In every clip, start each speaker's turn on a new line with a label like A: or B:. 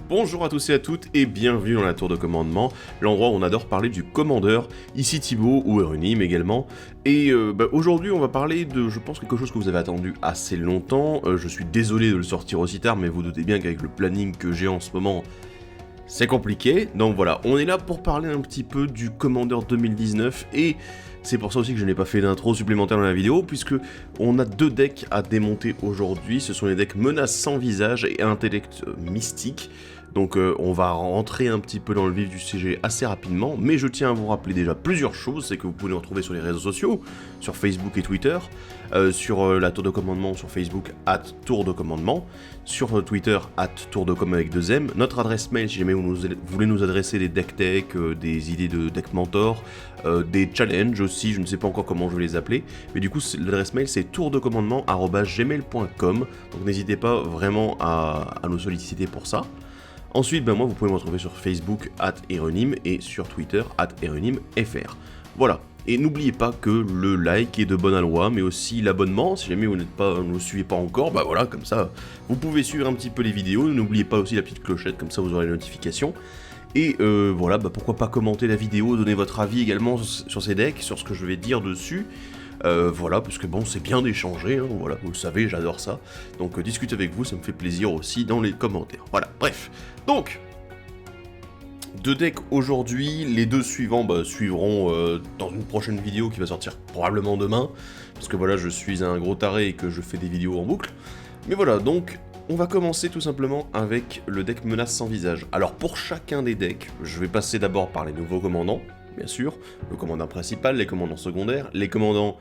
A: Bonjour à tous et à toutes et bienvenue dans la tour de commandement, l'endroit où on adore parler du commandeur, ici Thibaut ou Erunim également. Et aujourd'hui on va parler de, je pense, quelque chose que vous avez attendu assez longtemps. Je suis désolé de le sortir aussi tard, mais vous doutez bien qu'avec le planning que j'ai en ce moment, c'est compliqué. Donc voilà, on est là pour parler un petit peu du Commander 2019 et c'est pour ça aussi que je n'ai pas fait d'intro supplémentaire dans la vidéo, puisque on a deux decks à démonter aujourd'hui. Ce sont les decks Menace sans visage et Intellect mystique. Donc on va rentrer un petit peu dans le vif du sujet assez rapidement, mais je tiens à vous rappeler déjà plusieurs choses, c'est que vous pouvez nous retrouver sur les réseaux sociaux, sur Facebook et Twitter, sur la tour de commandement sur Facebook, @tour de commandement, sur Twitter, @tourdecom avec 2M, notre adresse mail si jamais vous voulez nous adresser des deck tech, des idées de deck mentor, des challenges aussi, je ne sais pas encore comment je vais les appeler, mais du coup l'adresse mail c'est tourdecommandement@gmail.com, donc n'hésitez pas vraiment à nous solliciter pour ça. Ensuite, moi, vous pouvez me retrouver sur Facebook @Erunim et sur Twitter @ErunimFR. Voilà. Et n'oubliez pas que le like est de bonne loi, mais aussi l'abonnement. Si jamais vous ne nous suivez pas encore, voilà, comme ça, vous pouvez suivre un petit peu les vidéos. N'oubliez pas aussi la petite clochette, comme ça vous aurez les notifications. Et voilà, pourquoi pas commenter la vidéo, donner votre avis également sur ces decks, sur ce que je vais dire dessus. Voilà, parce que bon, c'est bien d'échanger, hein, voilà, vous le savez, j'adore ça. Donc discuter avec vous, ça me fait plaisir aussi dans les commentaires. Voilà, bref. Donc, deux decks aujourd'hui, les deux suivants suivront dans une prochaine vidéo qui va sortir probablement demain, parce que voilà, je suis un gros taré et que je fais des vidéos en boucle. Mais voilà, donc, on va commencer tout simplement avec le deck Menace sans visage. Alors pour chacun des decks, je vais passer d'abord par les nouveaux commandants, bien sûr, le commandant principal, les commandants secondaires, les commandants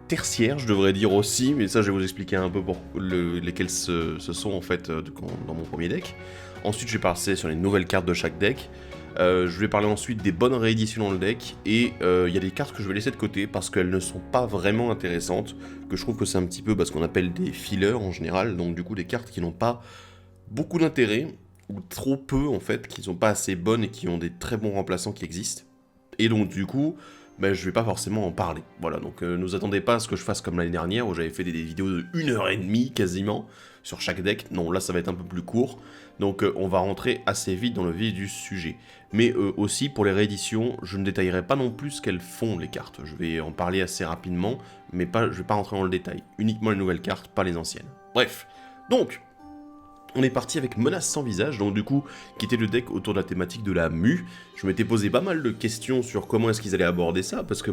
A: tertiaires, je devrais dire aussi, mais ça je vais vous expliquer un peu pour lesquels ce sont en fait dans mon premier deck. Ensuite je vais passer sur les nouvelles cartes de chaque deck, je vais parler ensuite des bonnes rééditions dans le deck, et il y a des cartes que je vais laisser de côté parce qu'elles ne sont pas vraiment intéressantes, que je trouve que c'est un petit peu ce qu'on appelle des fillers en général, donc du coup des cartes qui n'ont pas beaucoup d'intérêt, ou trop peu en fait, qui sont pas assez bonnes et qui ont des très bons remplaçants qui existent. Et donc du coup, je vais pas forcément en parler. Voilà, donc ne vous attendez pas à ce que je fasse comme l'année dernière, où j'avais fait des vidéos de 1h30 quasiment, sur chaque deck. Non, là ça va être un peu plus court, donc on va rentrer assez vite dans le vif du sujet. Mais aussi, pour les rééditions, je ne détaillerai pas non plus ce qu'elles font, les cartes. Je vais en parler assez rapidement, mais je vais pas rentrer dans le détail. Uniquement les nouvelles cartes, pas les anciennes. Bref, donc on est parti avec Menace sans visage, donc du coup, qui était le deck autour de la thématique de la mue. Je m'étais posé pas mal de questions sur comment est-ce qu'ils allaient aborder ça, parce que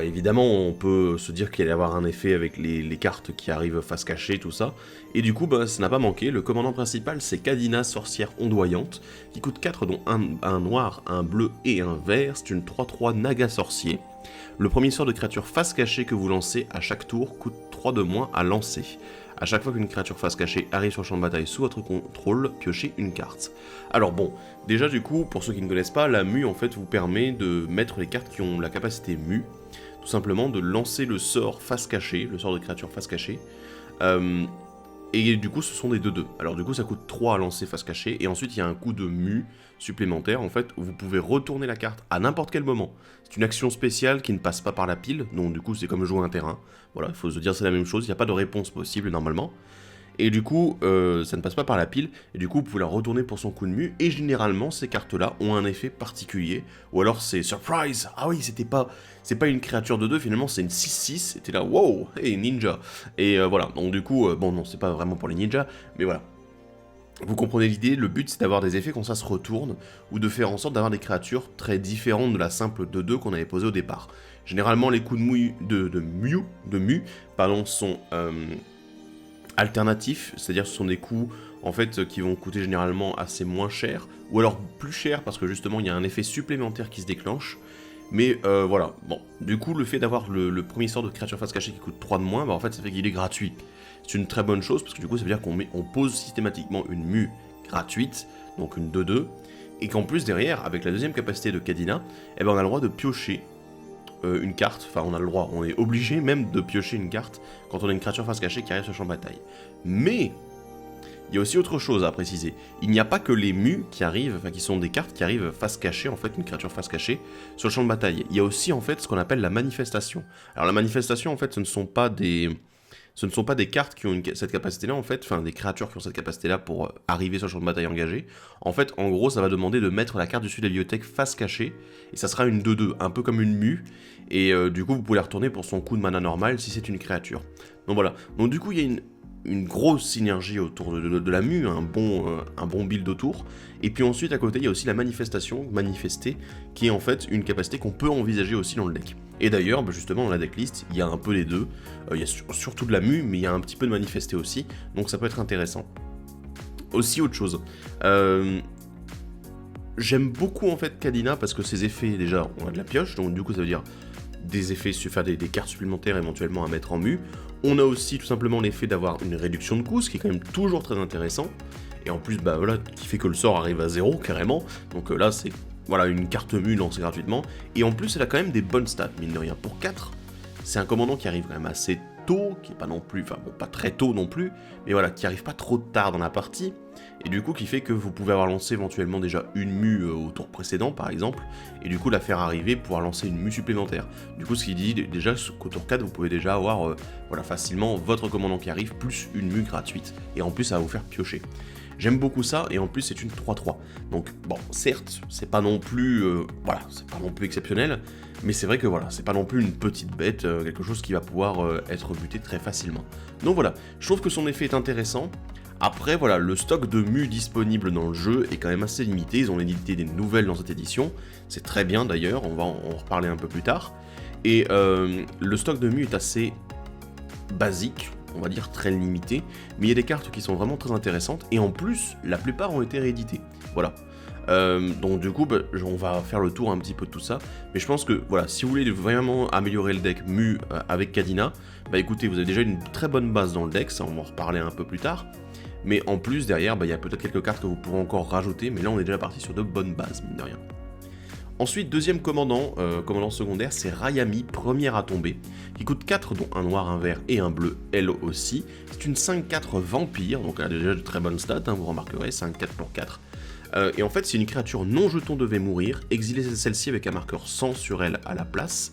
A: évidemment, on peut se dire qu'il allait y avoir un effet avec les cartes qui arrivent face cachée, tout ça. Et du coup, ça n'a pas manqué. Le commandant principal, c'est Kadina, sorcière ondoyante, qui coûte 4, dont un noir, un bleu et un vert. C'est une 3/3 naga sorcier. Le premier sort de créature face cachée que vous lancez à chaque tour coûte 3 de moins à lancer. À chaque fois qu'une créature face cachée arrive sur le champ de bataille sous votre contrôle, piochez une carte. Alors bon, déjà du coup, pour ceux qui ne connaissent pas, la mue en fait vous permet de mettre les cartes qui ont la capacité mue, tout simplement de lancer le sort face cachée, le sort de créature face cachée, et du coup ce sont des 2/2. Alors du coup ça coûte 3 à lancer face cachée, et ensuite il y a un coup de mue supplémentaire en fait, où vous pouvez retourner la carte à n'importe quel moment. C'est une action spéciale qui ne passe pas par la pile, donc du coup c'est comme jouer un terrain. Voilà, il faut se dire c'est la même chose, il n'y a pas de réponse possible normalement. Et du coup, ça ne passe pas par la pile, et du coup vous pouvez la retourner pour son coup de mue, et généralement ces cartes-là ont un effet particulier, ou alors c'est surprise, ah oui c'est pas une créature de 2, finalement c'est une 6/6, c'était là, wow, hey ninja, et voilà, donc du coup, non c'est pas vraiment pour les ninjas, mais voilà. Vous comprenez l'idée, le but c'est d'avoir des effets quand ça se retourne, ou de faire en sorte d'avoir des créatures très différentes de la simple 2/2 qu'on avait posée au départ. Généralement les coups de mue sont alternatifs, c'est-à-dire ce sont des coups en fait qui vont coûter généralement assez moins cher, ou alors plus cher parce que justement il y a un effet supplémentaire qui se déclenche. Mais voilà, bon, du coup le fait d'avoir le premier sort de créature face cachée qui coûte 3 de moins, en fait ça fait qu'il est gratuit. C'est une très bonne chose parce que du coup ça veut dire qu'on pose systématiquement une mue gratuite, donc une 2/2, et qu'en plus derrière, avec la deuxième capacité de Kadina, on a le droit de piocher une carte, enfin on est obligé même de piocher une carte quand on a une créature face cachée qui arrive sur le champ de bataille. Mais il y a aussi autre chose à préciser. Il n'y a pas que les mues qui arrivent, qui sont des cartes qui arrivent face cachée, en fait, une créature face cachée, sur le champ de bataille. Il y a aussi, en fait, ce qu'on appelle la manifestation. Alors la manifestation, en fait, ce ne sont pas des Ce ne sont pas des cartes qui ont cette capacité-là, en fait, enfin des créatures qui ont cette capacité-là pour arriver sur le champ de bataille engagé. En fait, en gros, ça va demander de mettre la carte dessus de la bibliothèque face cachée, et ça sera une 2-2, un peu comme une mue, et du coup, vous pouvez la retourner pour son coup de mana normal si c'est une créature. Donc voilà, donc du coup, il y a une grosse synergie autour de la mue, un bon build autour. Et puis ensuite, à côté, il y a aussi la manifestation, manifester, qui est en fait une capacité qu'on peut envisager aussi dans le deck. Et d'ailleurs, justement, dans la decklist, il y a un peu les deux. Il y a surtout de la mue, mais il y a un petit peu de manifester aussi, donc ça peut être intéressant. Aussi, autre chose. J'aime beaucoup en fait Kadina parce que ses effets, déjà, on a de la pioche, donc du coup, ça veut dire des effets, des cartes supplémentaires éventuellement à mettre en mue. On a aussi tout simplement l'effet d'avoir une réduction de coût, ce qui est quand même toujours très intéressant. Et en plus, bah voilà, qui fait que le sort arrive à 0 carrément. Donc là, c'est voilà, une carte mue lancée gratuitement. Et en plus, elle a quand même des bonnes stats, mine de rien. Pour 4, c'est un commandant qui arrive quand même assez tôt, qui est pas non plus, enfin bon, pas très tôt non plus, mais voilà, qui arrive pas trop tard dans la partie. Et du coup, qui fait que vous pouvez avoir lancé éventuellement déjà une mue au tour précédent, par exemple, et du coup la faire arriver, pouvoir lancer une mue supplémentaire. Du coup, ce qui dit déjà qu'au tour 4, vous pouvez déjà avoir voilà, facilement votre commandant qui arrive, plus une mue gratuite. Et en plus, ça va vous faire piocher. J'aime beaucoup ça, et en plus c'est une 3-3. Donc bon, certes, c'est pas non plus voilà, c'est pas non plus exceptionnel, mais c'est vrai que voilà, c'est pas non plus une petite bête, quelque chose qui va pouvoir être buté très facilement. Donc voilà, je trouve que son effet est intéressant. Après voilà, le stock de mus disponible dans le jeu est quand même assez limité, ils ont édité des nouvelles dans cette édition, c'est très bien d'ailleurs, on va en reparler un peu plus tard. Et le stock de mus est assez basique, on va dire très limité, mais il y a des cartes qui sont vraiment très intéressantes, et en plus, la plupart ont été rééditées. Voilà. Donc du coup, bah, on va faire le tour un petit peu de tout ça, mais je pense que, voilà, si vous voulez vraiment améliorer le deck mu avec Kadina, bah écoutez, vous avez déjà une très bonne base dans le deck, ça on va en reparler un peu plus tard, mais en plus, derrière, bah, il y a peut-être quelques cartes que vous pourrez encore rajouter, mais là on est déjà parti sur de bonnes bases, mine de rien. Ensuite, deuxième commandant secondaire, c'est Rayami, première à tomber, qui coûte 4, dont un noir, un vert et un bleu, elle aussi. C'est une 5-4 vampire, donc elle a déjà de très bonnes stats, hein, vous remarquerez, 5-4 pour 4. Et en fait, si une créature non jeton devait mourir, exilez celle-ci avec un marqueur 100 sur elle à la place.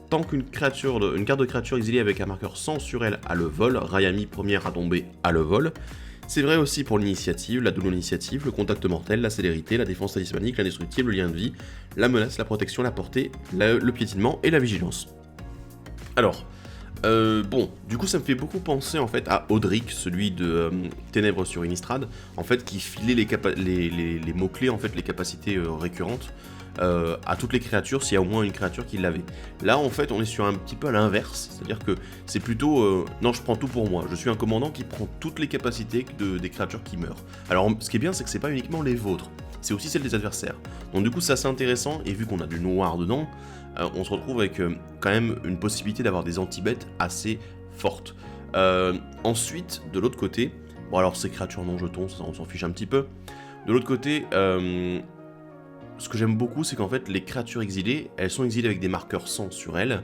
A: Tant qu'une carte de créature exilée avec un marqueur 100 sur elle a le vol, Rayami, première à tomber, a le vol. C'est vrai aussi pour l'initiative, la double initiative, le contact mortel, la célérité, la défense talismanique, l'indestructible, le lien de vie, la menace, la protection, la portée, le piétinement et la vigilance. Alors, bon, du coup ça me fait beaucoup penser en fait à Audric, celui de Ténèbres sur Innistrad, en fait qui filait les mots-clés, en fait les capacités récurrentes à toutes les créatures s'il y a au moins une créature qui l'avait. Là en fait on est sur un petit peu à l'inverse, c'est-à-dire que c'est plutôt non je prends tout pour moi, je suis un commandant qui prend toutes les capacités des créatures qui meurent. Alors ce qui est bien c'est que c'est pas uniquement les vôtres, c'est aussi celles des adversaires. Donc du coup c'est assez intéressant et vu qu'on a du noir dedans, on se retrouve avec quand même une possibilité d'avoir des anti-bêtes assez fortes. Ensuite de l'autre côté, bon alors ces créatures non jetons, ça on s'en fiche un petit peu. De l'autre côté, ce que j'aime beaucoup, c'est qu'en fait, les créatures exilées, elles sont exilées avec des marqueurs 100 sur elles.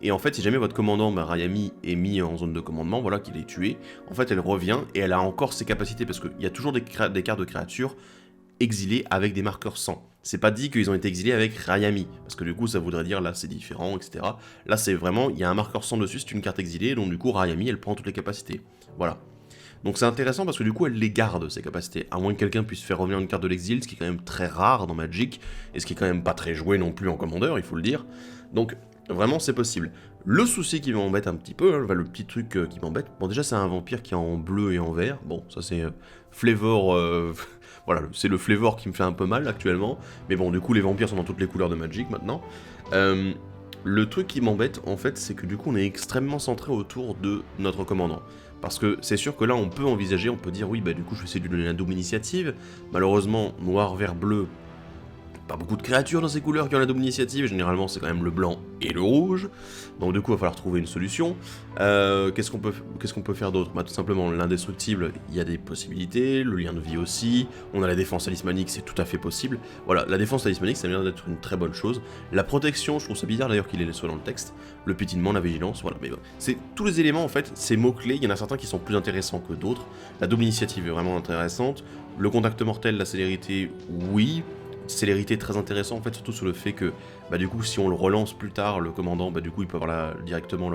A: Et en fait, si jamais votre commandant, Rayami, est mis en zone de commandement, voilà, qu'il est tué, en fait, elle revient et elle a encore ses capacités, parce qu'il y a toujours des cartes de créatures exilées avec des marqueurs 100. C'est pas dit qu'ils ont été exilés avec Rayami, parce que du coup, ça voudrait dire, là, c'est différent, etc. Là, c'est vraiment, il y a un marqueur 100 dessus, c'est une carte exilée, donc du coup, Rayami, elle prend toutes les capacités. Voilà. Donc c'est intéressant parce que du coup elle les garde ces capacités, à moins que quelqu'un puisse faire revenir une carte de l'exil, ce qui est quand même très rare dans Magic, et ce qui est quand même pas très joué non plus en commandeur, il faut le dire. Donc vraiment c'est possible. Le souci qui m'embête un petit peu, hein, le petit truc qui m'embête, bon déjà c'est un vampire qui est en bleu et en vert, bon ça c'est flavor, voilà c'est le flavor qui me fait un peu mal actuellement, mais bon du coup les vampires sont dans toutes les couleurs de Magic maintenant. Le truc qui m'embête en fait c'est que du coup on est extrêmement centré autour de notre commandant. Parce que c'est sûr que là on peut envisager, on peut dire oui bah du coup je vais essayer de lui donner la double initiative. Malheureusement noir, vert, bleu, pas beaucoup de créatures dans ces couleurs qui ont la double initiative, généralement c'est quand même le blanc et le rouge, donc du coup il va falloir trouver une solution. Qu'est-ce qu'on peut faire d'autre? Bah tout simplement l'indestructible, il y a des possibilités, le lien de vie aussi, on a la défense talismanique, c'est tout à fait possible. Voilà, la défense talismanique ça vient d'être une très bonne chose. La protection, je trouve ça bizarre d'ailleurs qu'il ait soit dans le texte, le piétinement, la vigilance, voilà, mais bon. C'est tous les éléments en fait, ces mots-clés, il y en a certains qui sont plus intéressants que d'autres. La double initiative est vraiment intéressante, le contact mortel, la célérité, oui. Célérité très intéressant en fait, surtout sur le fait que bah du coup si on le relance plus tard le commandant, bah du coup il peut avoir directement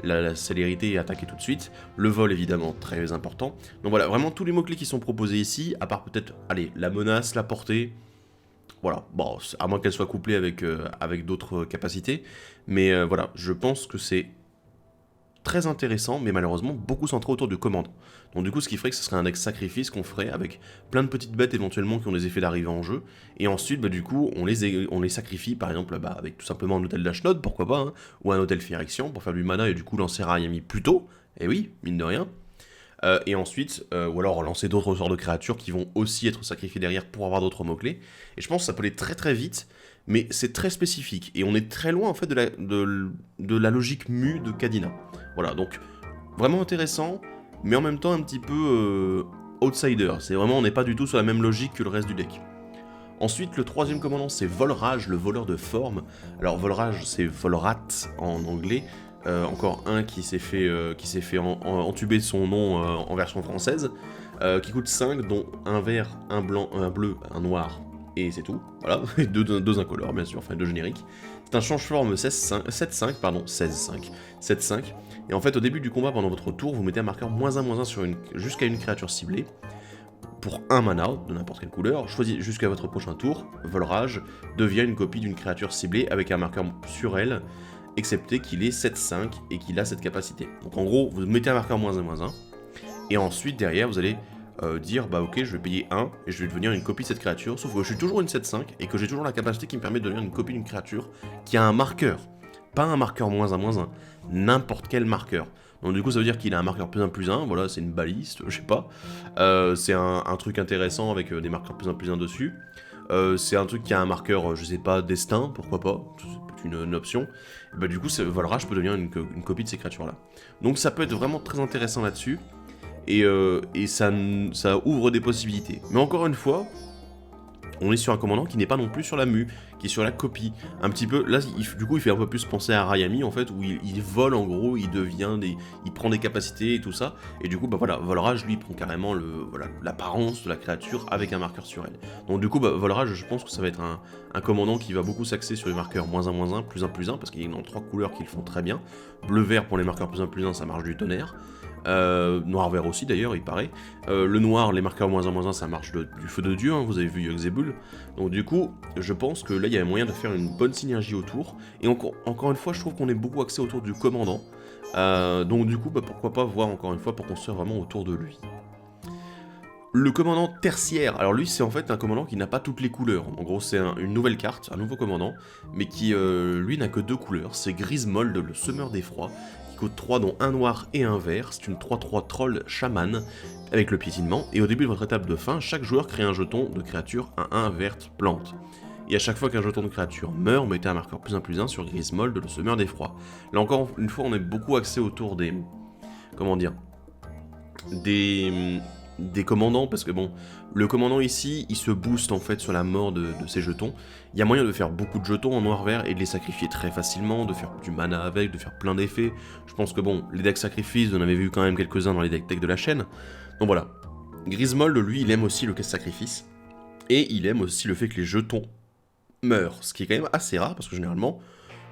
A: la célérité et attaquer tout de suite. Le vol, évidemment, très important. Donc voilà, vraiment tous les mots-clés qui sont proposés ici, à part peut-être, allez, la menace, la portée. Voilà, bon, à moins qu'elle soit couplée avec d'autres capacités. Mais voilà, je pense que c'est très intéressant, mais malheureusement beaucoup centré autour du commandant. Donc du coup, ce qui ferait que ce serait un deck sacrifice qu'on ferait avec plein de petites bêtes éventuellement qui ont des effets d'arrivée en jeu, et ensuite, du coup, on les sacrifie, par exemple, avec tout simplement un hôtel d'Ashnod, pourquoi pas, hein, ou un hôtel Phyrexian, pour faire du mana et du coup lancer Rayami plus tôt, et oui, mine de rien. Et ensuite, ou alors lancer d'autres sorts de créatures qui vont aussi être sacrifiées derrière pour avoir d'autres mots-clés. Et je pense que ça peut aller très très vite, mais c'est très spécifique. Et on est très loin en fait de la logique mu de Kadina. Voilà, donc vraiment intéressant, mais en même temps un petit peu outsider. C'est vraiment, on n'est pas du tout sur la même logique que le reste du deck. Ensuite, le troisième commandant, c'est Volrage, le voleur de forme. Alors Volrage, c'est Volrat en anglais. Encore un qui s'est fait entuber son nom en version française, qui coûte 5, dont un vert, un blanc, un bleu, un noir, et c'est tout. Voilà, et deux incolores, bien sûr, enfin deux génériques. C'est un change-forme 7-5, pardon, 16-5, 7-5. Et en fait, au début du combat, pendant votre tour, vous mettez un marqueur -1/-1 sur jusqu'à une créature ciblée. Pour un mana, de n'importe quelle couleur, choisis jusqu'à votre prochain tour, Volrage devient une copie d'une créature ciblée avec un marqueur sur elle, excepté qu'il est 7-5 et qu'il a cette capacité. Donc en gros, vous mettez un marqueur -1/-1, et ensuite derrière vous allez dire bah ok, je vais payer 1 et je vais devenir une copie de cette créature, sauf que je suis toujours une 7-5 et que j'ai toujours la capacité qui me permet de devenir une copie d'une créature qui a un marqueur. Pas un marqueur -1/-1, n'importe quel marqueur. Donc du coup ça veut dire qu'il a un marqueur +1/+1, voilà, c'est une baliste, je sais pas. C'est un truc intéressant avec des marqueurs +1/+1 dessus. C'est un truc qui a un marqueur, je sais pas, destin, pourquoi pas, c'est une option. Et bah du coup, Volrage peut devenir une copie de ces créatures-là. Donc ça peut être vraiment très intéressant là-dessus, et ça ouvre des possibilités. Mais encore une fois, on est sur un commandant qui n'est pas non plus sur la mue, qui est sur la copie. Un petit peu, là, du coup, il fait un peu plus penser à Rayami, en fait, où il vole, en gros, il prend des capacités et tout ça, et du coup, bah voilà, Volrage, lui, prend carrément l'apparence de la créature avec un marqueur sur elle. Donc du coup, bah, Volrage, je pense que ça va être un commandant qui va beaucoup s'axer sur les marqueurs -1/-1, +1/+1, parce qu'il y a dans 3 couleurs qui le font très bien. Bleu-vert pour les marqueurs +1/+1, ça marche du tonnerre. Noir-vert aussi d'ailleurs, il paraît. Le noir, les marqueurs -1/-1, ça marche du feu de Dieu, hein, vous avez vu Yogg-Zebul. Donc du coup, je pense que là, il y a moyen de faire une bonne synergie autour. Et encore une fois, je trouve qu'on est beaucoup axé autour du commandant. Donc du coup, bah, pourquoi pas voir encore une fois pour construire vraiment autour de lui. Le commandant tertiaire, alors lui c'est en fait un commandant qui n'a pas toutes les couleurs. En gros c'est une nouvelle carte, un nouveau commandant, mais qui lui n'a que 2 couleurs. C'est Grismold, le semeur d'effroi, qui coûte 3 dont un noir et un vert. C'est une 3/3 troll chaman avec le piétinement. Et au début de votre étape de fin, chaque joueur crée un jeton de créature à 1 verte plante. Et à chaque fois qu'un jeton de créature meurt, mettez un marqueur +1/+1 sur Grismold, le semeur d'effroi. Là encore une fois, on est beaucoup axé autour des... Comment dire, des commandants, parce que bon, le commandant ici, il se booste en fait sur la mort de ses jetons. Il y a moyen de faire beaucoup de jetons en noir-vert et de les sacrifier très facilement, de faire du mana avec, de faire plein d'effets. Je pense que bon, les decks sacrifices, vous en avez vu quand même quelques-uns dans les decks de la chaîne. Donc voilà. Grismold, lui, il aime aussi le sacrifice, et il aime aussi le fait que les jetons meurent, ce qui est quand même assez rare, parce que généralement,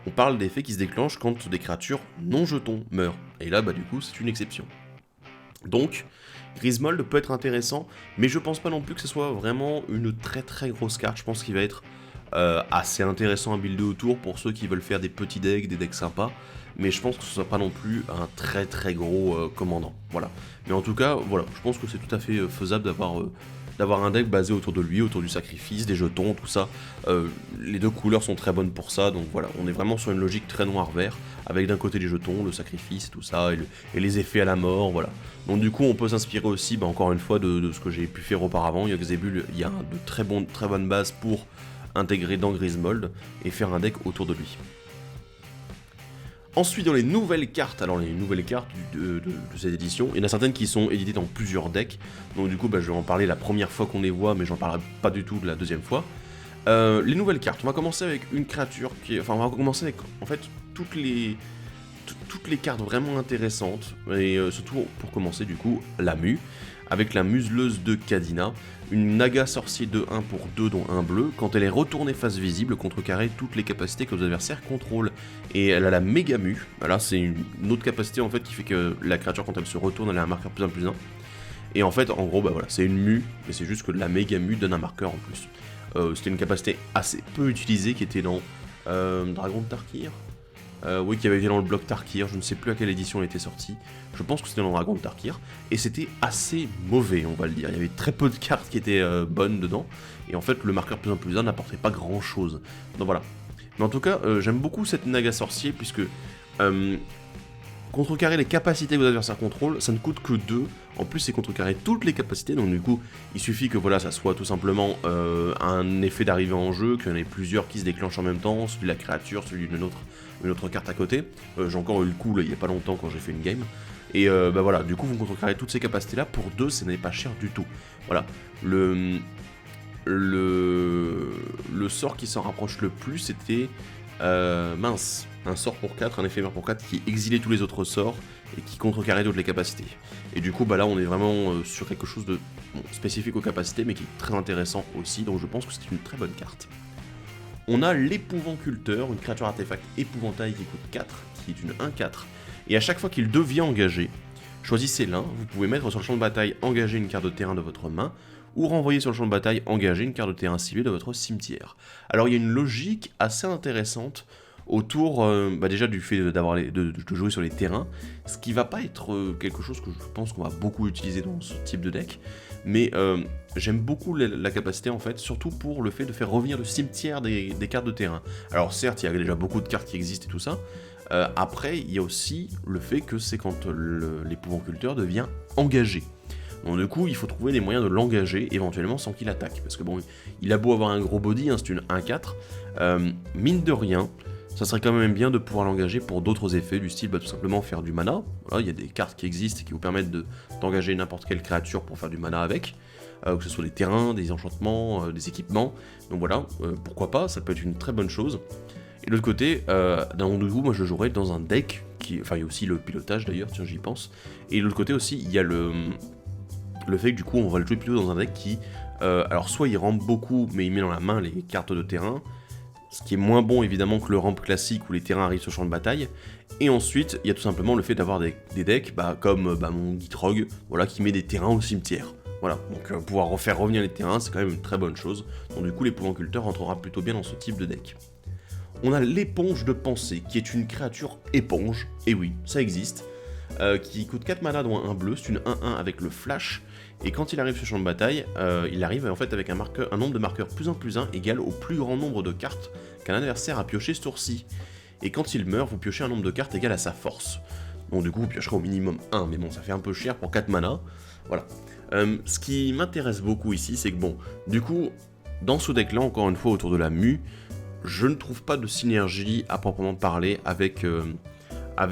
A: on parle d'effets qui se déclenchent quand des créatures non-jetons meurent. Et là, bah du coup, c'est une exception. Donc, Grismold peut être intéressant, mais je pense pas non plus que ce soit vraiment une très très grosse carte. Je pense qu'il va être assez intéressant à builder autour pour ceux qui veulent faire des petits decks, des decks sympas, mais je pense que ce soit pas non plus un très très gros commandant. Voilà. Mais en tout cas, voilà, je pense que c'est tout à fait faisable d'avoir un deck basé autour de lui, autour du sacrifice, des jetons, tout ça. Les 2 couleurs sont très bonnes pour ça, donc voilà, on est vraiment sur une logique très noir-vert, avec d'un côté les jetons, le sacrifice, tout ça, et les effets à la mort, voilà. Donc du coup, on peut s'inspirer aussi, bah, encore une fois, de ce que j'ai pu faire auparavant. Yogg-Zebul, il y a de très bonnes bases pour intégrer dans Grismold, et faire un deck autour de lui. Ensuite, dans les nouvelles cartes, alors les nouvelles cartes de cette édition, il y en a certaines qui sont éditées dans plusieurs decks, donc du coup bah, je vais en parler la première fois qu'on les voit, mais j'en parlerai pas du tout de la deuxième fois. Les nouvelles cartes, on va commencer avec une créature on va commencer avec en fait toutes les cartes vraiment intéressantes, et surtout pour commencer du coup la mue. avec la museleuse de Kadina, une naga sorcier de 1 pour 2 dont un bleu. Quand elle est retournée face visible, contrecarrer toutes les capacités que vos adversaires contrôlent. Et elle a la méga mue, là c'est une autre capacité en fait qui fait que la créature quand elle se retourne elle a un marqueur +1/+1. Et en fait en gros bah voilà c'est une mue, mais c'est juste que la méga mue donne un marqueur en plus. C'était une capacité assez peu utilisée qui était dans Dragon de Tarkir. Oui, qui avait été dans le bloc Tarkir, je ne sais plus à quelle édition elle était sortie. Je pense que c'était dans Dragon de Tarkir. Et c'était assez mauvais, on va le dire. Il y avait très peu de cartes qui étaient bonnes dedans. Et en fait, le marqueur +1/+1 n'apportait pas grand chose. Donc voilà. Mais en tout cas, j'aime beaucoup cette naga sorcier, puisque contrecarrer les capacités que vos adversaires contrôlent, ça ne coûte que 2. En plus, c'est contrecarrer toutes les capacités, donc du coup, il suffit que voilà, ça soit tout simplement un effet d'arrivée en jeu, qu'il y en ait plusieurs qui se déclenchent en même temps, celui de la créature, celui d'une autre carte à côté. J'ai encore eu le coup, là, il n'y a pas longtemps, quand j'ai fait une game. Et bah voilà, du coup, vous contrecarrez toutes ces capacités-là, pour 2, ce n'est pas cher du tout. Voilà, le sort qui s'en rapproche le plus, c'était... mince, un sort pour 4, un éphémère pour 4 qui exilait tous les autres sorts et qui contrecarrait toutes les capacités. Et du coup, bah là, on est vraiment sur quelque chose de spécifique aux capacités, mais qui est très intéressant aussi, donc je pense que c'est une très bonne carte. On a l'Épouvanculteur, une créature artefact épouvantail qui coûte 4, qui est une 1/4, et à chaque fois qu'il devient engagé, choisissez l'un, vous pouvez mettre sur le champ de bataille engagé une carte de terrain de votre main, ou renvoyer sur le champ de bataille engagé une carte de terrain ciblée de votre cimetière. Alors il y a une logique assez intéressante autour déjà du fait de jouer sur les terrains, ce qui va pas être quelque chose que je pense qu'on va beaucoup utiliser dans ce type de deck, mais j'aime beaucoup la capacité en fait, surtout pour le fait de faire revenir le cimetière des cartes de terrain. Alors certes, il y a déjà beaucoup de cartes qui existent et tout ça, après il y a aussi le fait que c'est quand l'Épouvanculteur devient engagé. Donc du coup, il faut trouver des moyens de l'engager, éventuellement sans qu'il attaque. Parce que bon, il a beau avoir un gros body, hein, c'est une 1/4, mine de rien, ça serait quand même bien de pouvoir l'engager pour d'autres effets, du style tout simplement faire du mana. Voilà, il y a des cartes qui existent et qui vous permettent d'engager n'importe quelle créature pour faire du mana avec, que ce soit des terrains, des enchantements, des équipements. Donc voilà, pourquoi pas, ça peut être une très bonne chose. Et de l'autre côté, du coup, moi je le jouerais dans un deck, enfin il y a aussi le pilotage d'ailleurs, tiens j'y pense. Et de l'autre côté aussi, il y a le fait que du coup on va le jouer plutôt dans un deck qui, alors soit il rampe beaucoup mais il met dans la main les cartes de terrain, ce qui est moins bon évidemment que le ramp classique où les terrains arrivent sur le champ de bataille, et ensuite il y a tout simplement le fait d'avoir des decks comme mon Gitrog, voilà, qui met des terrains au cimetière. Voilà, donc pouvoir refaire revenir les terrains c'est quand même une très bonne chose, donc du coup l'Épouvanculteur rentrera plutôt bien dans ce type de deck. On a l'Éponge de Pensée, qui est une créature éponge, et oui, ça existe, qui coûte 4 mana dont un bleu, c'est une 1/1 avec le flash, et quand il arrive sur le champ de bataille, il arrive en fait avec un nombre de marqueurs +1/+1 égal au plus grand nombre de cartes qu'un adversaire a pioché ce tour-ci. Et quand il meurt, vous piochez un nombre de cartes égal à sa force. Donc du coup, vous piocherez au minimum 1, mais bon, ça fait un peu cher pour 4 mana. Voilà. Ce qui m'intéresse beaucoup ici, c'est que bon, du coup, dans ce deck-là, encore une fois, autour de la mue, je ne trouve pas de synergie à proprement parler avec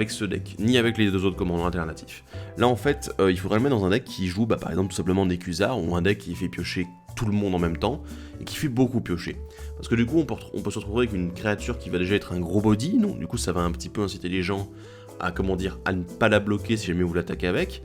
A: ce deck, ni avec les deux autres commandants alternatifs. Là en fait, il faudrait le mettre dans un deck qui joue par exemple tout simplement Nekuzar, ou un deck qui fait piocher tout le monde en même temps, et qui fait beaucoup piocher. Parce que du coup on peut se retrouver avec une créature qui va déjà être un gros body, donc du coup ça va un petit peu inciter les gens à ne pas la bloquer si jamais vous l'attaquez avec,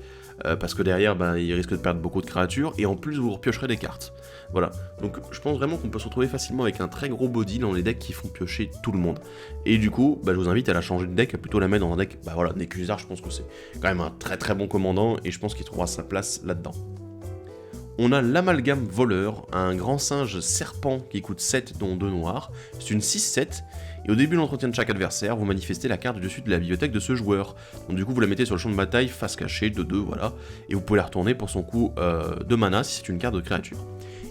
A: parce que derrière il risque de perdre beaucoup de créatures, et en plus vous repiocherez des cartes. Voilà, donc je pense vraiment qu'on peut se retrouver facilement avec un très gros body dans les decks qui font piocher tout le monde. Et du coup, je vous invite à la changer de deck, à plutôt la mettre dans un deck, Nekuzar, je pense que c'est quand même un très très bon commandant, et je pense qu'il trouvera sa place là-dedans. On a l'Amalgame Voleur, un grand singe serpent qui coûte 7 dont 2 noirs, c'est une 6/7, et au début de l'entretien de chaque adversaire, vous manifestez la carte du dessus de la bibliothèque de ce joueur. Donc du coup vous la mettez sur le champ de bataille face cachée de 2, voilà, et vous pouvez la retourner pour son coût de mana si c'est une carte de créature.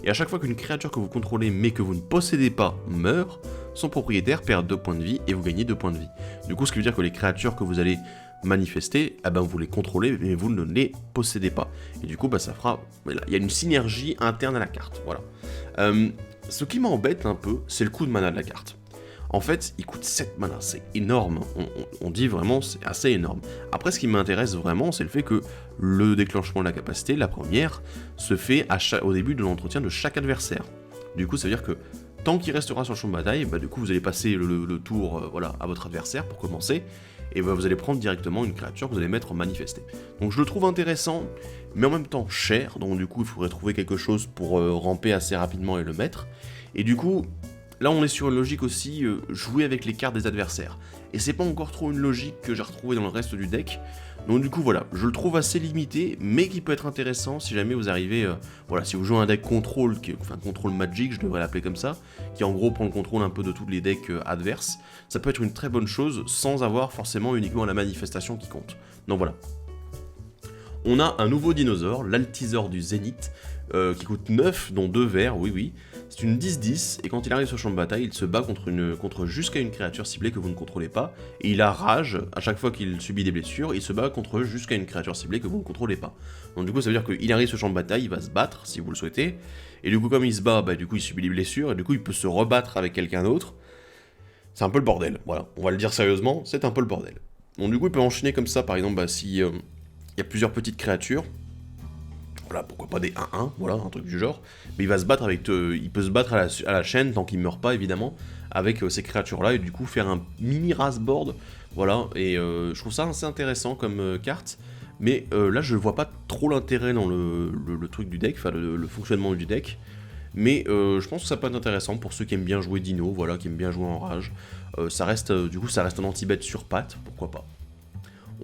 A: Et à chaque fois qu'une créature que vous contrôlez mais que vous ne possédez pas meurt, son propriétaire perd 2 points de vie et vous gagnez 2 points de vie. Du coup ce qui veut dire que les créatures que vous allez manifester, vous les contrôlez mais vous ne les possédez pas. Et du coup ça fera, il y a une synergie interne à la carte, voilà. Ce qui m'embête un peu, c'est le coût de mana de la carte. En fait, il coûte 7 mana, c'est énorme, on dit vraiment c'est assez énorme. Après, ce qui m'intéresse vraiment, c'est le fait que le déclenchement de la capacité, la première, se fait au début de l'entretien de chaque adversaire. Du coup, ça veut dire que tant qu'il restera sur le champ de bataille, du coup vous allez passer le tour à votre adversaire pour commencer, et bah, vous allez prendre directement une créature que vous allez mettre en manifester. Donc je le trouve intéressant, mais en même temps cher, donc du coup il faudrait trouver quelque chose pour ramper assez rapidement et le mettre. Et du coup, là on est sur une logique aussi, jouer avec les cartes des adversaires. Et c'est pas encore trop une logique que j'ai retrouvée dans le reste du deck. Donc du coup voilà, je le trouve assez limité, mais qui peut être intéressant si jamais vous arrivez, voilà, si vous jouez un deck contrôle, enfin contrôle magic, je devrais l'appeler comme ça, qui en gros prend le contrôle un peu de tous les decks adverses, ça peut être une très bonne chose sans avoir forcément uniquement la manifestation qui compte. Donc voilà. On a un nouveau dinosaure, l'Altisor du Zénith, qui coûte 9, dont 2 verts, oui. C'est une 10-10, et quand il arrive sur le champ de bataille, il se bat contre jusqu'à une créature ciblée que vous ne contrôlez pas, et il a rage, à chaque fois qu'il subit des blessures, il se bat contre jusqu'à une créature ciblée que vous ne contrôlez pas. Donc du coup, ça veut dire qu'il arrive sur le champ de bataille, il va se battre, si vous le souhaitez, et du coup, comme il se bat, bah, du coup, il subit des blessures, et du coup, il peut se rebattre avec quelqu'un d'autre. C'est un peu le bordel, voilà, on va le dire sérieusement, c'est un peu le bordel. Donc du coup, il peut enchaîner comme ça, par exemple, bah, si il y a plusieurs petites créatures, voilà, pourquoi pas des 1-1, voilà, un truc du genre, mais il va se battre avec, il peut se battre à la chaîne, tant qu'il meurt pas évidemment, avec ces créatures-là, et du coup faire un mini race board, voilà, et je trouve ça assez intéressant comme carte, mais là je vois pas trop l'intérêt dans le truc du deck, enfin le fonctionnement du deck, mais je pense que ça peut être intéressant pour ceux qui aiment bien jouer Dino, voilà, qui aiment bien jouer en rage, ça reste, du coup ça reste un anti-bet sur patte, pourquoi pas.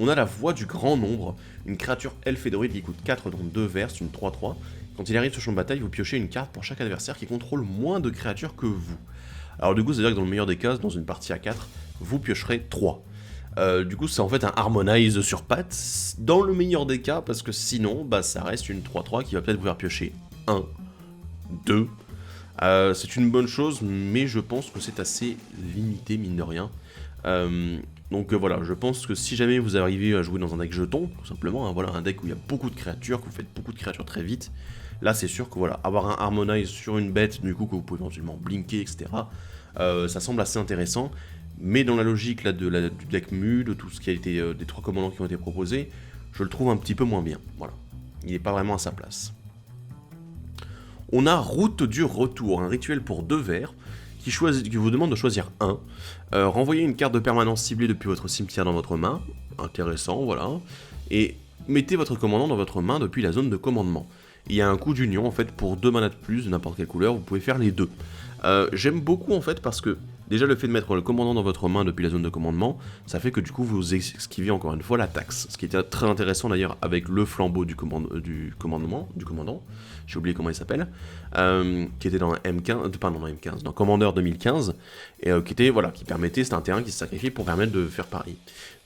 A: On a la voix du grand nombre, une créature elfe et druide qui coûte 4 dont 2 verts, c'est une 3-3. Quand il arrive sur le champ de bataille, vous piochez une carte pour chaque adversaire qui contrôle moins de créatures que vous. Alors du coup, c'est-à-dire que dans le meilleur des cas, dans une partie à 4, vous piocherez 3. Du coup, c'est en fait un Harmonize sur pattes, dans le meilleur des cas, parce que sinon, bah, ça reste une 3-3 qui va peut-être vous faire piocher 1, 2. C'est une bonne chose, mais je pense que c'est assez limité, mine de rien. Donc voilà, je pense que si jamais vous arrivez à jouer dans un deck jeton, tout simplement, hein, voilà, un deck où il y a beaucoup de créatures, que vous faites beaucoup de créatures très vite, là c'est sûr que voilà, avoir un Harmonize sur une bête, du coup que vous pouvez éventuellement blinker, etc., ça semble assez intéressant, mais dans la logique là, du deck mu, de tout ce qui a été, des 3 commandants qui ont été proposés, je le trouve un petit peu moins bien, voilà, il n'est pas vraiment à sa place. On a Route du Retour, un rituel pour 2 verts, qui vous demande de choisir un. Renvoyez une carte de permanence ciblée depuis votre cimetière dans votre main. Intéressant, voilà. Et mettez votre commandant dans votre main depuis la zone de commandement. Il y a un coup d'union, en fait, pour 2 manas de plus, de n'importe quelle couleur, vous pouvez faire les deux. J'aime beaucoup, en fait, parce que déjà le fait de mettre le commandant dans votre main depuis la zone de commandement, ça fait que du coup vous esquivez encore une fois la taxe. Ce qui était très intéressant d'ailleurs avec le flambeau du commandant, j'ai oublié comment il s'appelle, qui était dans M15, pardon, dans M15, dans Commander 2015, et qui était, voilà, qui permettait, c'était un terrain qui se sacrifiait pour permettre de faire pari.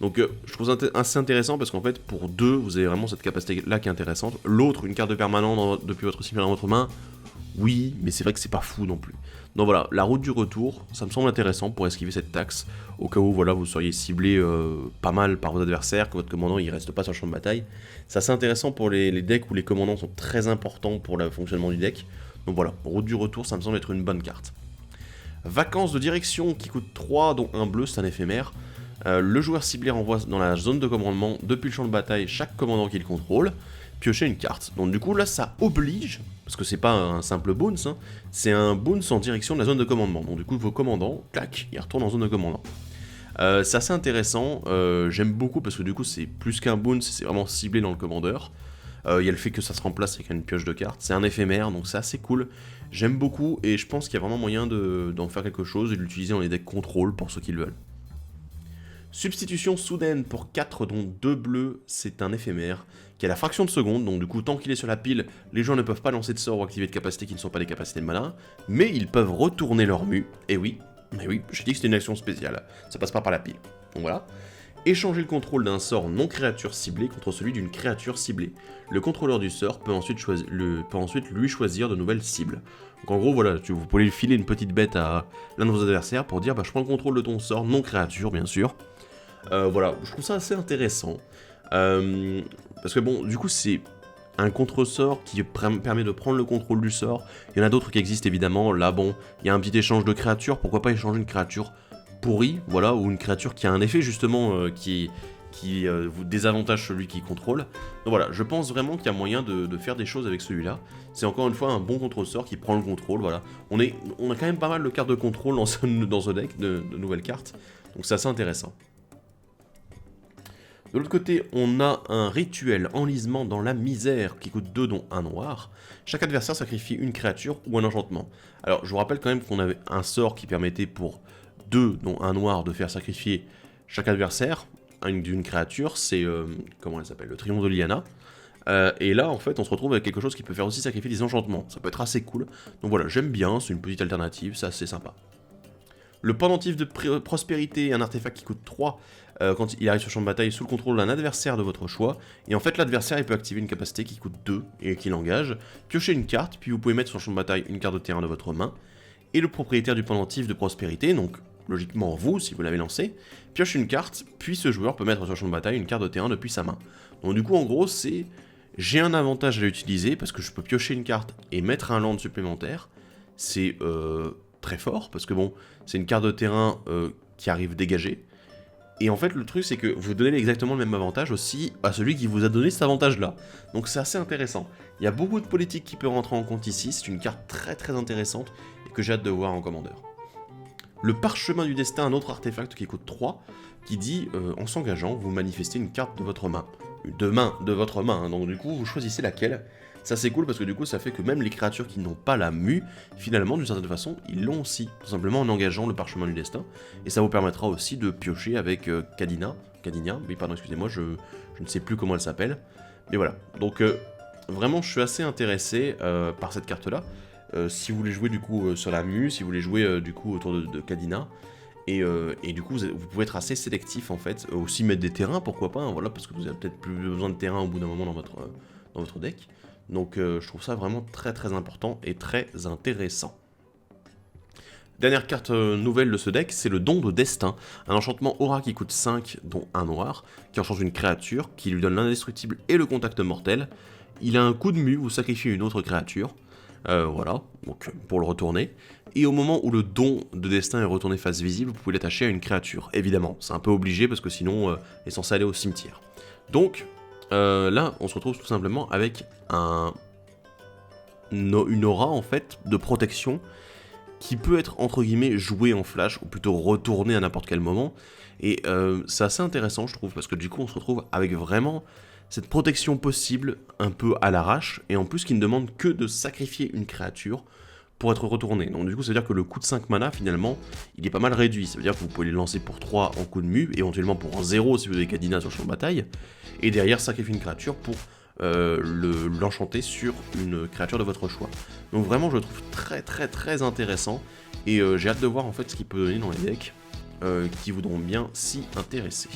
A: Donc je trouve ça assez intéressant parce qu'en fait pour 2, vous avez vraiment cette capacité là qui est intéressante. L'autre, une carte de permanent depuis votre cimetière dans votre main, oui, mais c'est vrai que c'est pas fou non plus. Donc voilà, la route du retour, ça me semble intéressant pour esquiver cette taxe, au cas où voilà, vous seriez ciblé pas mal par vos adversaires, que votre commandant il reste pas sur le champ de bataille. C'est assez intéressant pour les decks où les commandants sont très importants pour le fonctionnement du deck. Donc voilà, route du retour, ça me semble être une bonne carte. Vacances de direction qui coûte 3, dont un bleu, c'est un éphémère. Le joueur ciblé renvoie dans la zone de commandement depuis le champ de bataille chaque commandant qu'il contrôle, piocher une carte. Donc du coup là ça oblige, parce que c'est pas un simple bounce, hein, c'est un bounce en direction de la zone de commandement. Donc du coup vos commandants, clac, ils retournent en zone de commandement. C'est assez intéressant, j'aime beaucoup parce que du coup c'est plus qu'un bounce, c'est vraiment ciblé dans le commandeur. Il y a le fait que ça se remplace avec une pioche de cartes, c'est un éphémère, donc c'est assez cool. J'aime beaucoup et je pense qu'il y a vraiment moyen d'en faire quelque chose et de l'utiliser dans les decks contrôle pour ceux qui le veulent. Substitution soudaine pour 4 dont 2 bleus, c'est un éphémère qui a la fraction de seconde, donc du coup tant qu'il est sur la pile, les gens ne peuvent pas lancer de sorts ou activer de capacités qui ne sont pas des capacités de mana, mais ils peuvent retourner leur mu, et oui, j'ai dit que c'était une action spéciale, ça passe pas par la pile, donc voilà. Échanger le contrôle d'un sort non créature ciblée contre celui d'une créature ciblée. Le contrôleur du sort peut ensuite lui choisir de nouvelles cibles. Donc en gros voilà, vous pouvez filer une petite bête à l'un de vos adversaires pour dire bah, je prends le contrôle de ton sort non créature bien sûr. Voilà, je trouve ça assez intéressant. Parce que bon, du coup, c'est un contre-sort qui permet de prendre le contrôle du sort. Il y en a d'autres qui existent évidemment. Là, bon, il y a un petit échange de créatures. Pourquoi pas échanger une créature pourrie, voilà, ou une créature qui a un effet justement qui vous désavantage celui qui contrôle. Donc voilà, je pense vraiment qu'il y a moyen de faire des choses avec celui-là. C'est encore une fois un bon contre-sort qui prend le contrôle, voilà. On a quand même pas mal de cartes de contrôle dans ce deck, de nouvelles cartes. Donc c'est assez intéressant. De l'autre côté, on a un rituel enlisement dans la misère qui coûte 2 dont 1 noir. Chaque adversaire sacrifie une créature ou un enchantement. Alors je vous rappelle quand même qu'on avait un sort qui permettait pour 2 dont 1 noir de faire sacrifier chaque adversaire d'une créature, c'est comment elle s'appelle, le triomphe de Lyanna. Et là en fait on se retrouve avec quelque chose qui peut faire aussi sacrifier des enchantements, ça peut être assez cool. Donc voilà, j'aime bien, c'est une petite alternative, c'est assez sympa. Le pendentif de prospérité, un artefact qui coûte 3 quand il arrive sur le champ de bataille sous le contrôle d'un adversaire de votre choix. Et en fait, l'adversaire il peut activer une capacité qui coûte 2 et qui l'engage. Piochez une carte, puis vous pouvez mettre sur le champ de bataille une carte de terrain de votre main. Et le propriétaire du pendentif de prospérité, donc logiquement vous, si vous l'avez lancé, pioche une carte, puis ce joueur peut mettre sur le champ de bataille une carte de terrain depuis sa main. Donc du coup, en gros, c'est... J'ai un avantage à l'utiliser parce que je peux piocher une carte et mettre un land supplémentaire. C'est très fort parce que bon, c'est une carte de terrain qui arrive dégagée. Et en fait, le truc, c'est que vous donnez exactement le même avantage aussi à celui qui vous a donné cet avantage-là. Donc c'est assez intéressant. Il y a beaucoup de politique qui peut rentrer en compte ici. C'est une carte très très intéressante et que j'ai hâte de voir en commandeur. Le parchemin du destin, un autre artefact qui coûte 3, qui dit, en s'engageant, vous manifestez une carte de votre main. De votre main, hein. Donc du coup, vous choisissez laquelle. Ça c'est cool parce que du coup ça fait que même les créatures qui n'ont pas la mue, finalement d'une certaine façon, ils l'ont aussi, tout simplement en engageant le parchemin du destin, et ça vous permettra aussi de piocher avec Cadinia, oui pardon excusez-moi, je ne sais plus comment elle s'appelle, mais voilà, donc vraiment je suis assez intéressé par cette carte là, si vous voulez jouer du coup sur la mue, si vous voulez jouer du coup autour de Cadinia, et du coup vous pouvez être assez sélectif en fait, aussi mettre des terrains pourquoi pas, hein, voilà, parce que vous avez peut-être plus besoin de terrain au bout d'un moment dans votre deck. Donc je trouve ça vraiment très très important et très intéressant. Dernière carte nouvelle de ce deck, c'est le don de destin, un enchantement aura qui coûte 5, dont 1 noir, qui enchange une créature, qui lui donne l'indestructible et le contact mortel. Il a un coup de mue, vous sacrifiez une autre créature, voilà, donc pour le retourner. Et au moment où le don de destin est retourné face visible, vous pouvez l'attacher à une créature, évidemment. C'est un peu obligé parce que sinon, elle est censée aller au cimetière. Donc, là, on se retrouve tout simplement avec une aura en fait de protection qui peut être entre guillemets jouée en flash ou plutôt retournée à n'importe quel moment. Et c'est assez intéressant, je trouve, parce que du coup, on se retrouve avec vraiment cette protection possible, un peu à l'arrache, et en plus qui ne demande que de sacrifier une créature pour être retourné. Donc du coup, ça veut dire que le coût de 5 mana, finalement, il est pas mal réduit. Ça veut dire que vous pouvez les lancer pour 3 en coup de mue, éventuellement pour 0 si vous avez Cadinia sur le champ de bataille, et derrière sacrifier une créature pour l'enchanter sur une créature de votre choix. Donc vraiment, je le trouve très très très intéressant, et j'ai hâte de voir en fait ce qu'il peut donner dans les decks qui voudront bien s'y intéresser.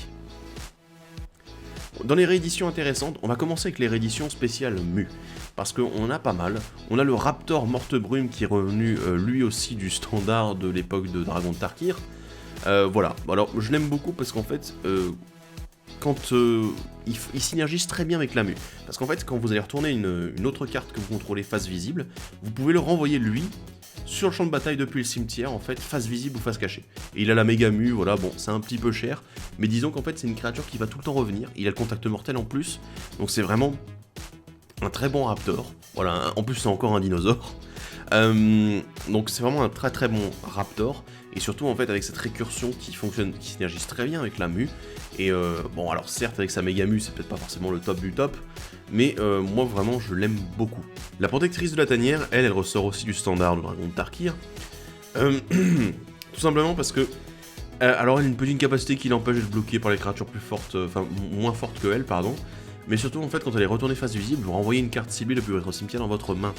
A: Dans les rééditions intéressantes, on va commencer avec les rééditions spéciales Mu, parce qu'on a pas mal. On a le Raptor Morte Brume qui est revenu lui aussi du standard de l'époque de Dragon de Tarkir. Voilà, alors je l'aime beaucoup parce qu'en fait, quand il synergise très bien avec la Mu. Parce qu'en fait, quand vous allez retourner une autre carte que vous contrôlez face visible, vous pouvez le renvoyer lui sur le champ de bataille depuis le cimetière, en fait, face visible ou face cachée. Et il a la méga mue, voilà, bon, c'est un petit peu cher, mais disons qu'en fait, c'est une créature qui va tout le temps revenir, il a le contact mortel en plus, donc c'est vraiment un très bon raptor, voilà, en plus c'est encore un dinosaure, donc c'est vraiment un très très bon raptor, et surtout en fait avec cette récursion qui fonctionne, qui synergise très bien avec la mue, et bon alors certes avec sa méga mue c'est peut-être pas forcément le top du top, mais moi vraiment je l'aime beaucoup. La protectrice de la tanière, elle ressort aussi du standard de Dragon de Tarkir, tout simplement parce que alors elle a une petite capacité qui l'empêche d'être bloquée par les créatures plus fortes, enfin moins fortes que elle, pardon, mais surtout en fait quand elle est retournée face visible, vous renvoyez une carte ciblée depuis votre cimetière dans votre main.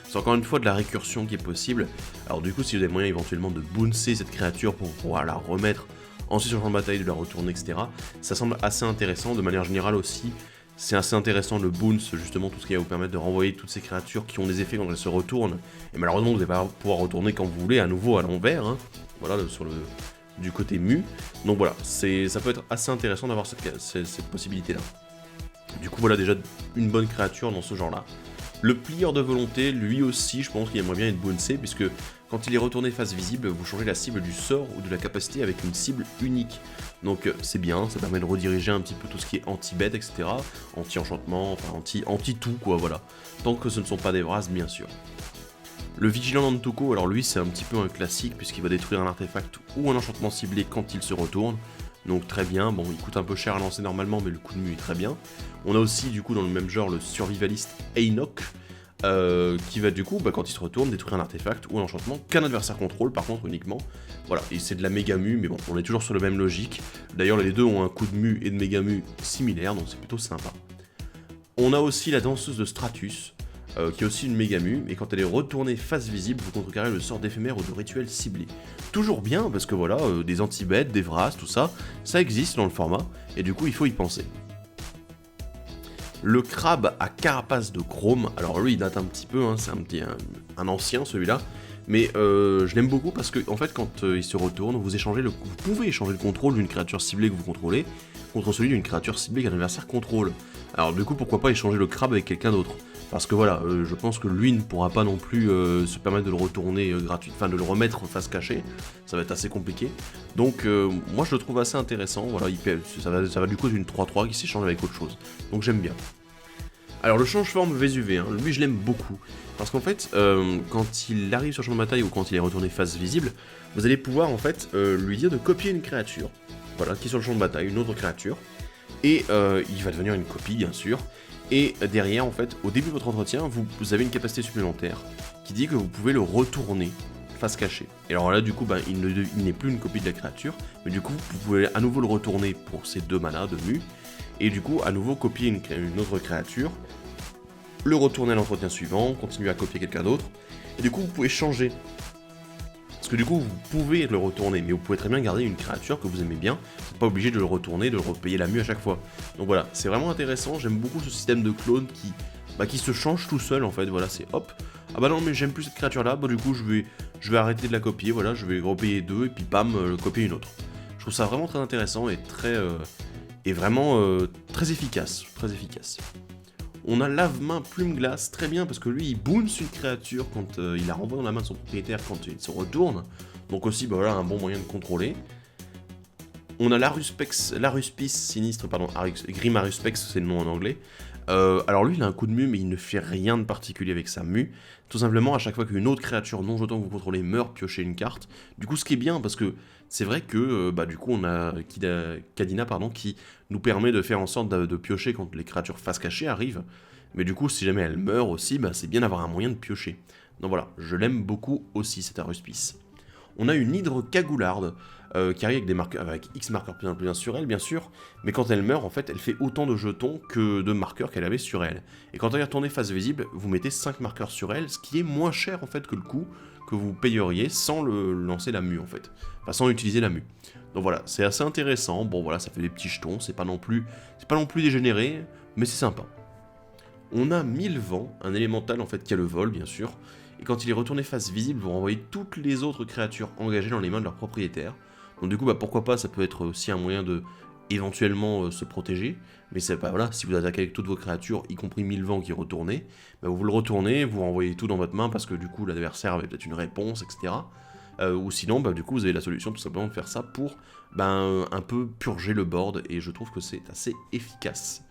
A: C'est encore une fois de la récursion qui est possible, alors du coup si vous avez moyen éventuellement de bouncer cette créature pour pouvoir la remettre ensuite sur le champ de bataille, de la retourner, etc. Ça semble assez intéressant, de manière générale aussi, c'est assez intéressant le bounce, justement tout ce qui va vous permettre de renvoyer toutes ces créatures qui ont des effets quand elles se retournent, et malheureusement vous n'allez pas pouvoir retourner quand vous voulez, à nouveau à l'envers, hein. Voilà, sur le du côté mu, donc voilà, ça peut être assez intéressant d'avoir cette possibilité-là. Du coup voilà déjà une bonne créature dans ce genre-là. Le plieur de volonté, lui aussi, je pense qu'il aimerait bien être bouncé, puisque quand il est retourné face visible, vous changez la cible du sort ou de la capacité avec une cible unique. Donc c'est bien, ça permet de rediriger un petit peu tout ce qui est anti-bête, etc. Anti-enchantement, enfin anti-tout, quoi, voilà. Tant que ce ne sont pas des Vras, bien sûr. Le Vigilant Nantuko, alors lui c'est un petit peu un classique, puisqu'il va détruire un artefact ou un enchantement ciblé quand il se retourne. donc très bien. Bon, il coûte un peu cher à lancer normalement, mais le coup de mue est très bien. On a aussi du coup dans le même genre le survivaliste Einok, qui va du coup, quand il se retourne, détruire un artefact ou un enchantement qu'un adversaire contrôle par contre uniquement. Voilà, et c'est de la méga mue, mais bon, on est toujours sur la même logique. D'ailleurs les deux ont un coup de mue et de méga mue similaire, donc c'est plutôt sympa. On a aussi la danseuse de Stratus, qui est aussi une méga mue, et quand elle est retournée face visible, vous contrecarrez le sort d'éphémère ou de rituel ciblé. Toujours bien, parce que voilà, des anti-bêtes, des vras, tout ça, ça existe dans le format, et du coup il faut y penser. Le crabe à carapace de chrome, alors lui il date un petit peu, hein, c'est un ancien celui-là, mais je l'aime beaucoup parce que en fait quand il se retourne, vous pouvez échanger le contrôle d'une créature ciblée que vous contrôlez contre celui d'une créature ciblée qu'un adversaire contrôle. Alors du coup pourquoi pas échanger le crabe avec quelqu'un d'autre, parce que voilà, je pense que lui ne pourra pas non plus se permettre de le retourner gratuit, enfin de le remettre face cachée, ça va être assez compliqué. Donc moi je le trouve assez intéressant, voilà, ça va du coup d'une 3-3 qui s'échange avec autre chose, donc j'aime bien. Alors le change-forme Vésuvé, hein, lui je l'aime beaucoup, parce qu'en fait, quand il arrive sur le champ de bataille ou quand il est retourné face visible, vous allez pouvoir en fait lui dire de copier une créature, voilà, qui est sur le champ de bataille, une autre créature, et il va devenir une copie bien sûr, et derrière en fait, au début de votre entretien, vous avez une capacité supplémentaire qui dit que vous pouvez le retourner face cachée. Et alors là du coup, il n'est plus une copie de la créature, mais du coup vous pouvez à nouveau le retourner pour ces 2 manas de mue, et du coup à nouveau copier une autre créature, le retourner à l'entretien suivant, continuer à copier quelqu'un d'autre, et du coup vous pouvez changer. Parce que du coup vous pouvez le retourner, mais vous pouvez très bien garder une créature que vous aimez bien, vous n'êtes pas obligé de le retourner, de le repayer la mue à chaque fois. Donc voilà, c'est vraiment intéressant, j'aime beaucoup ce système de clone qui se change tout seul en fait, voilà, c'est hop, ah bah non mais j'aime plus cette créature là, du coup je vais arrêter de la copier, voilà, je vais repayer 2 et puis bam, copier une autre. Je trouve ça vraiment très intéressant et vraiment très efficace, très efficace. On a Lave-main Plume Glace, très bien, parce que lui, il bounce une créature quand il la renvoie dans la main de son propriétaire quand il se retourne. Donc aussi, voilà, un bon moyen de contrôler. On a l'Aruspice Sinistre, pardon, Grim Aruspex, c'est le nom en anglais. Alors lui, il a un coup de mue, mais il ne fait rien de particulier avec sa mue. Tout simplement, à chaque fois qu'une autre créature non jetant que vous contrôlez meurt, piochez une carte. Du coup, ce qui est bien, parce que c'est vrai que du coup, on a Kadina, qui nous permet de faire en sorte de piocher quand les créatures face cachée arrivent. Mais du coup, si jamais elle meurt aussi, c'est bien d'avoir un moyen de piocher. Donc voilà, je l'aime beaucoup aussi, cet Aruspice. On a une hydre cagoularde qui arrive avec des marqueurs, avec X marqueurs plus sur elle, bien sûr, mais quand elle meurt, en fait, elle fait autant de jetons que de marqueurs qu'elle avait sur elle. Et quand elle est retournée face visible, vous mettez 5 marqueurs sur elle, ce qui est moins cher, en fait, que le coût que vous payeriez sans lancer la mue, en fait. Enfin, sans utiliser la mue. Donc voilà, c'est assez intéressant. Bon, voilà, ça fait des petits jetons, c'est pas non plus dégénéré, mais c'est sympa. On a 1000 vents, un élémental, en fait, qui a le vol, bien sûr. Et quand il est retourné face visible, vous renvoyez toutes les autres créatures engagées dans les mains de leur propriétaire. Donc du coup, pourquoi pas, ça peut être aussi un moyen de éventuellement se protéger. Mais c'est pas, voilà, si vous attaquez avec toutes vos créatures, y compris 1000 vents qui est retourné, vous le retournez, vous renvoyez tout dans votre main parce que du coup l'adversaire avait peut-être une réponse, etc. Ou sinon, du coup, vous avez la solution tout simplement de faire ça pour un peu purger le board, et je trouve que c'est assez efficace.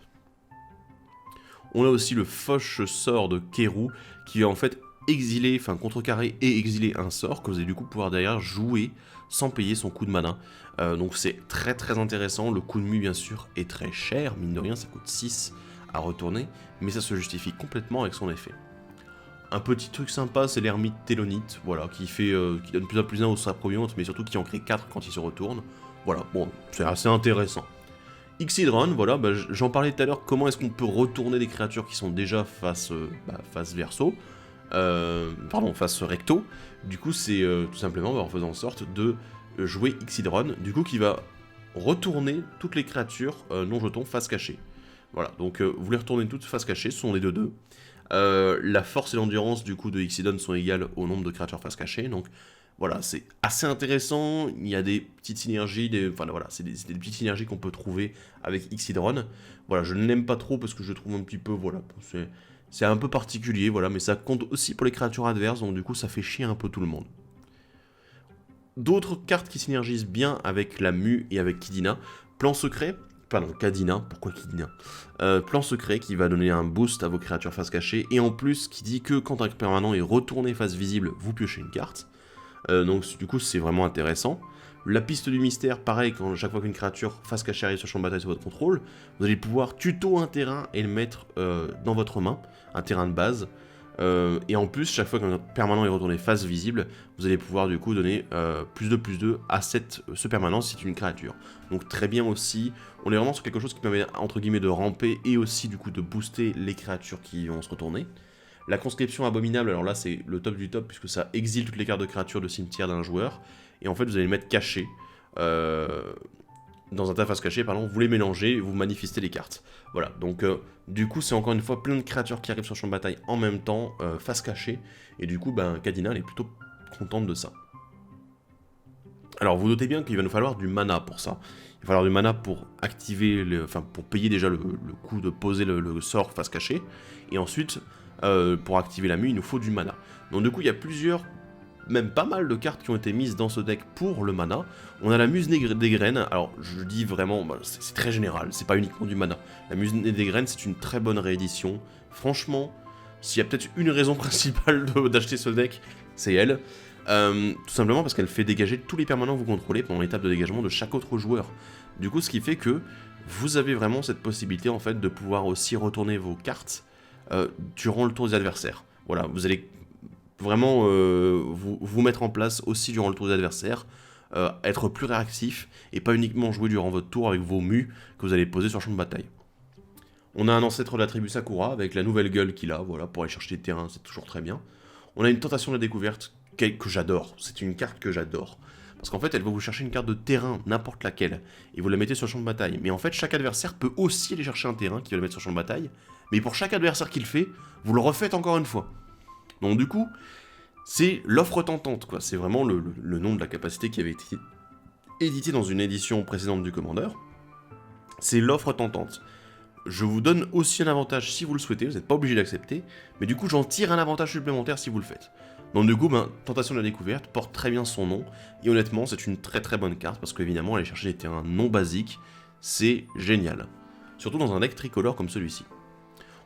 A: On a aussi le Foch sort de Keru, qui va en fait exiler, contrecarrer et exiler un sort que vous allez du coup pouvoir derrière jouer sans payer son coup de mana. Donc c'est très très intéressant. Le coup de mue bien sûr est très cher, mine de rien ça coûte 6 à retourner, mais ça se justifie complètement avec son effet. Un petit truc sympa, c'est l'ermite Télonite, voilà, qui donne plus à plus 1 au Saprobiante, mais surtout qui en crée 4 quand il se retourne. Voilà, bon, c'est assez intéressant. Ixidron, voilà, j'en parlais tout à l'heure, comment est-ce qu'on peut retourner des créatures qui sont déjà face verso, face recto. Du coup, c'est tout simplement en faisant en sorte de jouer Ixidron, du coup qui va retourner toutes les créatures non jetons face cachée. Voilà, donc vous les retournez toutes face cachée, ce sont les 2-2. La force et l'endurance du coup de Ixidron sont égales au nombre de créatures face cachée, donc voilà, c'est assez intéressant, il y a des petites synergies, c'est des petites synergies qu'on peut trouver avec Ixidron. Voilà, je ne l'aime pas trop parce que je le trouve un petit peu, voilà, c'est un peu particulier, voilà, mais ça compte aussi pour les créatures adverses, donc du coup ça fait chier un peu tout le monde. D'autres cartes qui synergisent bien avec la mue et avec Kadina, Kadina, pourquoi Kadina Plan secret qui va donner un boost à vos créatures face cachée, et en plus qui dit que quand un permanent est retourné face visible, vous piochez une carte. Donc du coup c'est vraiment intéressant. La piste du mystère, pareil, quand chaque fois qu'une créature face cachée arrive sur le champ de bataille sous votre contrôle, vous allez pouvoir tuto un terrain et le mettre dans votre main, un terrain de base. Et en plus, chaque fois qu'un permanent est retourné face visible, vous allez pouvoir du coup donner +2/+2 à ce permanent si c'est une créature. Donc très bien aussi, on est vraiment sur quelque chose qui permet entre guillemets de ramper et aussi du coup de booster les créatures qui vont se retourner. La conscription abominable, alors là c'est le top du top puisque ça exile toutes les cartes de créatures de cimetière d'un joueur. Et en fait vous allez les mettre cachées. Dans un tas face cachée, pardon, vous les mélangez, vous manifestez les cartes. Voilà, donc du coup c'est encore une fois plein de créatures qui arrivent sur le champ de bataille en même temps, face cachée, et du coup Kadina elle est plutôt contente de ça. Alors vous notez bien qu'il va nous falloir du mana pour ça. Il va falloir du mana pour activer, pour payer déjà le coût de poser le sort face cachée, et ensuite pour activer la mue il nous faut du mana. Donc du coup il y a plusieurs, même pas mal de cartes qui ont été mises dans ce deck pour le mana. On a la Muse des Graines, alors je dis vraiment, c'est très général, c'est pas uniquement du mana. La Muse des Graines c'est une très bonne réédition, franchement, s'il y a peut-être une raison principale d'acheter ce deck, c'est elle. Tout simplement parce qu'elle fait dégager tous les permanents que vous contrôlez pendant l'étape de dégagement de chaque autre joueur. Du coup ce qui fait que vous avez vraiment cette possibilité en fait de pouvoir aussi retourner vos cartes durant le tour des adversaires. Voilà, vous allez vraiment vous mettre en place aussi durant le tour des adversaires, être plus réactif et pas uniquement jouer durant votre tour avec vos mus que vous allez poser sur le champ de bataille. On a un ancêtre de la tribu Sakura avec la nouvelle gueule qu'il a, voilà, pour aller chercher des terrains, c'est toujours très bien. On a une tentation de la découverte que j'adore, c'est une carte que j'adore. Parce qu'en fait, elle va vous chercher une carte de terrain, n'importe laquelle, et vous la mettez sur le champ de bataille. Mais en fait, chaque adversaire peut aussi aller chercher un terrain qui va le mettre sur le champ de bataille, mais pour chaque adversaire qui le fait, vous le refaites encore une fois. Donc du coup, c'est l'offre tentante, quoi. C'est vraiment le nom de la capacité qui avait été édité dans une édition précédente du Commander. C'est l'offre tentante. Je vous donne aussi un avantage si vous le souhaitez, vous n'êtes pas obligé d'accepter, mais du coup j'en tire un avantage supplémentaire si vous le faites. Donc du coup, Tentation de la découverte porte très bien son nom, et honnêtement c'est une très très bonne carte, parce qu'évidemment aller chercher des terrains non basiques, c'est génial. Surtout dans un deck tricolore comme celui-ci.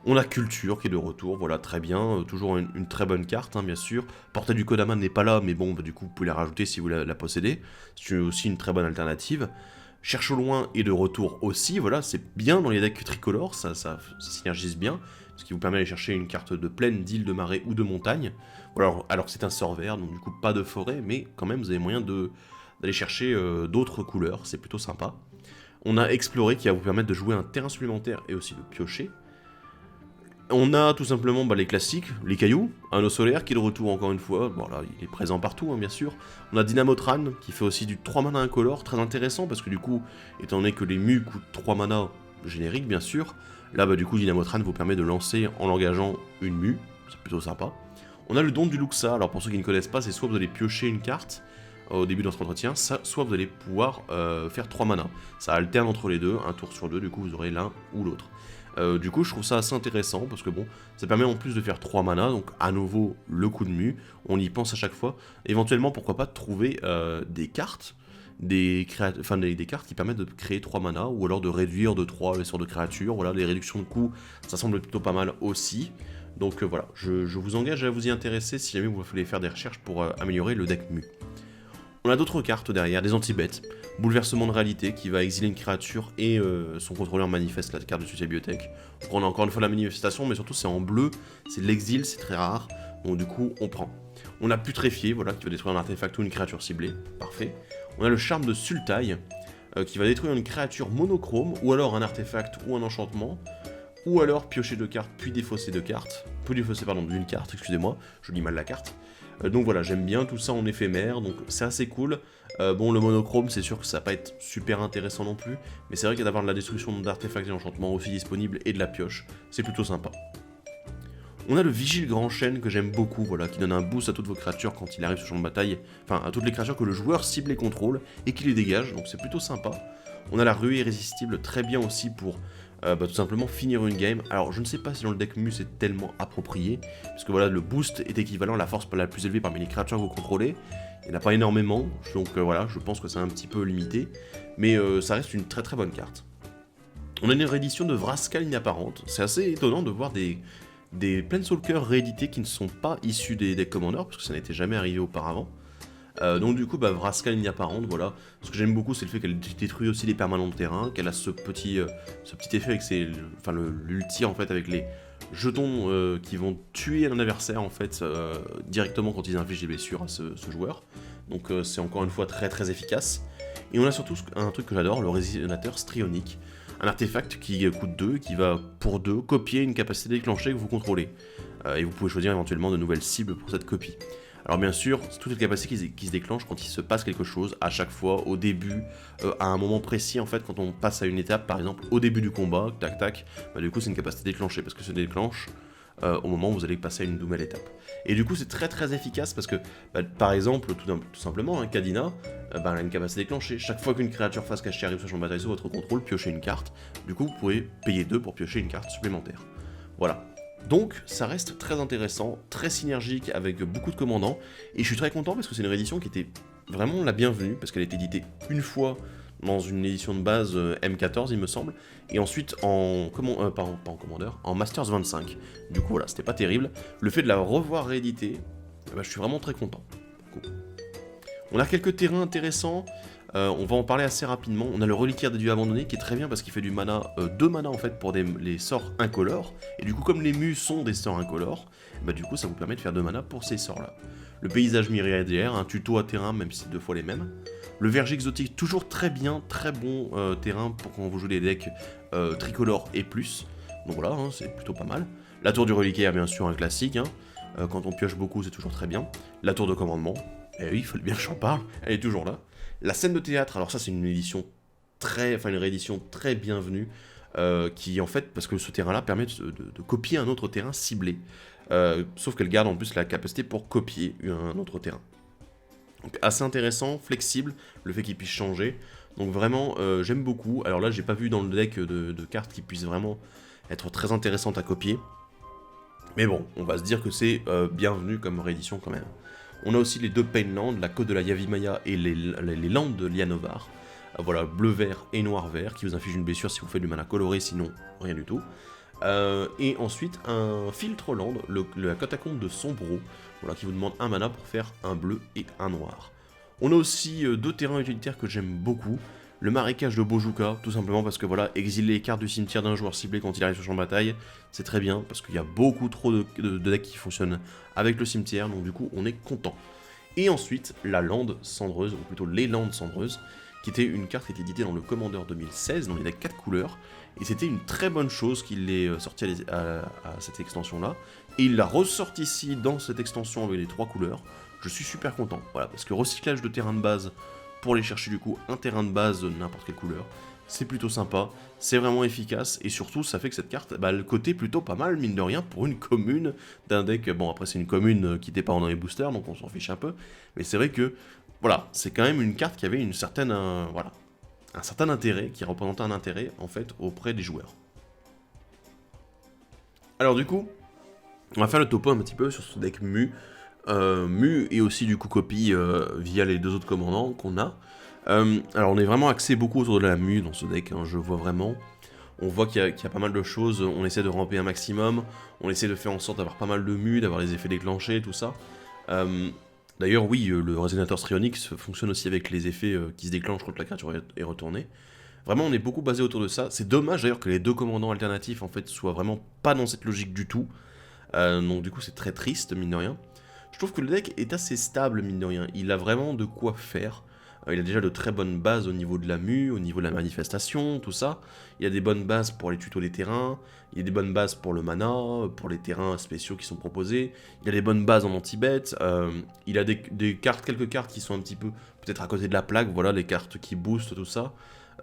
A: On a Culture qui est de retour, voilà, très bien, toujours une très bonne carte, bien sûr. Portée du Kodama n'est pas là, mais bon, du coup, vous pouvez la rajouter si vous la possédez. C'est aussi une très bonne alternative. Cherche au loin est de retour aussi, voilà, c'est bien dans les decks tricolores, ça synergise bien, ce qui vous permet d'aller chercher une carte de plaine, d'île, de marais ou de montagne. Voilà, alors que c'est un sort vert, donc du coup, pas de forêt, mais quand même, vous avez moyen d'aller chercher d'autres couleurs, c'est plutôt sympa. On a Explorer qui va vous permettre de jouer un terrain supplémentaire et aussi de piocher. On a tout simplement les classiques, les cailloux, un eau solaire qui est de retour encore une fois, bon là il est présent partout bien sûr. On a Dynamotran qui fait aussi du 3 mana incolore, très intéressant parce que du coup, étant donné que les mus coûtent 3 mana génériques bien sûr, là du coup Dynamotran vous permet de lancer en engageant une mue, c'est plutôt sympa. On a le don du Luxa, alors pour ceux qui ne connaissent pas, c'est soit vous allez piocher une carte au début de notre entretien, soit vous allez pouvoir faire 3 mana. Ça alterne entre les deux, un tour sur deux, du coup vous aurez l'un ou l'autre. Du coup je trouve ça assez intéressant parce que bon, ça permet en plus de faire 3 mana, donc à nouveau le coup de mue, on y pense à chaque fois, éventuellement pourquoi pas de trouver des cartes, des cartes qui permettent de créer 3 mana, ou alors de réduire de 3 les sorts de créatures, voilà, les réductions de coûts, ça semble plutôt pas mal aussi, donc voilà, je vous engage à vous y intéresser si jamais vous voulez faire des recherches pour améliorer le deck mue. On a d'autres cartes derrière, des anti-bêtes, bouleversement de réalité qui va exiler une créature et son contrôleur manifeste la carte dessus sa bibliothèque. Donc on a encore une fois la manifestation, mais surtout c'est en bleu, c'est de l'exil, c'est très rare, donc du coup on prend. On a Putréfié, voilà, qui va détruire un artefact ou une créature ciblée, parfait. On a le charme de Sultai, qui va détruire une créature monochrome, ou alors un artefact ou un enchantement, ou alors piocher 2 cartes, puis défausser 2 cartes, puis défausser pardon d'une carte, excusez-moi, je lis mal la carte. Donc voilà, j'aime bien tout ça en éphémère, donc c'est assez cool. Bon, le monochrome, c'est sûr que ça va pas être super intéressant non plus, mais c'est vrai qu'il y a d'avoir de la destruction d'artefacts et d'enchantements aussi disponible, et de la pioche, c'est plutôt sympa. On a le Vigile Grand Chêne que j'aime beaucoup, voilà, qui donne un boost à toutes vos créatures quand il arrive sur le champ de bataille, enfin à toutes les créatures que le joueur cible et contrôle, et qui les dégage, donc c'est plutôt sympa. On a la Ruée Irrésistible, très bien aussi pour tout simplement finir une game. Alors je ne sais pas si dans le deck Mu c'est tellement approprié, parce que voilà, le boost est équivalent à la force la plus élevée parmi les créatures que vous contrôlez. Il n'y en a pas énormément, donc voilà, je pense que c'est un petit peu limité, mais ça reste une très très bonne carte. On a une réédition de Vraskal Inapparente, c'est assez étonnant de voir des Planeswalkers réédités qui ne sont pas issus des decks Commander, parce que ça n'était jamais arrivé auparavant. Donc du coup, Vraska Ignaparante, voilà. Ce que j'aime beaucoup, c'est le fait qu'elle détruit aussi les permanents de terrain, qu'elle a ce petit effet avec l'ulti en fait, avec les jetons qui vont tuer un adversaire en fait directement quand ils infligent des blessures à ce joueur. Donc c'est encore une fois très très efficace. Et on a surtout un truc que j'adore, le résonateur strionique. Un artefact qui coûte 2, qui va pour 2 copier une capacité déclenchée que vous contrôlez. Et vous pouvez choisir éventuellement de nouvelles cibles pour cette copie. Alors bien sûr, c'est toute cette capacité qui se déclenche quand il se passe quelque chose, à chaque fois, au début, à un moment précis en fait, quand on passe à une étape, par exemple au début du combat, tac tac, du coup c'est une capacité déclenchée, parce que ça déclenche au moment où vous allez passer à une nouvelle étape. Et du coup c'est très très efficace parce que, par exemple, tout simplement, hein, Kadina, elle a une capacité déclenchée. Chaque fois qu'une créature face cachée arrive sur le champ de bataille sous votre contrôle, piochez une carte. Du coup vous pouvez payer 2 pour piocher une carte supplémentaire. Voilà. Donc ça reste très intéressant, très synergique avec beaucoup de commandants, et je suis très content parce que c'est une réédition qui était vraiment la bienvenue, parce qu'elle a été éditée une fois dans une édition de base M14 il me semble, et ensuite pas en commandeur, en Masters 25. Du coup voilà, c'était pas terrible. Le fait de la revoir rééditée, je suis vraiment très content. Cool. On a quelques terrains intéressants. On va en parler assez rapidement. On a le reliquaire des dieux abandonnés qui est très bien parce qu'il fait du mana, 2 mana en fait pour les sorts incolores. Et du coup, comme les mus sont des sorts incolores, du coup ça vous permet de faire 2 mana pour ces sorts là. Le paysage myriadaire, un tuto à terrain, même si c'est 2 fois les mêmes. Le verger exotique, toujours très bien, très bon terrain pour quand vous jouez des decks tricolores et plus. Donc voilà, hein, c'est plutôt pas mal. La tour du reliquaire, bien sûr, un classique. Hein. Quand on pioche beaucoup, c'est toujours très bien. La tour de commandement, eh oui, il fallait bien que j'en parle, elle est toujours là. La scène de théâtre, alors ça c'est une réédition très bienvenue, qui en fait, parce que ce terrain-là permet de copier un autre terrain ciblé. Sauf qu'elle garde en plus la capacité pour copier un autre terrain. Donc assez intéressant, flexible, le fait qu'il puisse changer. Donc vraiment, j'aime beaucoup. Alors là, j'ai pas vu dans le deck de cartes qui puissent vraiment être très intéressantes à copier. Mais bon, on va se dire que c'est bienvenu comme réédition quand même. On a aussi les 2 Painland, la côte de la Yavimaya et les landes de Lianovar. Voilà, bleu-vert et noir-vert, qui vous inflige une blessure si vous faites du mana coloré, sinon rien du tout. Et ensuite, un filtre land, la catacombe de Sombro, voilà, qui vous demande un mana pour faire un bleu et un noir. On a aussi 2 terrains utilitaires que j'aime beaucoup. Le marécage de Bojuka, tout simplement parce que voilà, exiler les cartes du cimetière d'un joueur ciblé quand il arrive sur le champ de bataille, c'est très bien, parce qu'il y a beaucoup trop de decks qui fonctionnent avec le cimetière, donc du coup on est content. Et ensuite, la lande cendreuse, ou plutôt les landes cendreuses, qui était une carte qui était éditée dans le Commander 2016, dans les decks 4 couleurs, et c'était une très bonne chose qu'il l'ait sorti à cette extension-là, et il l'a ressorti ici dans cette extension avec les 3 couleurs. Je suis super content, voilà, parce que recyclage de terrain de base, pour aller chercher du coup un terrain de base de n'importe quelle couleur, c'est plutôt sympa, c'est vraiment efficace, et surtout ça fait que cette carte, le côté plutôt pas mal, mine de rien, pour une commune d'un deck. Bon après c'est une commune qui n'était pas dans les boosters, donc on s'en fiche un peu, mais c'est vrai que, voilà, c'est quand même une carte qui avait une certaine, un certain intérêt, qui représentait un intérêt en fait auprès des joueurs. Alors du coup, on va faire le topo un petit peu sur ce deck Mu, et aussi du coup copie via les 2 autres commandants qu'on a. Alors on est vraiment axé beaucoup autour de la Mu dans ce deck, hein, je vois vraiment. On voit qu'il y a pas mal de choses, on essaie de ramper un maximum, on essaie de faire en sorte d'avoir pas mal de Mu, d'avoir les effets déclenchés, tout ça. D'ailleurs oui, le résonateur strionique fonctionne aussi avec les effets qui se déclenchent quand la créature est retournée. Vraiment on est beaucoup basé autour de ça. C'est dommage d'ailleurs que les 2 commandants alternatifs en fait soient vraiment pas dans cette logique du tout. Donc du coup c'est très triste mine de rien. Je trouve que le deck est assez stable, mine de rien. Il a vraiment de quoi faire. Il a déjà de très bonnes bases au niveau de la mu, au niveau de la manifestation, tout ça. Il y a des bonnes bases pour les tutos des terrains. Il y a des bonnes bases pour le mana, pour les terrains spéciaux qui sont proposés. Il y a des bonnes bases en anti-bet. Il a quelques cartes qui sont un petit peu peut-être à côté de la plaque. Voilà, les cartes qui boostent, tout ça.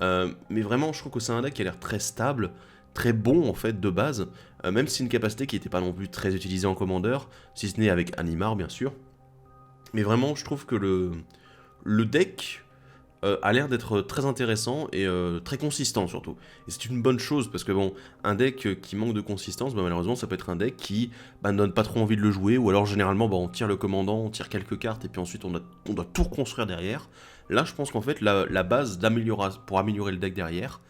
A: Mais vraiment, je trouve que c'est un deck qui a l'air très stable, très bon en fait de base, même si c'est une capacité qui n'était pas non plus très utilisée en commandeur, si ce n'est avec Animar bien sûr. Mais vraiment je trouve que le deck a l'air d'être très intéressant et très consistant surtout. Et c'est une bonne chose parce que bon, un deck qui manque de consistance, malheureusement ça peut être un deck qui ne donne pas trop envie de le jouer, ou alors généralement on tire le commandant, on tire quelques cartes et puis ensuite on doit tout reconstruire derrière. Là je pense qu'en fait la base pour améliorer le deck derrière,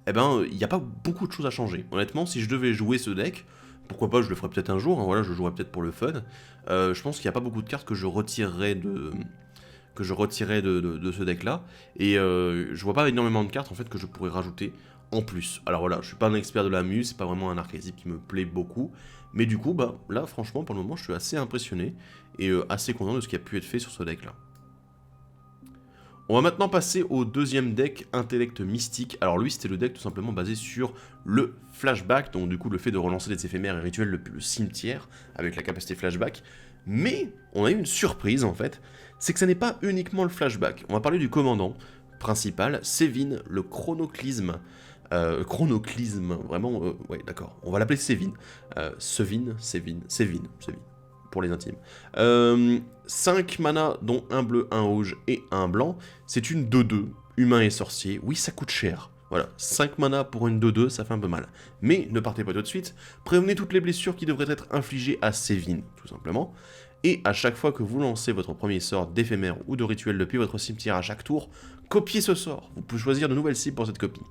A: il n'y a pas beaucoup de choses à changer. Honnêtement, si je devais jouer ce deck, pourquoi pas, je le ferais peut-être un jour, hein, voilà, je jouerais peut-être pour le fun. Je pense qu'il n'y a pas beaucoup de cartes que je retirerais que je retirais de ce deck-là, et je vois pas énormément de cartes en fait que je pourrais rajouter en plus. Alors voilà, je suis pas un expert de la muse, c'est pas vraiment un archétype qui me plaît beaucoup, mais du coup, bah là franchement pour le moment je suis assez impressionné, et assez content de ce qui a pu être fait sur ce deck-là. On va maintenant passer au deuxième deck, Intellect Mystique. Alors lui, c'était le deck tout simplement basé sur le flashback, donc du coup le fait de relancer des éphémères et rituels depuis le cimetière, avec la capacité flashback. Mais on a eu une surprise en fait, c'est que ça n'est pas uniquement le flashback. On va parler du commandant principal, Sévin, le chronoclysme. Vraiment, ouais d'accord, on va l'appeler Sévin. Sévin, pour les intimes. 5 mana, dont un bleu, un rouge et un blanc. C'est une 2-2, humain et sorcier. Oui, ça coûte cher. Voilà, 5 mana pour une 2-2, ça fait un peu mal. Mais ne partez pas tout de suite, prévenez toutes les blessures qui devraient être infligées à Sévin, tout simplement. Et à chaque fois que vous lancez votre premier sort d'éphémère ou de rituel depuis votre cimetière à chaque tour, copiez ce sort. Vous pouvez choisir de nouvelles cibles pour cette copie.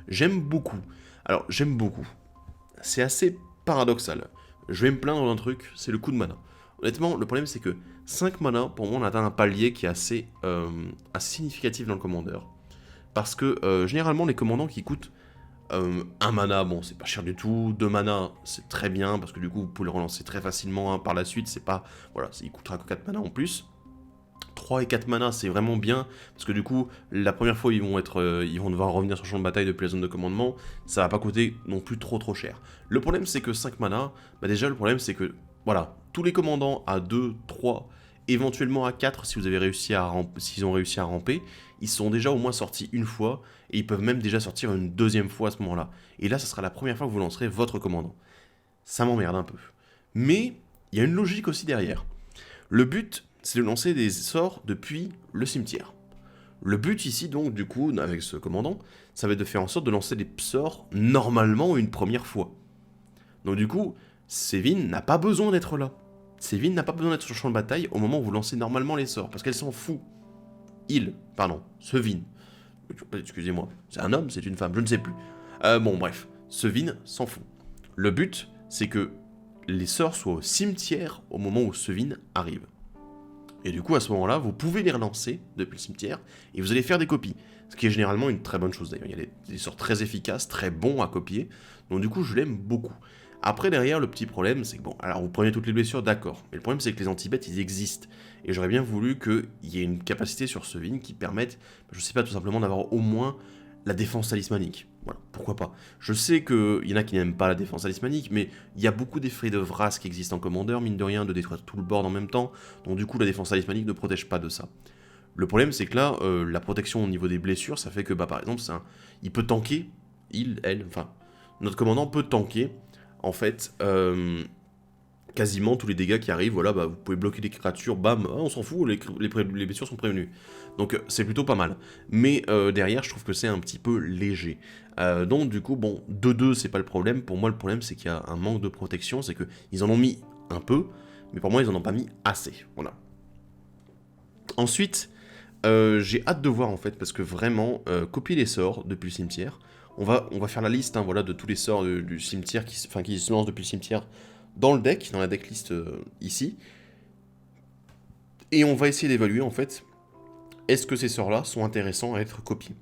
A: J'aime beaucoup. Alors, j'aime beaucoup. C'est assez paradoxal. Je vais me plaindre d'un truc, c'est le coût de mana. Honnêtement, le problème c'est que 5 mana, pour moi, on atteint un palier qui est assez significatif dans le commandeur. Parce que généralement, les commandants qui coûtent 1 mana, bon, c'est pas cher du tout. 2 mana, c'est très bien, parce que du coup, vous pouvez le relancer très facilement par la suite. C'est pas. Voilà, il coûtera que 4 mana en plus. 3 et 4 mana, c'est vraiment bien, parce que du coup, la première fois, ils vont devoir revenir sur le champ de bataille depuis la zone de commandement, ça va pas coûter non plus trop cher. Le problème, c'est que 5 mana, bah déjà, le problème, c'est que, voilà, tous les commandants à 2, 3, éventuellement à 4, si vous avez réussi à s'ils ont réussi à ramper, ils sont déjà au moins sortis une fois, et ils peuvent même déjà sortir une deuxième fois à ce moment-là. Et là, ça sera la première fois que vous lancerez votre commandant. Ça m'emmerde un peu. Mais, il y a une logique aussi derrière. Le but, c'est de lancer des sorts depuis le cimetière. Le but ici, donc, du coup, avec ce commandant, ça va être de faire en sorte de lancer des sorts normalement une première fois. Donc du coup, Sévin n'a pas besoin d'être là. Sévin n'a pas besoin d'être sur le champ de bataille au moment où vous lancez normalement les sorts, parce qu'elle s'en fout. Sévin. Excusez-moi, c'est un homme, c'est une femme, je ne sais plus. Bon, bref, Sévin s'en fout. Le but, c'est que les sorts soient au cimetière au moment où Sévin arrive. Et du coup, à ce moment-là, vous pouvez les relancer depuis le cimetière, et vous allez faire des copies. Ce qui est généralement une très bonne chose d'ailleurs. Il y a des sorts très efficaces, très bons à copier, donc du coup, je l'aime beaucoup. Après, derrière, le petit problème, c'est que bon, alors vous prenez toutes les blessures, d'accord, mais le problème, c'est que les anti-bêtes, ils existent. Et j'aurais bien voulu qu'il y ait une capacité sur Sévin qui permette, je sais pas, tout simplement d'avoir au moins la défense talismanique. Voilà, pourquoi pas. Je sais qu'il y en a qui n'aiment pas la défense talismanique, mais il y a beaucoup d'effets de Vras qui existent en commandeur, mine de rien, de détruire tout le board en même temps, donc du coup la défense talismanique ne protège pas de ça. Le problème c'est que là, la protection au niveau des blessures, ça fait que, bah par exemple, il peut tanker, notre commandant peut tanker, en fait, quasiment tous les dégâts qui arrivent, voilà, bah, vous pouvez bloquer les créatures, bam, on s'en fout, les blessures sont prévenues. Donc c'est plutôt pas mal. Mais derrière, je trouve que c'est un petit peu léger. Donc du coup, bon, 2-2, c'est pas le problème. Pour moi, le problème, c'est qu'il y a un manque de protection, c'est qu'ils en ont mis un peu, mais pour moi, ils en ont pas mis assez. Voilà. Ensuite, j'ai hâte de voir, en fait, parce que vraiment, copier les sorts depuis le cimetière, on va faire la liste, hein, voilà, de tous les sorts du cimetière qui se lancent depuis le cimetière dans le deck, dans la decklist ici. Et on va essayer d'évaluer, en fait, est-ce que ces sorts-là sont intéressants à être copiés.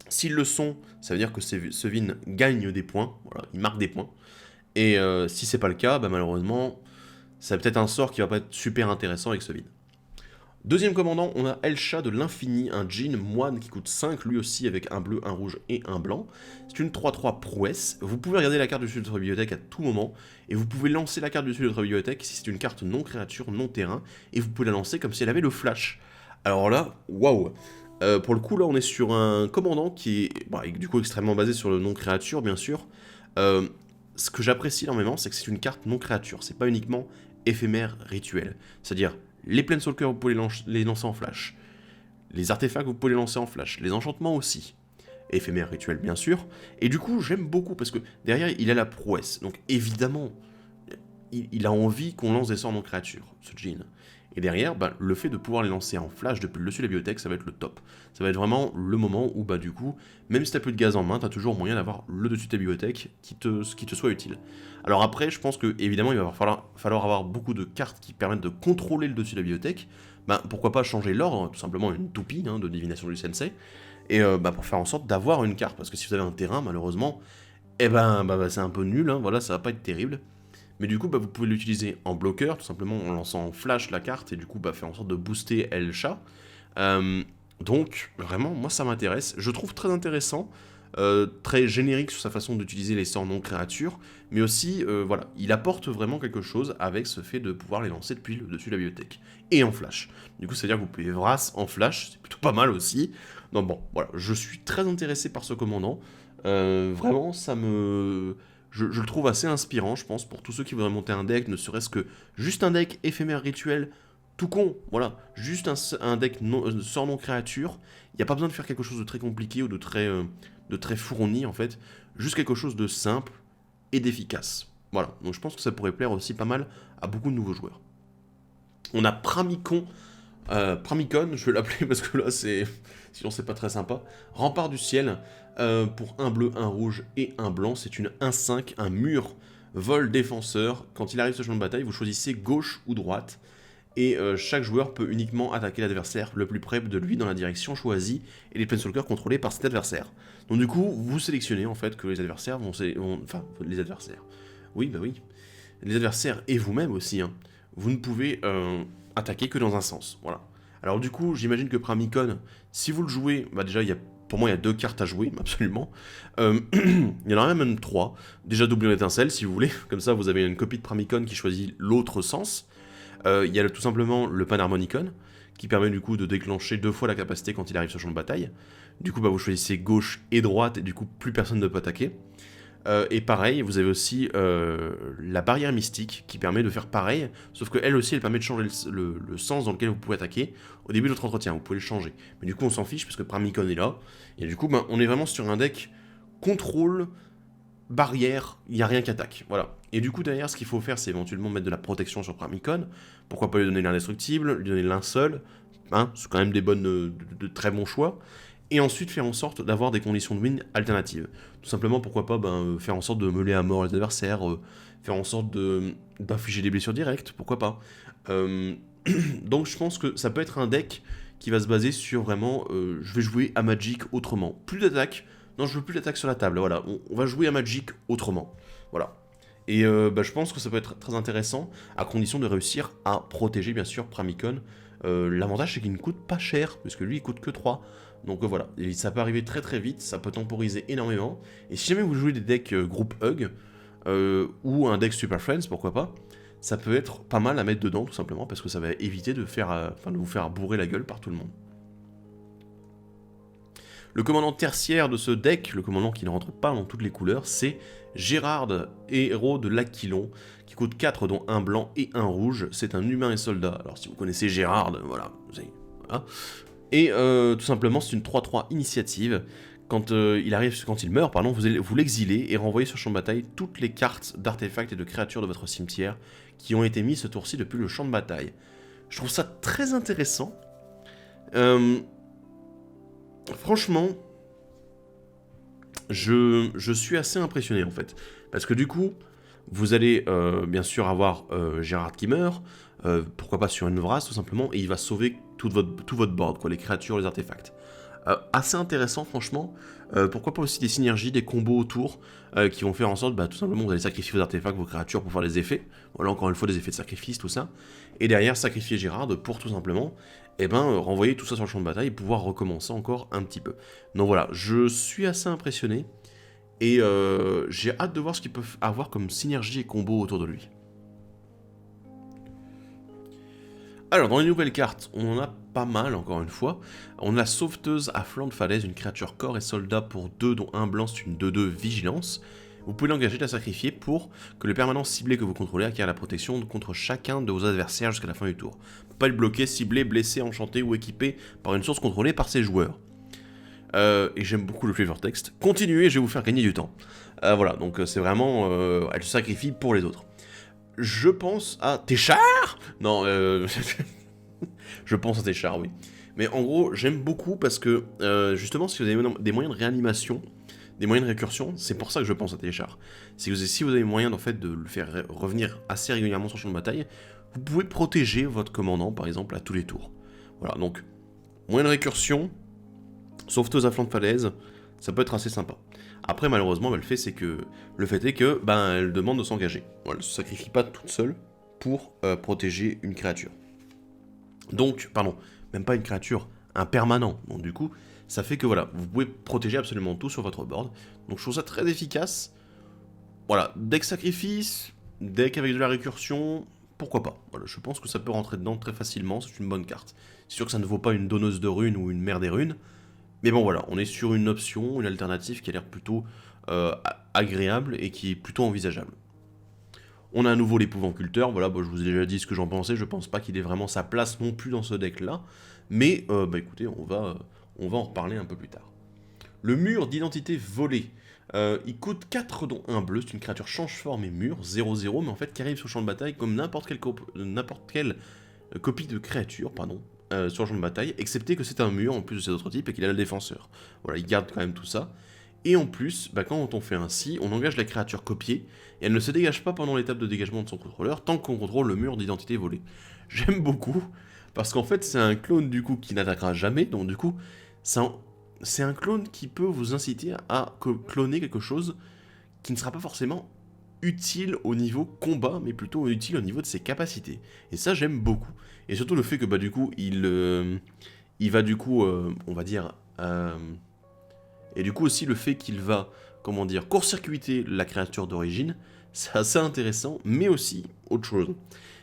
A: S'ils le sont, ça veut dire que Sévin gagne des points, voilà, il marque des points. Et si c'est pas le cas, bah, malheureusement, c'est peut-être un sort qui va pas être super intéressant avec Sévin. Deuxième commandant, on a Elsha de l'Infini, un djinn moine qui coûte 5, lui aussi avec un bleu, un rouge et un blanc. C'est une 3-3 prouesse. Vous pouvez regarder la carte dessus de votre bibliothèque à tout moment, et vous pouvez lancer la carte dessus de votre bibliothèque si c'est une carte non créature, non terrain, et vous pouvez la lancer comme si elle avait le flash. Alors là, waouh. Pour le coup, là, on est sur un commandant qui est du coup extrêmement basé sur le non créature, bien sûr. Ce que j'apprécie énormément, c'est que c'est une carte non créature. C'est pas uniquement éphémère rituel. C'est-à-dire, les Planeswalkers, vous pouvez les lancer en flash. Les artefacts, vous pouvez les lancer en flash. Les enchantements aussi. Éphémère rituel, bien sûr. Et du coup, j'aime beaucoup parce que derrière, il a la prouesse. Donc évidemment, il a envie qu'on lance des sorts non créatures, ce djinn. Et derrière, le fait de pouvoir les lancer en flash depuis le dessus de la bibliothèque, ça va être le top. Ça va être vraiment le moment où, du coup, même si t'as plus de gaz en main, t'as toujours moyen d'avoir le dessus de ta bibliothèque qui te soit utile. Alors après, je pense que, évidemment, il va falloir avoir beaucoup de cartes qui permettent de contrôler le dessus de la bibliothèque. Pourquoi pas changer l'ordre, tout simplement une toupie de divination du sensei, et pour faire en sorte d'avoir une carte, parce que si vous avez un terrain, malheureusement, c'est un peu nul, voilà, ça va pas être terrible. Mais du coup, vous pouvez l'utiliser en bloqueur, tout simplement en lançant en flash la carte, et du coup, faire en sorte de booster El Chat. Donc, vraiment, moi, ça m'intéresse. Je trouve très intéressant, très générique sur sa façon d'utiliser les sorts non-créatures, mais aussi, voilà, il apporte vraiment quelque chose avec ce fait de pouvoir les lancer depuis le dessus de la bibliothèque. Et en flash. Du coup, c'est-à-dire que vous pouvez Vras en flash, c'est plutôt pas mal aussi. Donc bon, voilà, je suis très intéressé par ce commandant. Vraiment, je le trouve assez inspirant, je pense, pour tous ceux qui voudraient monter un deck, ne serait-ce que juste un deck éphémère rituel, tout con, voilà, juste un deck sort non créature, il n'y a pas besoin de faire quelque chose de très compliqué ou de très fourni, en fait, juste quelque chose de simple et d'efficace. Voilà, donc je pense que ça pourrait plaire aussi pas mal à beaucoup de nouveaux joueurs. On a Pramicon, je vais l'appeler parce que là, sinon c'est pas très sympa. Rempart du ciel, pour un bleu, un rouge et un blanc, c'est une 1-5, un mur, vol défenseur. Quand il arrive sur le champ de bataille, vous choisissez gauche ou droite, et chaque joueur peut uniquement attaquer l'adversaire le plus près de lui dans la direction choisie, et les Planeswalkers contrôlés par cet adversaire. Donc du coup, vous sélectionnez en fait que les adversaires les adversaires. Oui, les adversaires et vous-même aussi, vous ne pouvez attaquer que dans un sens, voilà. Alors du coup, j'imagine que Pramicon, si vous le jouez, déjà, pour moi, il y a 2 cartes à jouer, absolument. Il y en a même 3. Déjà, doublure d'étincelle, si vous voulez. Comme ça, vous avez une copie de Pramicon qui choisit l'autre sens. Il y a tout simplement le Panharmonicon, qui permet du coup de déclencher 2 fois la capacité quand il arrive sur le champ de bataille. Du coup, vous choisissez gauche et droite, et du coup, plus personne ne peut attaquer. Et pareil, vous avez aussi la barrière mystique qui permet de faire pareil, sauf qu'elle aussi, elle permet de changer le sens dans lequel vous pouvez attaquer au début de votre entretien, vous pouvez le changer. Mais du coup, on s'en fiche parce que Pramicon est là, et du coup, on est vraiment sur un deck contrôle, barrière, il n'y a rien qui attaque, voilà. Et du coup, derrière, ce qu'il faut faire, c'est éventuellement mettre de la protection sur Pramicon, pourquoi pas lui donner l'indestructible, lui donner linceul, c'est quand même de très bons choix. Et ensuite faire en sorte d'avoir des conditions de win alternatives. Tout simplement, pourquoi pas faire en sorte de meuler à mort les adversaires, faire en sorte d'infliger des blessures directes, pourquoi pas. Donc je pense que ça peut être un deck qui va se baser sur vraiment, je vais jouer à Magic autrement. Plus d'attaque, non je veux plus d'attaque sur la table, voilà, on va jouer à Magic autrement. Voilà. Et je pense que ça peut être très intéressant, à condition de réussir à protéger bien sûr Pramicon. L'avantage c'est qu'il ne coûte pas cher, puisque lui il coûte que 3. Donc voilà, et ça peut arriver très très vite, ça peut temporiser énormément. Et si jamais vous jouez des decks groupe Hug, ou un deck Super Friends, pourquoi pas, ça peut être pas mal à mettre dedans tout simplement, parce que ça va éviter de vous faire bourrer la gueule par tout le monde. Le commandant tertiaire de ce deck, le commandant qui ne rentre pas dans toutes les couleurs, c'est Gérard, héros de l'Aquilon, qui coûte 4 dont un blanc et un rouge. C'est un humain et soldat. Alors si vous connaissez Gérard, voilà, voilà. Et tout simplement, c'est une 3-3 initiative. Quand il meurt, vous l'exilez et renvoyez sur le champ de bataille toutes les cartes d'artefacts et de créatures de votre cimetière qui ont été mises ce tour-ci depuis le champ de bataille. Je trouve ça très intéressant. Franchement, je suis assez impressionné en fait. Parce que du coup, vous allez bien sûr avoir Gérard qui meurt, pourquoi pas sur une Vras tout simplement, et il va sauver tout votre board, les créatures, les artefacts. Assez intéressant franchement, pourquoi pas aussi des synergies, des combos autour, qui vont faire en sorte, tout simplement vous allez sacrifier vos artefacts, vos créatures pour faire des effets, voilà encore une fois des effets de sacrifice, tout ça, et derrière sacrifier Gérard pour tout simplement, renvoyer tout ça sur le champ de bataille et pouvoir recommencer encore un petit peu. Donc voilà, je suis assez impressionné, et j'ai hâte de voir ce qu'ils peuvent avoir comme synergie et combo autour de lui. Alors, dans les nouvelles cartes, on en a pas mal, encore une fois. On a Sauveteuse à flanc de falaise, une créature corps et soldat pour 2, dont un blanc, c'est une 2-2 vigilance. Vous pouvez l'engager, la sacrifier pour que le permanent ciblé que vous contrôlez acquiert la protection contre chacun de vos adversaires jusqu'à la fin du tour. Vous ne pouvez pas le bloquer, ciblé, blessé, enchanté ou équipé par une source contrôlée par ses joueurs. Et j'aime beaucoup le flavor text. Continuez, je vais vous faire gagner du temps. Voilà, donc c'est vraiment... elle se sacrifie pour les autres. Je pense à... T'es cher ? Non, Je pense à tes chars, oui. Mais en gros, j'aime beaucoup parce que, justement, si vous avez des moyens de réanimation, des moyens de récursion, c'est pour ça que je pense à tes chars. Si vous avez moyen, en fait, de le faire revenir assez régulièrement sur le champ de bataille, vous pouvez protéger votre commandant, par exemple, à tous les tours. Voilà, donc, moyen de récursion, sauveteuse à flanc de falaise, ça peut être assez sympa. Après, malheureusement, le fait est que, elle demande de s'engager. Voilà, elle ne se sacrifie pas toute seule pour protéger une créature. Donc, pardon, même pas une créature, un permanent. Donc du coup, ça fait que voilà, vous pouvez protéger absolument tout sur votre board. Donc je trouve ça très efficace. Voilà, deck sacrifice, deck avec de la récursion, pourquoi pas. Voilà, je pense que ça peut rentrer dedans très facilement, c'est une bonne carte. C'est sûr que ça ne vaut pas une donneuse de runes ou une mère des runes, mais bon voilà, on est sur une option, une alternative qui a l'air plutôt agréable et qui est plutôt envisageable. On a à nouveau l'épouvanculteur, voilà, je vous ai déjà dit ce que j'en pensais, je pense pas qu'il ait vraiment sa place non plus dans ce deck-là, mais écoutez, on va en reparler un peu plus tard. Le mur d'identité volée, il coûte 4 dont 1 bleu, c'est une créature change-forme et mur, 0-0, mais en fait qui arrive sur le champ de bataille comme n'importe quelle copie de créature, sur le champ de bataille, excepté que c'est un mur en plus de ses autres types et qu'il a le défenseur. Voilà, il garde quand même tout ça. Et en plus, quand on fait ainsi, on engage la créature copiée, et elle ne se dégage pas pendant l'étape de dégagement de son contrôleur, tant qu'on contrôle le mur d'identité volée. J'aime beaucoup, parce qu'en fait c'est un clone du coup qui n'attaquera jamais, donc du coup, c'est un clone qui peut vous inciter à cloner quelque chose qui ne sera pas forcément utile au niveau combat, mais plutôt utile au niveau de ses capacités. Et ça j'aime beaucoup. Et surtout le fait que du coup, il va du coup, on va dire... Et du coup aussi le fait qu'il va, court-circuiter la créature d'origine, c'est assez intéressant, mais aussi autre chose.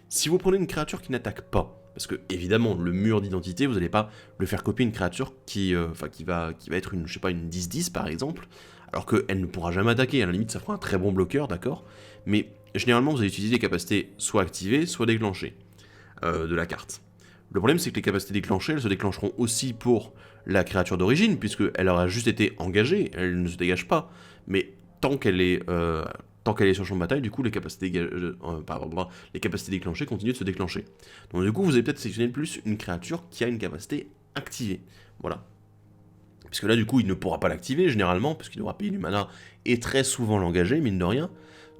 A: Si vous prenez une créature qui n'attaque pas, parce que évidemment le mur d'identité, vous n'allez pas le faire copier une créature qui va être une 10-10 par exemple, alors qu'elle ne pourra jamais attaquer, à la limite ça fera un très bon bloqueur, d'accord, mais généralement vous allez utiliser les capacités soit activées, soit déclenchées de la carte. Le problème, c'est que les capacités déclenchées, elles se déclencheront aussi pour la créature d'origine, puisqu'elle aura juste été engagée, elle ne se dégage pas. Mais tant qu'elle est sur le champ de bataille, du coup, les capacités déclenchées continuent de se déclencher. Donc du coup, vous allez peut-être sélectionner plus une créature qui a une capacité activée. Voilà. Puisque là, du coup, il ne pourra pas l'activer, généralement, puisqu'il devra payer du mana, et très souvent l'engager, mine de rien.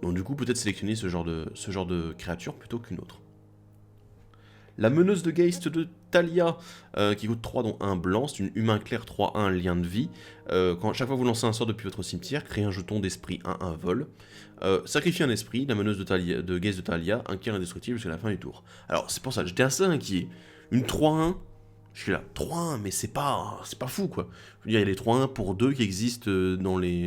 A: Donc du coup, peut-être sélectionner ce genre de créature plutôt qu'une autre. La meneuse de Geist de Thalia, qui coûte 3 dont 1 blanc, c'est une humain clair 3-1 lien de vie. Chaque fois que vous lancez un sort depuis votre cimetière, créez un jeton d'esprit 1-1 vol. Sacrifiez un esprit, la meneuse de Geist de Thalia, inquiet indestructible jusqu'à la fin du tour. Alors c'est pour ça, j'étais assez inquiet. Une 3-1, je suis là, 3-1, mais c'est pas fou quoi. Je veux dire, il y a les 3-1 pour 2 qui existent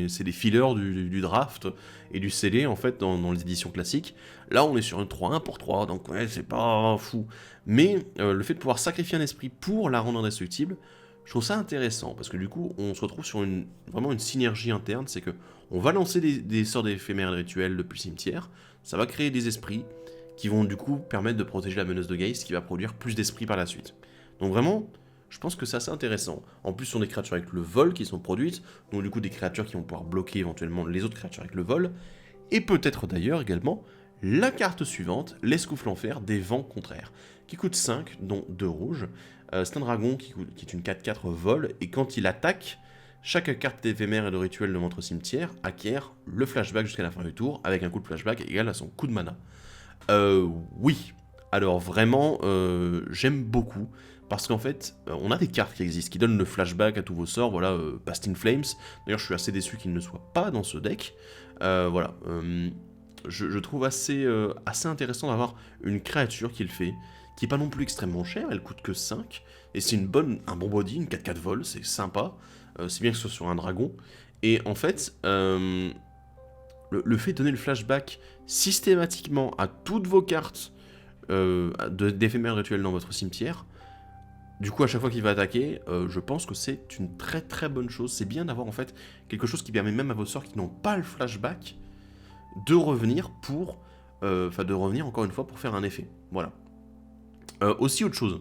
A: c'est les fillers du draft et du CD en fait dans les éditions classiques. Là on est sur une 3-1 pour 3, donc ouais, c'est pas fou. Mais le fait de pouvoir sacrifier un esprit pour la rendre indestructible, je trouve ça intéressant, parce que du coup on se retrouve sur vraiment une synergie interne, c'est que on va lancer des sorts d'éphémères rituels depuis le cimetière, ça va créer des esprits qui vont du coup permettre de protéger la meneuse de Geist qui va produire plus d'esprits par la suite. Donc vraiment, je pense que c'est assez intéressant. En plus, ce sont des créatures avec le vol qui sont produites, donc du coup des créatures qui vont pouvoir bloquer éventuellement les autres créatures avec le vol, et peut-être d'ailleurs également la carte suivante, l'escoufle en fer des vents contraires, qui coûte 5, dont 2 rouges. C'est un dragon qui est une 4-4 vol, et quand il attaque, chaque carte éphémère et de rituel de votre cimetière acquiert le flashback jusqu'à la fin du tour, avec un coup de flashback égal à son coup de mana. Oui. Alors vraiment, j'aime beaucoup, parce qu'en fait, on a des cartes qui existent, qui donnent le flashback à tous vos sorts, voilà, Past in Flames. D'ailleurs, je suis assez déçu qu'il ne soit pas dans ce deck. Voilà, je trouve assez intéressant d'avoir une créature qui le fait, qui est pas non plus extrêmement chère, elle coûte que 5, et c'est un bon body, une 4-4 vol, c'est sympa, c'est bien que ce soit sur un dragon, et en fait, le fait de donner le flashback systématiquement à toutes vos cartes d'éphémères rituels dans votre cimetière, du coup à chaque fois qu'il va attaquer, je pense que c'est une très très bonne chose. C'est bien d'avoir en fait quelque chose qui permet même à vos sorts qui n'ont pas le flashback de revenir encore une fois pour faire un effet. Voilà. Aussi autre chose,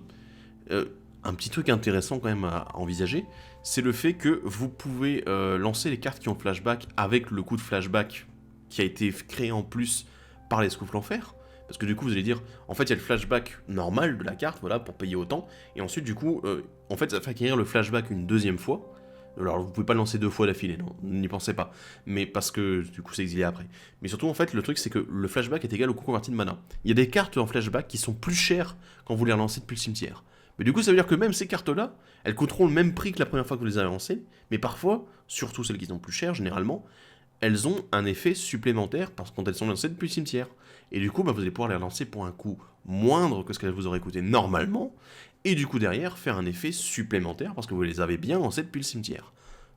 A: un petit truc intéressant quand même à envisager, c'est le fait que vous pouvez lancer les cartes qui ont flashback avec le coup de flashback qui a été créé en plus par l'escoufle en fer, Parce que du coup, vous allez dire, en fait, il y a le flashback normal de la carte, voilà, pour payer autant, et ensuite, du coup, en fait, ça fait acquérir le flashback une deuxième fois. Alors, vous pouvez pas le lancer 2 fois d'affilée, non, n'y pensez pas. Mais parce que, du coup, c'est exilé après. Mais surtout, en fait, le truc, c'est que le flashback est égal au coût converti de mana. Il y a des cartes en flashback qui sont plus chères quand vous les relancez depuis le cimetière. Mais du coup, ça veut dire que même ces cartes-là, elles coûteront le même prix que la première fois que vous les avez lancées, mais parfois, surtout celles qui sont plus chères, généralement, elles ont un effet supplémentaire parce que quand elles sont lancées depuis le cimetière. Et du coup, vous allez pouvoir les relancer pour un coût moindre que ce qu'elles vous auraient coûté normalement, et du coup derrière faire un effet supplémentaire parce que vous les avez bien lancés depuis le cimetière.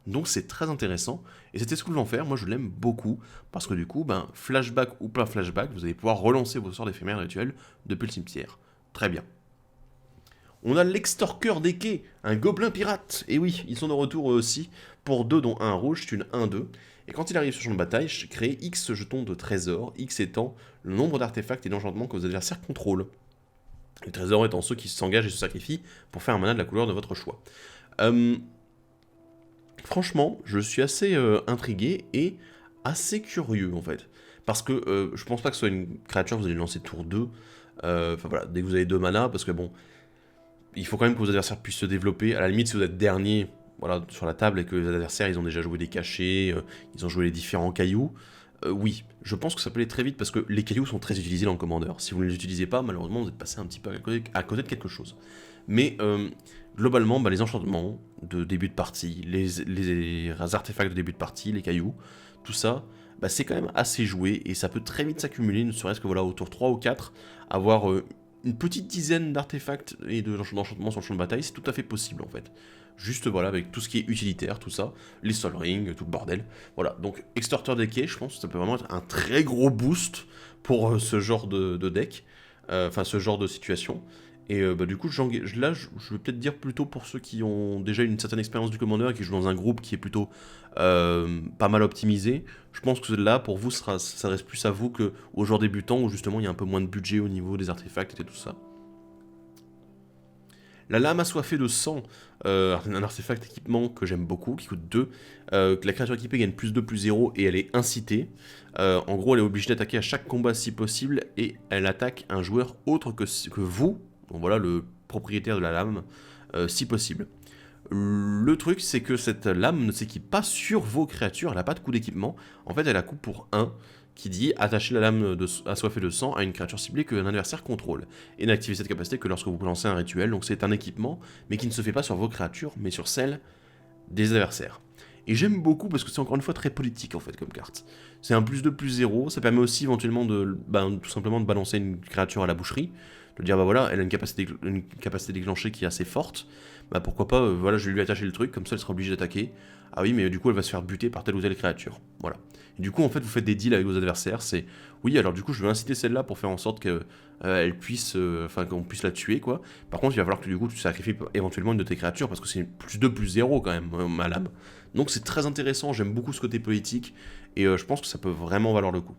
A: Donc c'est très intéressant, et c'était ce que je vais en faire, moi je l'aime beaucoup, parce que du coup, flashback ou pas flashback, vous allez pouvoir relancer vos sorts d'éphémères rituels depuis le cimetière. Très bien. On a l'extorqueur des quais, un gobelin pirate. Et oui, ils sont de retour eux aussi, pour 2 dont un rouge, c'est une 1-2. Et quand il arrive sur le champ de bataille, créez X jetons de trésor, X étant le nombre d'artefacts et d'enchantements que vos adversaires contrôlent. Les trésors étant ceux qui s'engagent et se sacrifient pour faire un mana de la couleur de votre choix. Franchement, je suis assez intrigué et assez curieux en fait. Parce que je pense pas que ce soit une créature que vous allez lancer tour 2. Enfin voilà, dès que vous avez 2 mana, parce que bon, il faut quand même que vos adversaires puissent se développer. À la limite, si vous êtes dernier, voilà, sur la table et que les adversaires ils ont déjà joué des cachets, ils ont joué les différents cailloux, oui, je pense que ça peut aller très vite parce que les cailloux sont très utilisés dans le commandeur. Si vous ne les utilisez pas, malheureusement, vous êtes passé un petit peu à côté de quelque chose. Mais globalement, les enchantements de début de partie, les artefacts de début de partie, les cailloux, tout ça, c'est quand même assez joué et ça peut très vite s'accumuler, ne serait-ce que voilà, au tour 3 ou 4, avoir une petite dizaine d'artefacts et d'enchantements sur le champ de bataille, c'est tout à fait possible en fait. Juste voilà, avec tout ce qui est utilitaire, tout ça, les Sol Ring, tout le bordel. Voilà, donc Extorteur des quais, je pense que ça peut vraiment être un très gros boost pour ce genre de deck, enfin ce genre de situation. Et du coup, là, je vais peut-être dire plutôt pour ceux qui ont déjà une certaine expérience du commandeur et qui jouent dans un groupe qui est plutôt pas mal optimisé. Je pense que là, pour vous, ça s'adresse plus à vous qu'aux joueurs débutants où justement il y a un peu moins de budget au niveau des artefacts et tout ça. La lame assoiffée de sang, un artefact équipement que j'aime beaucoup, qui coûte 2. La créature équipée gagne plus 2, plus 0 et elle est incitée. En gros, elle est obligée d'attaquer à chaque combat si possible et elle attaque un joueur autre que vous, donc voilà le propriétaire de la lame, si possible. Le truc, c'est que cette lame ne s'équipe pas sur vos créatures, elle n'a pas de coup d'équipement. En fait, elle a coup pour 1, qui dit attacher la lame assoiffée de sang à une créature ciblée que un adversaire contrôle. Et n'activez cette capacité que lorsque vous lancez un rituel, donc c'est un équipement, mais qui ne se fait pas sur vos créatures, mais sur celles des adversaires. Et j'aime beaucoup parce que c'est encore une fois très politique en fait comme carte. C'est un plus 2 plus 0, ça permet aussi éventuellement de, tout simplement de balancer une créature à la boucherie, de dire voilà, elle a une capacité déclenchée qui est assez forte, pourquoi pas, voilà, je vais lui attacher le truc, comme ça elle sera obligée d'attaquer. Ah oui, mais du coup elle va se faire buter par telle ou telle créature. Voilà. Et du coup en fait vous faites des deals avec vos adversaires, c'est oui alors du coup je vais inciter celle-là pour faire en sorte que elle puisse, qu'on puisse la tuer quoi. Par contre il va falloir que du coup tu sacrifies éventuellement une de tes créatures parce que c'est plus 2 plus 0 quand même, ma lame. Donc c'est très intéressant, j'aime beaucoup ce côté politique et je pense que ça peut vraiment valoir le coup.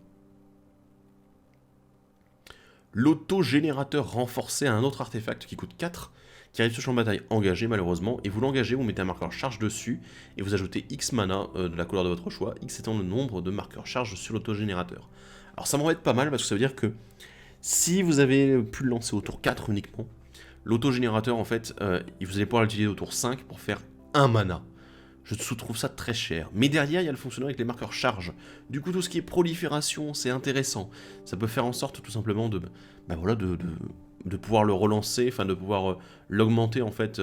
A: L'autogénérateur renforcé à un autre artefact qui coûte 4, qui arrive sur champ de bataille engagé malheureusement, et vous l'engagez, vous mettez un marqueur charge dessus, et vous ajoutez X mana de la couleur de votre choix, X étant le nombre de marqueurs charge sur l'autogénérateur. Alors ça m'embête pas mal parce que ça veut dire que si vous avez pu le lancer au tour 4 uniquement, l'autogénérateur en fait, vous allez pouvoir l'utiliser au tour 5 pour faire 1 mana. Je trouve ça très cher. Mais derrière, il y a le fonctionnement avec les marqueurs charge. Du coup, tout ce qui est prolifération, c'est intéressant. Ça peut faire en sorte tout simplement de pouvoir le relancer, enfin de pouvoir l'augmenter en fait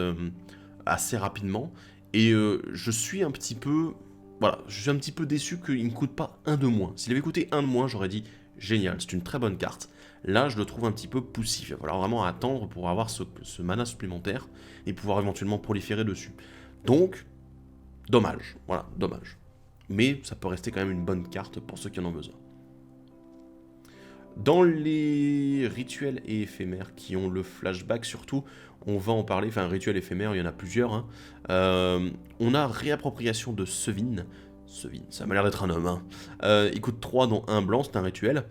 A: assez rapidement. Et je suis un petit peu... Voilà, je suis un petit peu déçu qu'il ne coûte pas 1 de moins. S'il avait coûté 1 de moins, j'aurais dit génial, c'est une très bonne carte. Là, je le trouve un petit peu poussif. Il va falloir vraiment attendre pour avoir ce mana supplémentaire et pouvoir éventuellement proliférer dessus. Donc... dommage, voilà, dommage. Mais ça peut rester quand même une bonne carte pour ceux qui en ont besoin. Dans les rituels et éphémères qui ont le flashback surtout, on va en parler, enfin rituel éphémère, il y en a plusieurs. Hein. On a réappropriation de Sevin, ça m'a l'air d'être un homme. Hein. Il coûte 3 dont 1 blanc, c'est un rituel.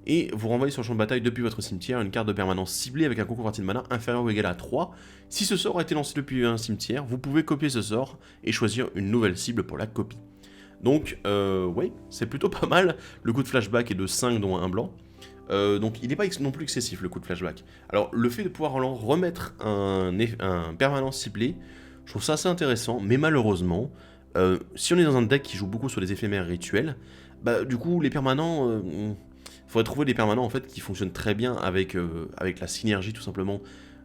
A: Et vous renvoyez sur le champ de bataille depuis votre cimetière une carte de permanence ciblée avec un coût converti de mana inférieur ou égal à 3. Si ce sort a été lancé depuis un cimetière, vous pouvez copier ce sort et choisir une nouvelle cible pour la copie. Donc, ouais, c'est plutôt pas mal. Le coût de flashback est de 5 dont 1 blanc. Donc il n'est pas non plus excessif le coup de flashback. Alors le fait de pouvoir remettre un permanent ciblé, je trouve ça assez intéressant, mais malheureusement, si on est dans un deck qui joue beaucoup sur les éphémères rituels, bah du coup les permanents, faudrait trouver des permanents en fait qui fonctionnent très bien avec la synergie tout simplement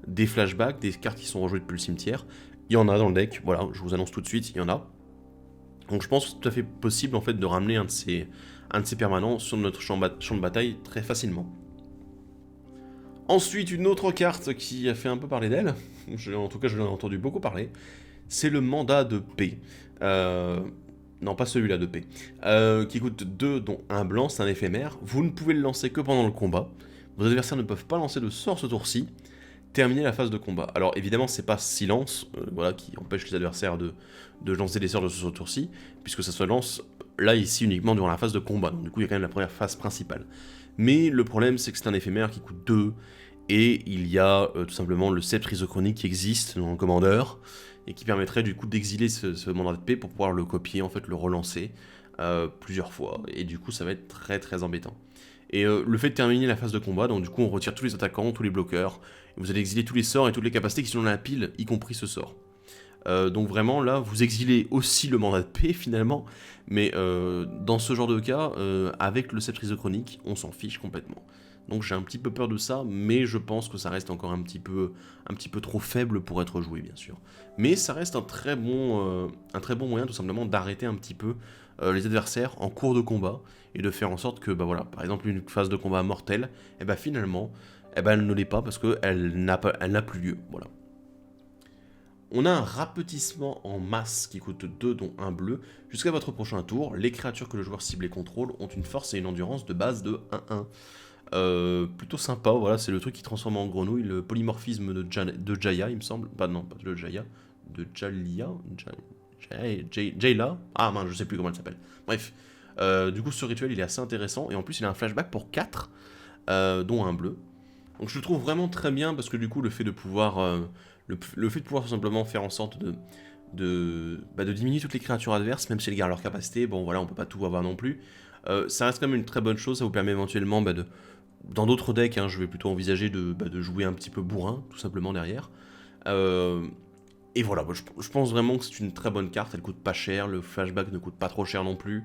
A: des flashbacks, des cartes qui sont rejouées depuis le cimetière. Il y en a dans le deck, voilà, je vous annonce tout de suite, il y en a. Donc je pense que c'est tout à fait possible en fait de ramener un de ces permanents sur notre champ de bataille très facilement. Ensuite, une autre carte qui a fait un peu parler d'elle, en tout cas je l'ai entendu beaucoup parler, c'est le mandat de paix. Non, pas celui-là de paix. Qui coûte 2, dont un blanc, c'est un éphémère. Vous ne pouvez le lancer que pendant le combat. Vos adversaires ne peuvent pas lancer de sort ce tour-ci. Terminer la phase de combat. Alors évidemment, c'est pas silence, voilà, qui empêche les adversaires de lancer des sorts de ce tour-ci, puisque ça se lance là ici uniquement durant la phase de combat. Donc du coup, il y a quand même la première phase principale. Mais le problème, c'est que c'est un éphémère qui coûte 2, et il y a tout simplement le sceptre isochronique qui existe dans le commandeur, et qui permettrait du coup d'exiler ce mandat de paix pour pouvoir le copier, en fait le relancer plusieurs fois, et du coup ça va être très très embêtant. Et le fait de terminer la phase de combat, donc du coup on retire tous les attaquants, tous les bloqueurs, et vous allez exiler tous les sorts et toutes les capacités qui sont dans la pile, y compris ce sort. Donc vraiment là, vous exilez aussi le mandat de paix finalement, mais dans ce genre de cas, avec le sceptre isochronique, on s'en fiche complètement. Donc j'ai un petit peu peur de ça, mais je pense que ça reste encore un petit peu trop faible pour être joué bien sûr. Mais ça reste un très bon moyen tout simplement d'arrêter un petit peu les adversaires en cours de combat, et de faire en sorte que, bah voilà, par exemple une phase de combat mortelle, et bah finalement, elle ne l'est pas parce qu'elle n'a plus lieu, voilà. On a un rapetissement en masse qui coûte 2, dont un bleu. Jusqu'à votre prochain tour, les créatures que le joueur ciblé contrôle ont une force et une endurance de base de 1-1. Plutôt sympa, voilà, c'est le truc qui transforme en grenouille, le polymorphisme de Jaya, il me semble. Pas non, pas de Jaya, de Jalia, Jayla. Ah mince, je sais plus comment elle s'appelle. Bref, du coup ce rituel il est assez intéressant, et en plus il a un flashback pour 4, dont un bleu. Donc je le trouve vraiment très bien, parce que du coup le fait de pouvoir tout simplement faire en sorte de diminuer toutes les créatures adverses, même si elles gardent leur capacité, bon voilà, on peut pas tout avoir non plus, ça reste quand même une très bonne chose. Ça vous permet éventuellement dans d'autres decks, hein, je vais plutôt envisager de jouer un petit peu bourrin, tout simplement derrière. Et voilà, je pense vraiment que c'est une très bonne carte, elle coûte pas cher, le flashback ne coûte pas trop cher non plus.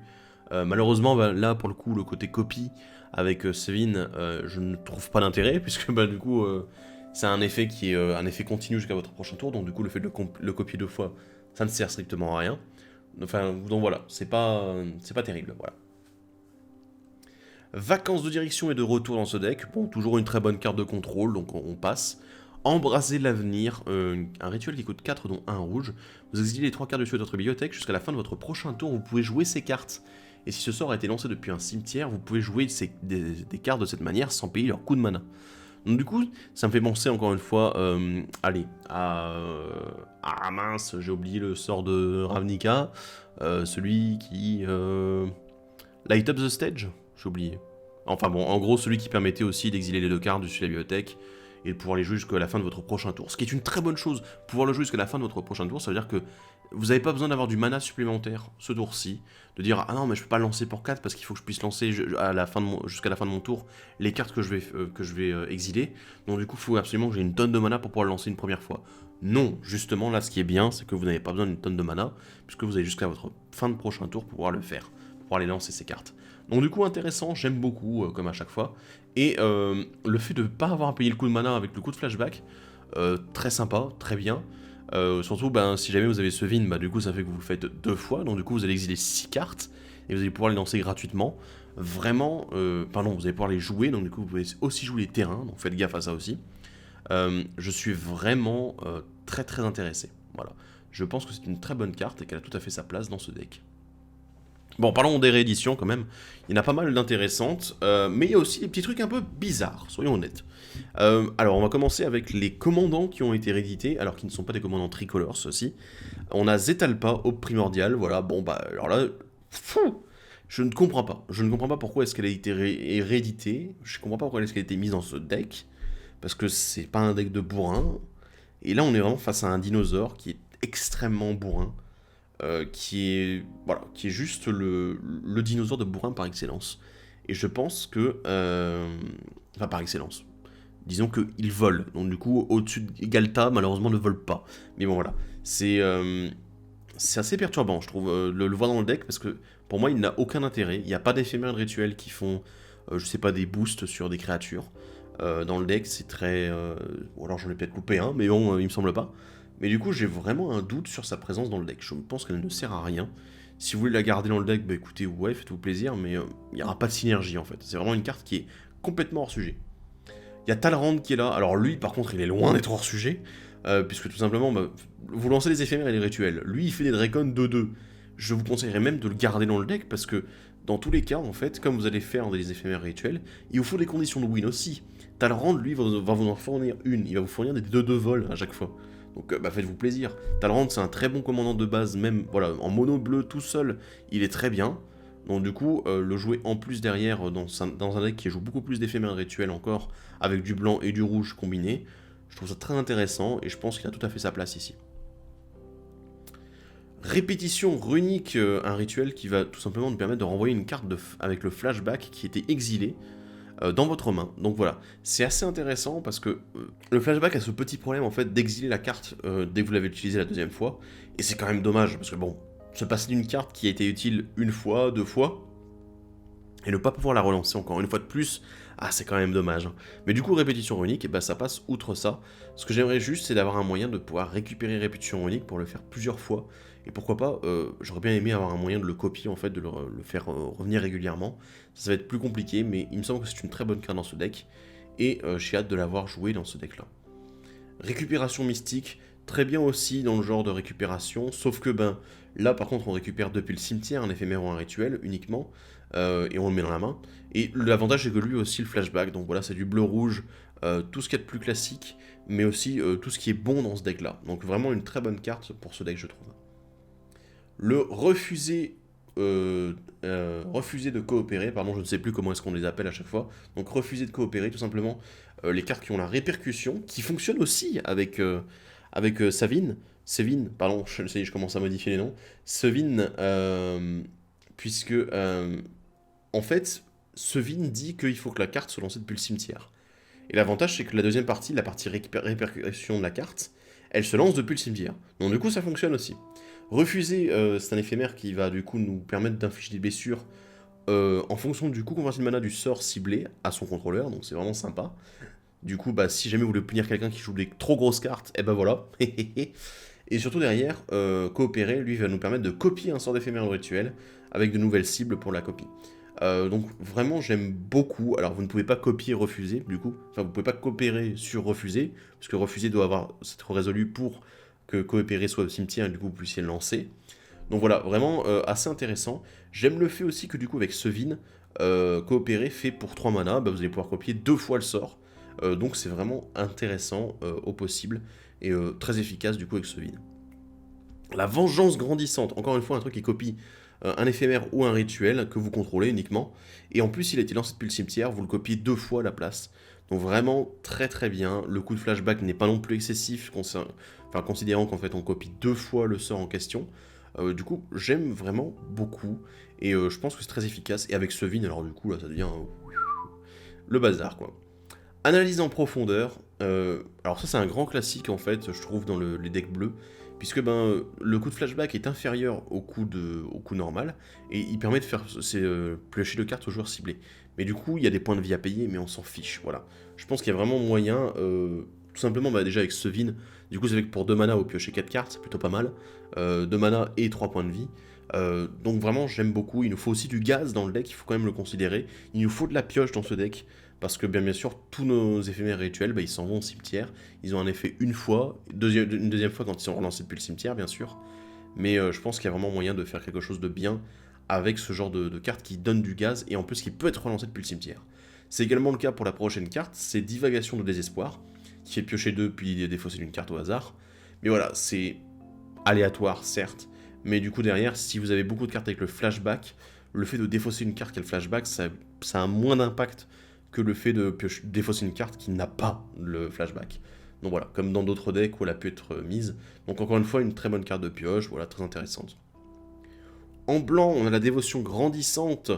A: Malheureusement, là pour le coup, le côté copie avec Sevin, je ne trouve pas d'intérêt, puisque du coup, c'est un effet qui est un effet continu jusqu'à votre prochain tour, donc du coup, le fait de le copier 2 fois, ça ne sert strictement à rien. Enfin, donc voilà, c'est pas terrible, voilà. Vacances de direction et de retour dans ce deck, bon, toujours une très bonne carte de contrôle, donc on passe. Embraser l'avenir, un rituel qui coûte 4, dont 1 rouge. Vous exilez les 3 cartes dessus de votre bibliothèque. Jusqu'à la fin de votre prochain tour, vous pouvez jouer ces cartes. Et si ce sort a été lancé depuis un cimetière, vous pouvez jouer des cartes de cette manière sans payer leur coût de mana. Donc du coup, ça me fait penser encore une fois, ah mince, j'ai oublié le sort de Ravnica, celui qui... Light Up the Stage, j'ai oublié. Enfin bon, en gros, celui qui permettait aussi d'exiler les 2 cartes dessus la bibliothèque, et de pouvoir les jouer jusqu'à la fin de votre prochain tour. Ce qui est une très bonne chose. Pouvoir le jouer jusqu'à la fin de votre prochain tour, ça veut dire que vous n'avez pas besoin d'avoir du mana supplémentaire ce tour-ci, de dire ah non mais je peux pas le lancer pour 4 parce qu'il faut que je puisse lancer jusqu'à la fin de mon tour les cartes que je vais exiler. Donc du coup il faut absolument que j'ai une tonne de mana pour pouvoir le lancer une première fois. Non, justement là ce qui est bien, c'est que vous n'avez pas besoin d'une tonne de mana, puisque vous avez jusqu'à votre fin de prochain tour pour pouvoir le faire, pour pouvoir les lancer ces cartes. Donc du coup intéressant, j'aime beaucoup comme à chaque fois. Et le fait de ne pas avoir à payer le coup de mana avec le coup de flashback, très sympa, très bien. Surtout si jamais vous avez ce Vin, du coup ça fait que vous le faites 2 fois, donc du coup vous allez exiler 6 cartes, et vous allez pouvoir les lancer gratuitement. Vraiment, pardon, vous allez pouvoir les jouer, donc du coup vous pouvez aussi jouer les terrains, donc faites gaffe à ça aussi. Je suis vraiment très très intéressé, voilà. Je pense que c'est une très bonne carte et qu'elle a tout à fait sa place dans ce deck. Bon, parlons des rééditions quand même. Il y en a pas mal d'intéressantes, mais il y a aussi des petits trucs un peu bizarres, soyons honnêtes. Alors, on va commencer avec les commandants qui ont été réédités, alors qu'ils ne sont pas des commandants tricolores, ceux-ci. On a Zetalpa, Aube Primordiale, voilà, bon, alors là, je ne comprends pas. Je ne comprends pas pourquoi est-ce qu'elle a été rééditée, je ne comprends pas pourquoi est-ce qu'elle a été mise dans ce deck, parce que c'est pas un deck de bourrin, et là, on est vraiment face à un dinosaure qui est extrêmement bourrin, qui est juste le dinosaure de bourrin par excellence. et je pense que... enfin, par excellence. Disons qu'il vole, donc du coup, au-dessus de Galta, malheureusement, ne vole pas. Mais bon, voilà. C'est assez perturbant, je trouve, le voir dans le deck, parce que pour moi, il n'a aucun intérêt. Il n'y a pas d'éphémères de rituels qui font, je sais pas, des boosts sur des créatures. Dans le deck, c'est très... ou alors j'en ai peut-être loupé un, mais bon, il me semble pas. Mais du coup, j'ai vraiment un doute sur sa présence dans le deck. Je pense qu'elle ne sert à rien. Si vous voulez la garder dans le deck, bah écoutez, ouais, faites-vous plaisir, mais il n'y aura pas de synergie, en fait. C'est vraiment une carte qui est complètement hors sujet. Il y a Talrand qui est là. Alors lui, par contre, il est loin d'être hors sujet. Puisque tout simplement, bah, vous lancez les éphémères et les rituels. Lui, il fait des Dracon 2-2. Je vous conseillerais même de le garder dans le deck, parce que dans tous les cas, en fait, comme vous allez faire des éphémères rituels, il vous faut des conditions de win aussi. Talrand, lui, va vous en fournir une. Il va vous fournir des 2-2 vols à chaque fois. Donc bah, faites-vous plaisir. Talrand, c'est un très bon commandant de base, même voilà, en mono bleu tout seul, il est très bien. Donc du coup, le jouer en plus derrière dans un deck qui joue beaucoup plus d'éphémères rituels encore, avec du blanc et du rouge combiné, je trouve ça très intéressant et je pense qu'il a tout à fait sa place ici. Répétition runique, un rituel qui va tout simplement nous permettre de renvoyer une carte avec le flashback qui était exilé dans votre main. Donc voilà, c'est assez intéressant parce que le flashback a ce petit problème en fait d'exiler la carte dès que vous l'avez utilisée la deuxième fois, et c'est quand même dommage parce que bon, se passer d'une carte qui a été utile une fois, deux fois, et ne pas pouvoir la relancer encore une fois de plus, ah c'est quand même dommage. Mais du coup, répétition runique, et bah, ça passe outre ça. Ce que j'aimerais juste, c'est d'avoir un moyen de pouvoir récupérer répétition runique pour le faire plusieurs fois. Et pourquoi pas, j'aurais bien aimé avoir un moyen de le copier, en fait, de le faire revenir régulièrement. Ça va être plus compliqué, mais il me semble que c'est une très bonne carte dans ce deck. Et j'ai hâte de l'avoir joué dans ce deck-là. Récupération mystique, très bien aussi dans le genre de récupération, sauf que ben là par contre on récupère depuis le cimetière un éphémère ou un rituel uniquement, et on le met dans la main. Et l'avantage c'est que lui aussi le flashback, donc voilà c'est du bleu-rouge, tout ce qu'il y a de plus classique, mais aussi tout ce qui est bon dans ce deck là. Donc vraiment une très bonne carte pour ce deck je trouve. Le refuser de coopérer, pardon, je ne sais plus comment est-ce qu'on les appelle à chaque fois. Donc refuser de coopérer, tout simplement, les cartes qui ont la répercussion, qui fonctionnent aussi avec Sévin, pardon, je commence à modifier les noms. Sévin, puisque en fait, Sévin dit qu'il faut que la carte soit lancée depuis le cimetière. Et l'avantage, c'est que la deuxième partie, la partie répercussion de la carte, elle se lance depuis le cimetière. Donc du coup, ça fonctionne aussi. Refuser, c'est un éphémère qui va du coup nous permettre d'infliger des blessures en fonction du coup converti de mana du sort ciblé à son contrôleur, donc c'est vraiment sympa. Du coup, bah, si jamais vous voulez punir quelqu'un qui joue des trop grosses cartes, et ben voilà. Et surtout derrière, coopérer, lui, va nous permettre de copier un sort d'éphémère rituel avec de nouvelles cibles pour la copie. Donc vraiment j'aime beaucoup. Alors vous ne pouvez pas copier refuser du coup, enfin vous pouvez pas coopérer sur refuser, parce que refuser doit être résolu pour que coopérer soit au cimetière et du coup vous puissiez le lancer. Donc voilà, vraiment assez intéressant. J'aime le fait aussi que du coup avec Sévin, coopérer fait pour 3 mana, bah, vous allez pouvoir copier 2 fois le sort. Donc c'est vraiment intéressant au possible et très efficace du coup avec Sévin. La vengeance grandissante, encore une fois un truc qui copie un éphémère ou un rituel que vous contrôlez uniquement, et en plus il a été lancé depuis le cimetière, vous le copiez 2 fois à la place. Donc vraiment très très bien, le coup de flashback n'est pas non plus excessif, considérant qu'en fait on copie 2 fois le sort en question. Du coup j'aime vraiment beaucoup, et je pense que c'est très efficace, et avec Sévin alors du coup là ça devient le bazar quoi. Analyse en profondeur, alors ça c'est un grand classique en fait, je trouve dans les decks bleus, puisque ben, le coup de flashback est inférieur au coup normal, et il permet de faire piocher de cartes aux joueurs ciblés. Mais du coup, il y a des points de vie à payer, mais on s'en fiche, voilà. Je pense qu'il y a vraiment moyen, tout simplement bah, déjà avec Sévin, du coup c'est vrai que pour 2 mana, vous piochez 4 cartes, c'est plutôt pas mal, 2 mana et 3 points de vie. Donc vraiment j'aime beaucoup, il nous faut aussi du gaz dans le deck, il faut quand même le considérer, il nous faut de la pioche dans ce deck, parce que bien sûr tous nos éphémères rituels bah, ils s'en vont au cimetière, ils ont un effet une fois, une deuxième fois quand ils sont relancés depuis le cimetière bien sûr, mais je pense qu'il y a vraiment moyen de faire quelque chose de bien avec ce genre de carte qui donne du gaz et en plus qui peut être relancé depuis le cimetière. C'est également le cas pour la prochaine carte, c'est Divagation de désespoir, qui fait piocher 2 puis défausser d'une carte au hasard, mais voilà, c'est aléatoire certes, mais du coup derrière, si vous avez beaucoup de cartes avec le flashback, le fait de défausser une carte qui a le flashback, ça a moins d'impact que le fait de défausser une carte qui n'a pas le flashback. Donc voilà, comme dans d'autres decks où elle a pu être mise. Donc encore une fois, une très bonne carte de pioche, voilà, très intéressante. En blanc, on a la dévotion grandissante.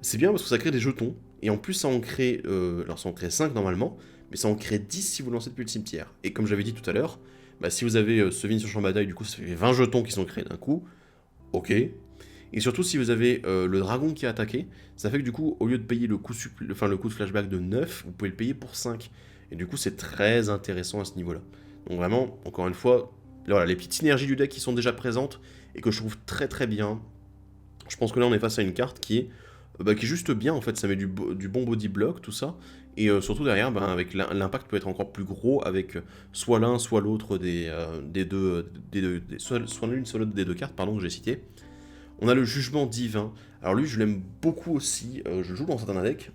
A: C'est bien parce que ça crée des jetons. Et en plus, ça en crée, alors ça en crée 5 normalement, mais ça en crée 10 si vous lancez depuis le cimetière. Et comme j'avais dit tout à l'heure, bah, si vous avez Sevin sur champ de bataille, du coup, ça fait 20 jetons qui sont créés d'un coup. Ok. Et surtout, si vous avez le dragon qui a attaqué, ça fait que du coup, au lieu de payer le coup de flashback de 9, vous pouvez le payer pour 5. Et du coup, c'est très intéressant à ce niveau-là. Donc vraiment, encore une fois, voilà, les petites synergies du deck qui sont déjà présentes et que je trouve très très bien. Je pense que là, on est face à une carte qui est juste bien, en fait. Ça met du bon body block, tout ça. Et surtout derrière, avec l'impact peut être encore plus gros avec soit l'un, soit l'autre soit l'une, soit l'autre des deux cartes, pardon, que j'ai cité. On a le jugement divin. Alors lui, je l'aime beaucoup aussi. Je le joue dans certains decks.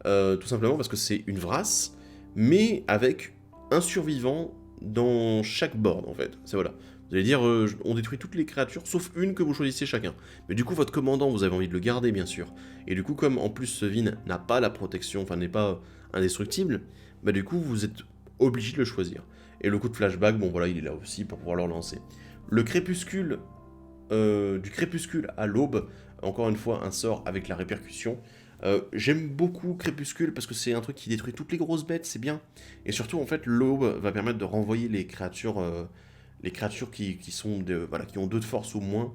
A: Tout simplement parce que c'est une vrasse, mais avec un survivant dans chaque board, en fait. C'est voilà. Vous allez dire, on détruit toutes les créatures, sauf une que vous choisissez chacun. Mais du coup, votre commandant, vous avez envie de le garder, bien sûr. Et du coup, comme en plus Sevin n'a pas la protection, enfin n'est pas indestructible, bah du coup, vous êtes obligé de le choisir. Et le coup de flashback, bon voilà, il est là aussi pour pouvoir le relancer. Le crépuscule, du crépuscule à l'aube, encore une fois, un sort avec la répercussion. J'aime beaucoup Crépuscule parce que c'est un truc qui détruit toutes les grosses bêtes, c'est bien. Et surtout, en fait, l'aube va permettre de renvoyer les créatures qui ont 2 de force ou moins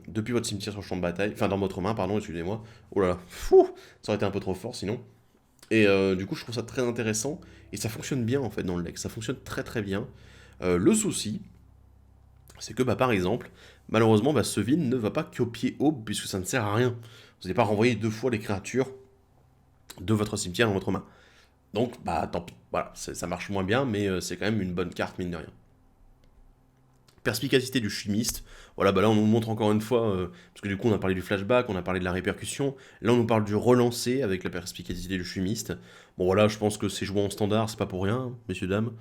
A: depuis votre cimetière sur le champ de bataille, enfin dans votre main, pardon, excusez-moi. Oh là là, fou, ça aurait été un peu trop fort sinon. Et du coup, je trouve ça très intéressant et ça fonctionne bien en fait dans le deck, ça fonctionne très très bien. Le souci, c'est que par exemple, malheureusement, Sevin ne va pas copier Aube puisque ça ne sert à rien. Vous n'allez pas renvoyer 2 fois les créatures de votre cimetière dans votre main. Donc, tant pis, voilà, ça marche moins bien, mais c'est quand même une bonne carte, mine de rien. Perspicacité du chimiste, voilà, là on nous montre encore une fois, parce que du coup on a parlé du flashback, on a parlé de la répercussion, là on nous parle du relancé avec la perspicacité du chimiste. Bon voilà, je pense que c'est joué en standard, c'est pas pour rien, messieurs, dames.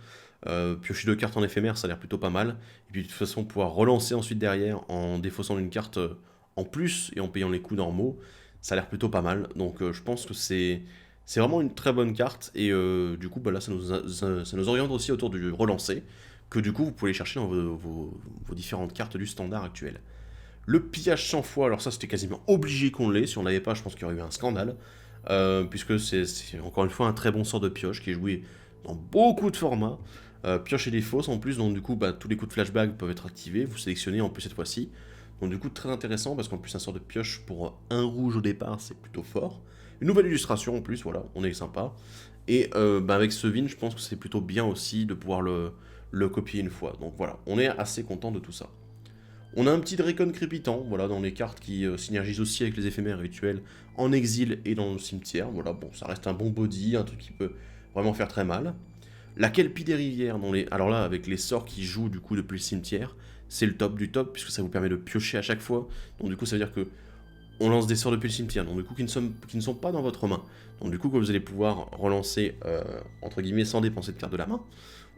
A: Piocher 2 cartes en éphémère, ça a l'air plutôt pas mal. Et puis de toute façon, pouvoir relancer ensuite derrière en défaussant une carte en plus et en payant les coups normaux, ça a l'air plutôt pas mal. Donc je pense que c'est vraiment une très bonne carte. Et du coup, là, ça nous oriente aussi autour du relancer, que du coup, vous pouvez chercher dans vos différentes cartes du standard actuel. Le pillage 100 fois, alors ça, c'était quasiment obligé qu'on l'ait. Si on l'avait pas, je pense qu'il y aurait eu un scandale. Puisque c'est encore une fois un très bon sort de pioche qui est joué dans beaucoup de formats. Pioche et des fausses en plus, donc du coup tous les coups de flashback peuvent être activés, vous sélectionnez en plus cette fois-ci. Donc du coup très intéressant parce qu'en plus un sort de pioche pour un rouge au départ c'est plutôt fort. Une nouvelle illustration en plus, voilà, on est sympa. Et avec Sevin je pense que c'est plutôt bien aussi de pouvoir le copier une fois. Donc voilà, on est assez content de tout ça. On a un petit Dracon crépitant, voilà, dans les cartes qui synergisent aussi avec les éphémères rituels en exil et dans le cimetière. Voilà, bon, ça reste un bon body, un truc qui peut vraiment faire très mal. La Kelpie des rivières, alors là, avec les sorts qui jouent du coup depuis le cimetière, c'est le top du top, puisque ça vous permet de piocher à chaque fois. Donc du coup, ça veut dire que on lance des sorts depuis le cimetière, donc du coup qui ne sont pas dans votre main. Donc du coup, vous allez pouvoir relancer, entre guillemets, sans dépenser de carte de la main,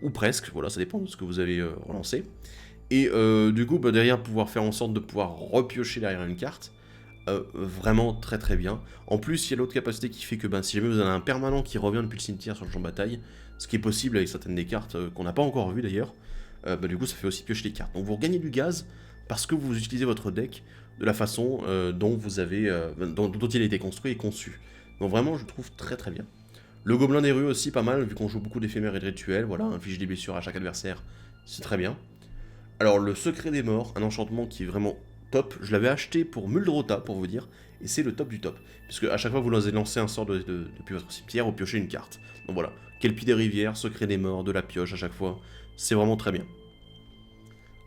A: ou presque, voilà, ça dépend de ce que vous avez relancé. Et du coup, derrière, pouvoir faire en sorte de pouvoir repiocher derrière une carte, vraiment très très bien. En plus, il y a l'autre capacité qui fait que si jamais vous avez un permanent qui revient depuis le cimetière sur le champ de bataille, ce qui est possible avec certaines des cartes qu'on n'a pas encore vues d'ailleurs, du coup ça fait aussi piocher les cartes. Donc vous regagnez du gaz parce que vous utilisez votre deck de la façon dont il a été construit et conçu. Donc vraiment, je trouve très très bien. Le gobelin des rues aussi pas mal, vu qu'on joue beaucoup d'éphémères et de rituels, voilà, inflige des blessures à chaque adversaire, c'est très bien. Alors le secret des morts, un enchantement qui est vraiment top, je l'avais acheté pour Muldrota pour vous dire, et c'est le top du top. Puisque à chaque fois vous lancez un sort depuis votre cimetière ou piochez une carte. Donc voilà, Kelpie des rivières, secret des morts, de la pioche à chaque fois, c'est vraiment très bien.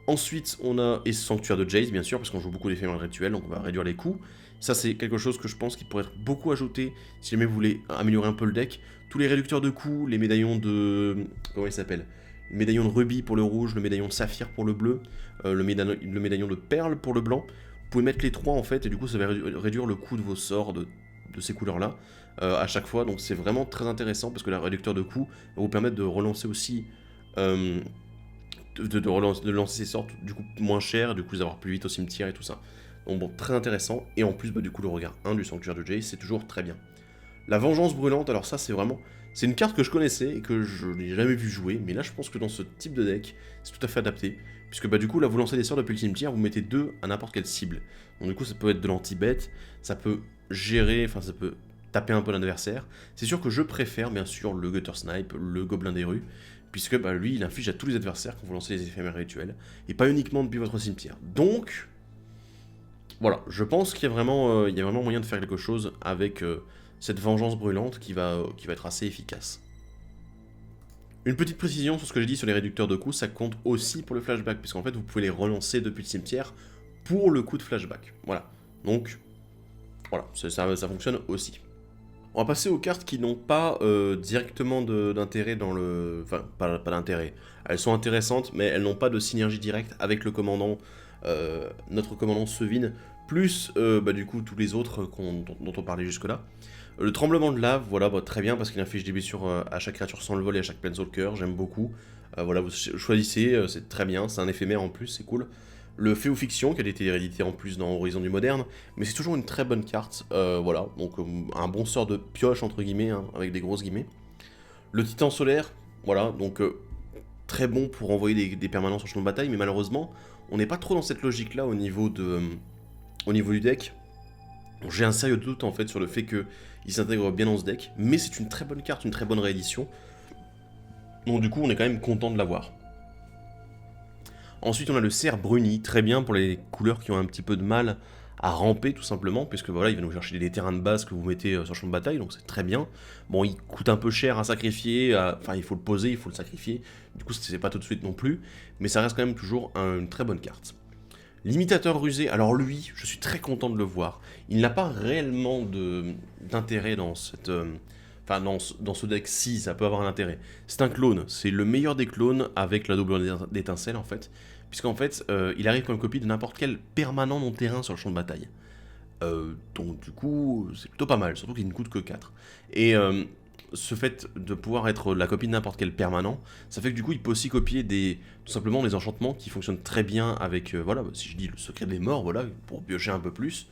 A: Ensuite on a, et sanctuaire de Jace bien sûr, parce qu'on joue beaucoup d'éphémères rituels, donc on va réduire les coûts. Ça c'est quelque chose que je pense qui pourrait être beaucoup ajouté si jamais vous voulez améliorer un peu le deck. Tous les réducteurs de coûts, les médaillons de... comment il s'appelle ? Le médaillon de rubis pour le rouge, le médaillon de saphir pour le bleu, le médaillon de perle pour le blanc. Vous pouvez mettre les 3 en fait, et du coup ça va réduire le coût de vos sorts de ces couleurs-là à chaque fois. Donc c'est vraiment très intéressant parce que le réducteur de coûts va vous permettre de relancer aussi, de lancer ces sorts du coup moins cher, du coup d'avoir plus vite au cimetière et tout ça. Donc bon, très intéressant. Et en plus, du coup, le regard 1 du sanctuaire de Jace, c'est toujours très bien. La vengeance brûlante, alors ça c'est vraiment... C'est une carte que je connaissais et que je n'ai jamais vu jouer, mais là je pense que dans ce type de deck, c'est tout à fait adapté. Puisque bah du coup là vous lancez des sorts depuis le cimetière, vous mettez 2 à n'importe quelle cible. Donc du coup ça peut être de l'anti-bet, ça peut gérer, enfin ça peut taper un peu l'adversaire. C'est sûr que je préfère bien sûr le Gutter Snipe, le Gobelin des rues, puisque bah, lui il inflige à tous les adversaires quand vous lancez les éphémères rituels, et pas uniquement depuis votre cimetière. Donc voilà, je pense qu'il y a vraiment, moyen de faire quelque chose avec cette vengeance brûlante qui va être assez efficace. Une petite précision sur ce que j'ai dit sur les réducteurs de coups, ça compte aussi pour le flashback, puisqu'en fait vous pouvez les relancer depuis le cimetière pour le coup de flashback. Voilà, donc voilà, ça fonctionne aussi. On va passer aux cartes qui n'ont pas directement d'intérêt dans le... Enfin, pas d'intérêt. Elles sont intéressantes, mais elles n'ont pas de synergie directe avec le commandant, notre commandant Sevin, plus bah, du coup tous les autres dont on parlait jusque-là. Le tremblement de lave, voilà, bah, très bien, parce qu'il inflige des blessures à chaque créature sans le vol et à chaque Planeswalker, j'aime beaucoup. Voilà, vous choisissez, c'est très bien, c'est un éphémère en plus, c'est cool. Le Féofiction, qui a été réédité en plus dans Horizon du Moderne, mais c'est toujours une très bonne carte, voilà, donc un bon sort de pioche, entre guillemets, hein, avec des grosses guillemets. Le Titan Solaire, voilà, donc très bon pour envoyer des permanents sur le champ de bataille, mais malheureusement, on n'est pas trop dans cette logique-là au niveau du deck. J'ai un sérieux doute en fait sur le fait qu'il s'intègre bien dans ce deck, mais c'est une très bonne carte, une très bonne réédition. Donc du coup on est quand même content de l'avoir. Ensuite on a le cerf bruni, très bien pour les couleurs qui ont un petit peu de mal à ramper tout simplement, puisque voilà il va nous chercher des terrains de base que vous mettez sur le champ de bataille, donc c'est très bien. Bon il coûte un peu cher à sacrifier, enfin il faut le poser, il faut le sacrifier, du coup c'est pas tout de suite non plus, mais ça reste quand même toujours une très bonne carte. L'imitateur rusé, alors lui, je suis très content de le voir. Il n'a pas réellement d'intérêt dans cette... dans ce deck-ci, ça peut avoir un intérêt. C'est un clone, c'est le meilleur des clones avec la double d'étincelle en fait. Puisqu'en fait, il arrive comme copie de n'importe quel permanent non-terrain sur le champ de bataille. Donc du coup, c'est plutôt pas mal, surtout qu'il ne coûte que 4. Et ce fait de pouvoir être la copie de n'importe quel permanent, ça fait que du coup il peut aussi copier tout simplement des enchantements qui fonctionnent très bien avec, voilà, si je dis le secret des morts, voilà, pour piocher un peu plus,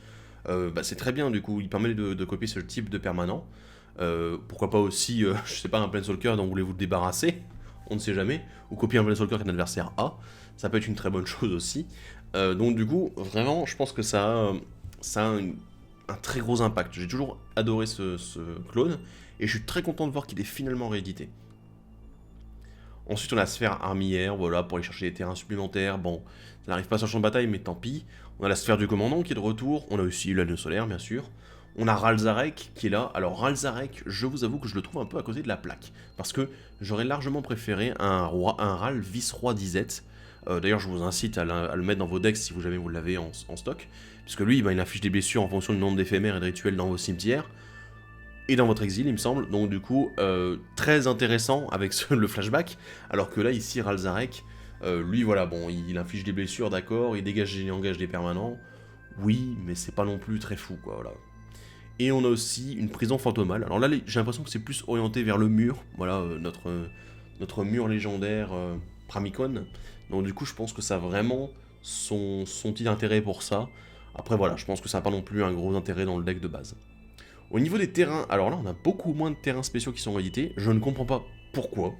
A: bah, c'est très bien du coup, il permet de copier ce type de permanent. Pourquoi pas aussi, je sais pas, un Planeswalker dont voulez-vous le débarrasser, on ne sait jamais, ou copier un Planeswalker qu'un adversaire a, ça peut être une très bonne chose aussi. Donc du coup, vraiment, je pense que ça a un très gros impact. J'ai toujours adoré ce clone, et je suis très content de voir qu'il est finalement réédité. Ensuite, on a la sphère armière, voilà, pour aller chercher des terrains supplémentaires. Bon, ça n'arrive pas sur le champ de bataille, mais tant pis. On a la sphère du commandant qui est de retour. On a aussi l'anneau solaire, bien sûr. On a Ralzarek qui est là. Alors, Ralzarek, je vous avoue que je le trouve un peu à côté de la plaque. Parce que j'aurais largement préféré un Ral vice-roi d'Izet. D'ailleurs, je vous incite à le mettre dans vos decks si jamais vous l'avez en stock. Puisque lui, bah, il affiche des blessures en fonction du nombre d'éphémères et de rituels dans vos cimetières. Et dans votre exil, il me semble. Donc du coup, très intéressant avec le flashback. Alors que là, ici, Ralzarek, lui, voilà, bon, il inflige des blessures, d'accord, il dégage et engage des permanents. Oui, mais c'est pas non plus très fou, quoi, voilà. Et on a aussi une prison fantomale. Alors là, j'ai l'impression que c'est plus orienté vers le mur. Voilà, notre mur légendaire Pramicon. Donc du coup, je pense que ça a vraiment son petit intérêt pour ça. Après, voilà, je pense que ça n'a pas non plus un gros intérêt dans le deck de base. Au niveau des terrains, alors là on a beaucoup moins de terrains spéciaux qui sont réédités, je ne comprends pas pourquoi.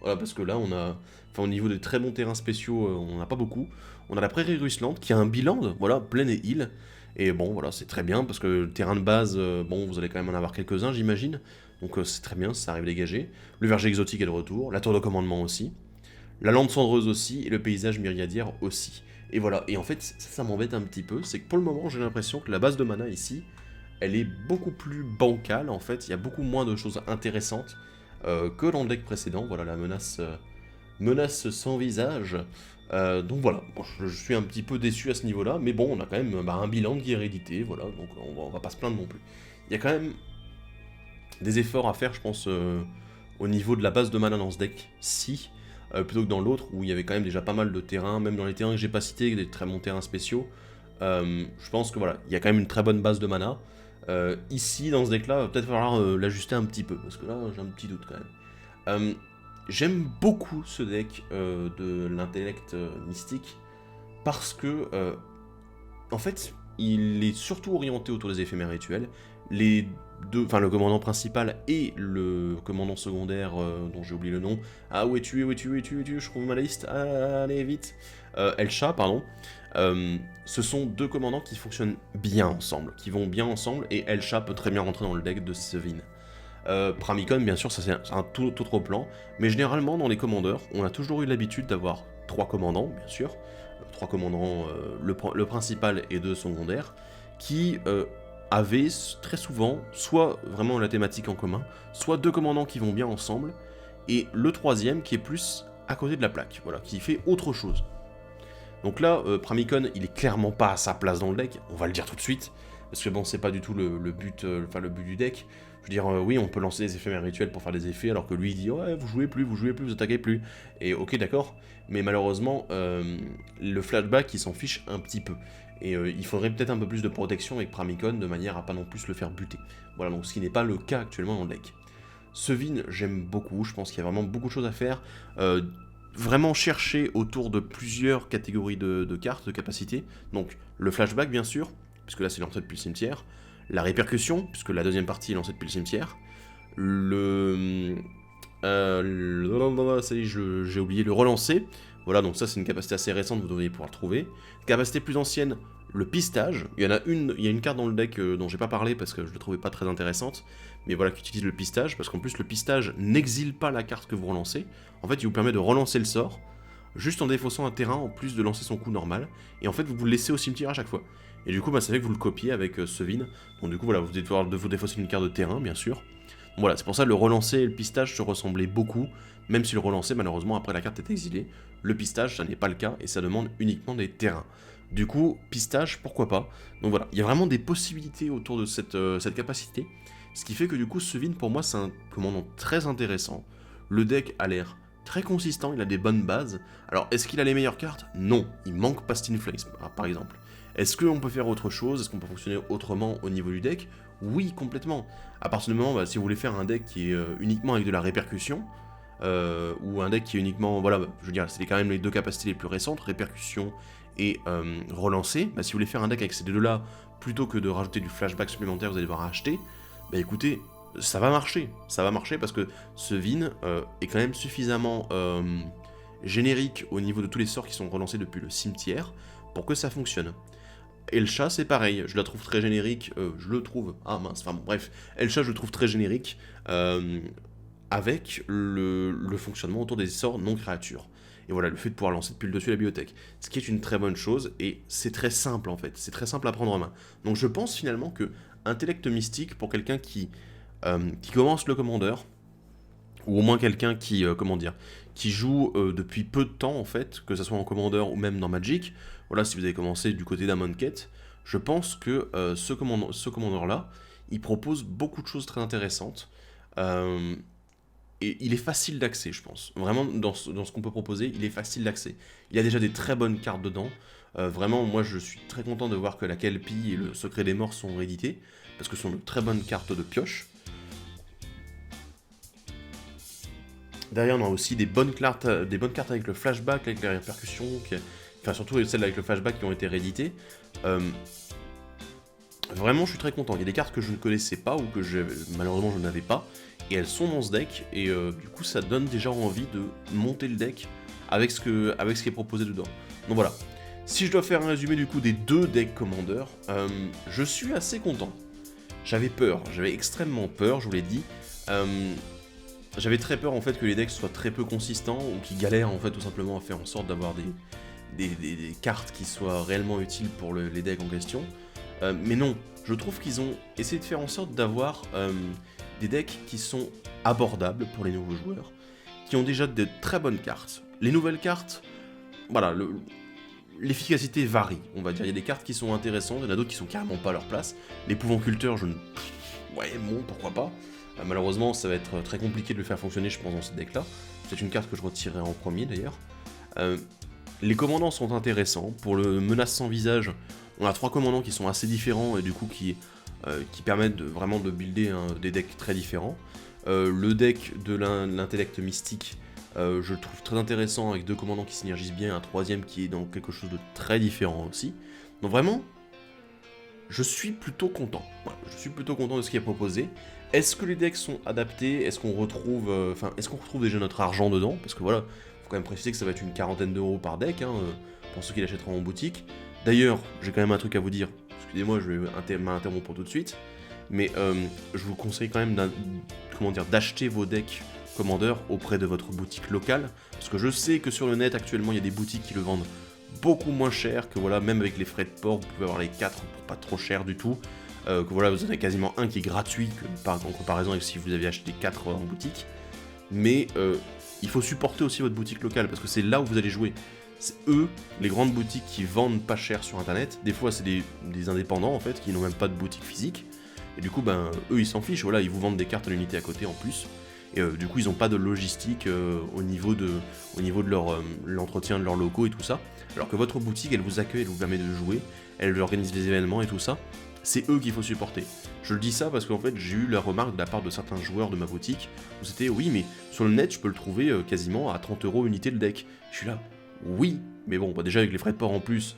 A: Voilà, parce que là on a, enfin au niveau des très bons terrains spéciaux, on n'en a pas beaucoup. On a la prairie ruisselante qui a un bilan, voilà, plaine et île. Et bon voilà, c'est très bien parce que le terrain de base, bon vous allez quand même en avoir quelques-uns j'imagine. Donc c'est très bien, ça arrive dégagé. Le verger exotique est de retour, la tour de commandement aussi. La lande cendreuse aussi, et le paysage myriadière aussi. Et voilà, et en fait ça m'embête un petit peu, c'est que pour le moment j'ai l'impression que la base de mana ici, elle est beaucoup plus bancale en fait, il y a beaucoup moins de choses intéressantes que dans le deck précédent, voilà la menace sans visage. Donc voilà, bon, je suis un petit peu déçu à ce niveau-là, mais bon, on a quand même un bilan qui est réédité, voilà, donc on va pas se plaindre non plus. Il y a quand même des efforts à faire, je pense, au niveau de la base de mana dans ce deck, si, plutôt que dans l'autre, où il y avait quand même déjà pas mal de terrains, même dans les terrains que j'ai pas cités, des très bons terrains spéciaux. Je pense que voilà, il y a quand même une très bonne base de mana. Ici, dans ce deck-là, il va peut-être falloir l'ajuster un petit peu, parce que là, j'ai un petit doute quand même. J'aime beaucoup ce deck de l'intellect mystique, parce que, en fait, il est surtout orienté autour des éphémères rituels. Le commandant principal et le commandant secondaire, dont j'ai oublié le nom. Ah, où es-tu, je trouve ma liste, allez, vite. Elsha, pardon. Ce sont deux commandants qui fonctionnent bien ensemble, qui vont bien ensemble, et Elsha peut très bien rentrer dans le deck de Sevin. Pramikon, bien sûr, ça c'est un tout autre plan, mais généralement dans les commandeurs, on a toujours eu l'habitude d'avoir 3 commandants, bien sûr, 3 commandants, le principal et 2 secondaires, qui avaient très souvent soit vraiment la thématique en commun, soit 2 commandants qui vont bien ensemble, et le troisième qui est plus à côté de la plaque, voilà, qui fait autre chose. Donc là, Pramikon, il est clairement pas à sa place dans le deck, on va le dire tout de suite, parce que bon, c'est pas du tout le but du deck. Je veux dire, oui, on peut lancer des éphémères rituels pour faire des effets, alors que lui, il dit, ouais, vous jouez plus, vous attaquez plus. Et ok, d'accord, mais malheureusement, le flashback, il s'en fiche un petit peu. Et il faudrait peut-être un peu plus de protection avec Pramikon, de manière à pas non plus le faire buter. Voilà, donc ce qui n'est pas le cas actuellement dans le deck. Sevin, j'aime beaucoup, je pense qu'il y a vraiment beaucoup de choses à faire. Vraiment chercher autour de plusieurs catégories de cartes, de capacités. Donc, le flashback, bien sûr, puisque là, c'est lancé depuis le cimetière. La répercussion, puisque la deuxième partie est lancée depuis le cimetière. Ça y est, j'ai oublié le relancer. Voilà, donc ça c'est une capacité assez récente, vous devriez pouvoir le trouver. Capacité plus ancienne, le pistage. Il y a une carte dans le deck dont j'ai pas parlé parce que je la trouvais pas très intéressante. Mais voilà, qui utilise le pistage, parce qu'en plus le pistage n'exile pas la carte que vous relancez. En fait, il vous permet de relancer le sort, juste en défaussant un terrain en plus de lancer son coup normal. Et en fait, vous le laissez au cimetière à chaque fois. Et du coup, ça fait que vous le copiez avec Sevin. Donc du coup, voilà, vous devez devoir vous défausser une carte de terrain, bien sûr. Donc voilà, c'est pour ça que le relancer et le pistage se ressemblaient beaucoup, même si le relancer, malheureusement, après la carte est exilée. Le pistage, ça n'est pas le cas, et ça demande uniquement des terrains. Du coup, pistage, pourquoi pas. Donc voilà, il y a vraiment des possibilités autour de cette capacité, ce qui fait que du coup, Sevin, pour moi, c'est un commandant très intéressant. Le deck a l'air très consistant, il a des bonnes bases. Alors, est-ce qu'il a les meilleures cartes? Non, il manque Pastin Flames, par exemple. Est-ce qu'on peut faire autre chose? Est-ce qu'on peut fonctionner autrement au niveau du deck? Oui, complètement. À partir du moment, si vous voulez faire un deck qui est uniquement avec de la répercussion, ou un deck qui est uniquement, voilà, je veux dire, c'est quand même les deux capacités les plus récentes, répercussion et relancer, si vous voulez faire un deck avec ces deux-là, plutôt que de rajouter du flashback supplémentaire, vous allez devoir acheter, écoutez, ça va marcher parce que ce Vin est quand même suffisamment générique au niveau de tous les sorts qui sont relancés depuis le cimetière pour que ça fonctionne. Elsha, c'est pareil, je la trouve très générique, Elsha, je le trouve très générique, avec le fonctionnement autour des sorts non créatures. Et voilà, le fait de pouvoir lancer depuis le dessus de la bibliothèque. Ce qui est une très bonne chose, et c'est très simple en fait, c'est très simple à prendre en main. Donc je pense finalement que Intellect Mystique, pour quelqu'un qui commence le commandeur, ou au moins quelqu'un qui joue depuis peu de temps en fait, que ce soit en commandeur ou même dans Magic, voilà, si vous avez commencé du côté d'Amonkhet, je pense que ce commandeur-là, il propose beaucoup de choses très intéressantes, et il est facile d'accès, je pense. Vraiment, dans ce qu'on peut proposer, il est facile d'accès. Il y a déjà des très bonnes cartes dedans. Vraiment, moi, je suis très content de voir que la Kelpie et le Secret des Morts sont réédités, parce que ce sont de très bonnes cartes de pioche. Derrière, on a aussi des bonnes cartes avec le flashback, avec les répercussions, enfin surtout celles avec le flashback qui ont été rééditées. Vraiment, je suis très content. Il y a des cartes que je ne connaissais pas ou que malheureusement je n'avais pas, et elles sont dans ce deck, et du coup ça donne déjà envie de monter le deck avec ce qui est proposé dedans. Donc voilà. Si je dois faire un résumé du coup des deux decks commandeurs, je suis assez content. J'avais extrêmement peur, je vous l'ai dit. J'avais très peur en fait que les decks soient très peu consistants ou qu'ils galèrent en fait tout simplement à faire en sorte d'avoir des cartes qui soient réellement utiles pour les decks en question. Mais non, je trouve qu'ils ont essayé de faire en sorte d'avoir des decks qui sont abordables pour les nouveaux joueurs, qui ont déjà de très bonnes cartes. Les nouvelles cartes, voilà, l'efficacité varie, on va dire. Il y a des cartes qui sont intéressantes, il y en a d'autres qui sont carrément pas à leur place. L'épouvanculteur, ouais, bon, pourquoi pas. Malheureusement, ça va être très compliqué de le faire fonctionner, je pense, dans ce deck-là. C'est une carte que je retirerai en premier, d'ailleurs. Les commandants sont intéressants. Pour le menace sans visage, on a 3 commandants qui sont assez différents et du coup qui permettent vraiment de builder des decks très différents. Le deck de l'intellect mystique, je le trouve très intéressant avec 2 commandants qui synergisent bien, un 3ème qui est dans quelque chose de très différent aussi. Donc vraiment, je suis plutôt content. Voilà, je suis plutôt content de ce qui est proposé. Est-ce que les decks sont adaptés? Est-ce qu'on retrouve, est-ce qu'on retrouve déjà notre argent dedans? Parce que voilà, faut quand même préciser que ça va être une quarantaine d'euros par deck, hein, pour ceux qui l'achèteront en boutique. D'ailleurs, j'ai quand même un truc à vous dire. Excusez-moi, je vais m'interrompre tout de suite. Mais je vous conseille quand même d'acheter vos decks Commander auprès de votre boutique locale. Parce que je sais que sur le net, actuellement, il y a des boutiques qui le vendent beaucoup moins cher, que voilà, même avec les frais de port, vous pouvez avoir les 4 pour pas trop cher du tout. Que voilà, vous en avez quasiment un qui est gratuit, en comparaison avec si vous aviez acheté 4 en boutique. Mais il faut supporter aussi votre boutique locale, parce que c'est là où vous allez jouer. C'est eux, les grandes boutiques qui vendent pas cher sur internet. Des fois, c'est des indépendants en fait, qui n'ont même pas de boutique physique. Et du coup, ben, eux, ils s'en fichent, voilà, ils vous vendent des cartes à l'unité à côté en plus. Et du coup, ils n'ont pas de logistique au niveau de l'entretien de leurs locaux et tout ça. Alors que votre boutique, elle vous accueille, elle vous permet de jouer, elle organise les événements et tout ça. C'est eux qu'il faut supporter. Je le dis ça parce qu'en fait, j'ai eu la remarque de la part de certains joueurs de ma boutique, où c'était, oui, mais sur le net, je peux le trouver quasiment à 30 € unité le deck. Je suis là, oui, mais bon, bah déjà avec les frais de port en plus,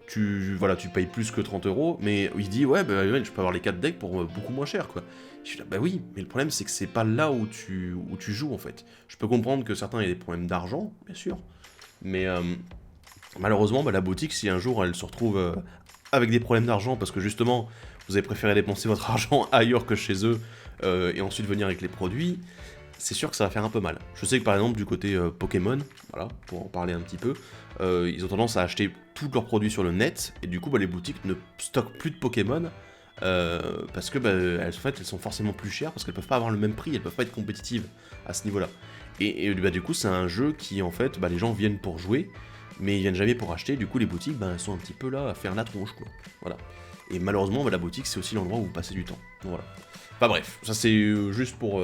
A: tu payes plus que 30 €, mais il dit, ouais, bah, je peux avoir les 4 decks pour beaucoup moins cher, quoi. Je suis là, bah oui, mais le problème, c'est que c'est pas là où tu joues, en fait. Je peux comprendre que certains aient des problèmes d'argent, bien sûr, mais malheureusement, bah, la boutique, si un jour elle se retrouve avec des problèmes d'argent, parce que justement, vous avez préféré dépenser votre argent ailleurs que chez eux, et ensuite venir avec les produits, c'est sûr que ça va faire un peu mal. Je sais que par exemple du côté Pokémon, voilà, pour en parler un petit peu, ils ont tendance à acheter tous leurs produits sur le net, et du coup bah, les boutiques ne stockent plus de Pokémon, parce que bah, elles sont forcément plus chères, parce qu'elles peuvent pas avoir le même prix, elles peuvent pas être compétitives à ce niveau-là. Et bah, du coup c'est un jeu qui en fait, bah, les gens viennent pour jouer, mais ils viennent jamais pour acheter, du coup les boutiques bah, elles sont un petit peu là à faire la tronche quoi. Voilà. Et malheureusement bah, la boutique c'est aussi l'endroit où vous passez du temps. Voilà. Enfin bref, ça c'est juste pour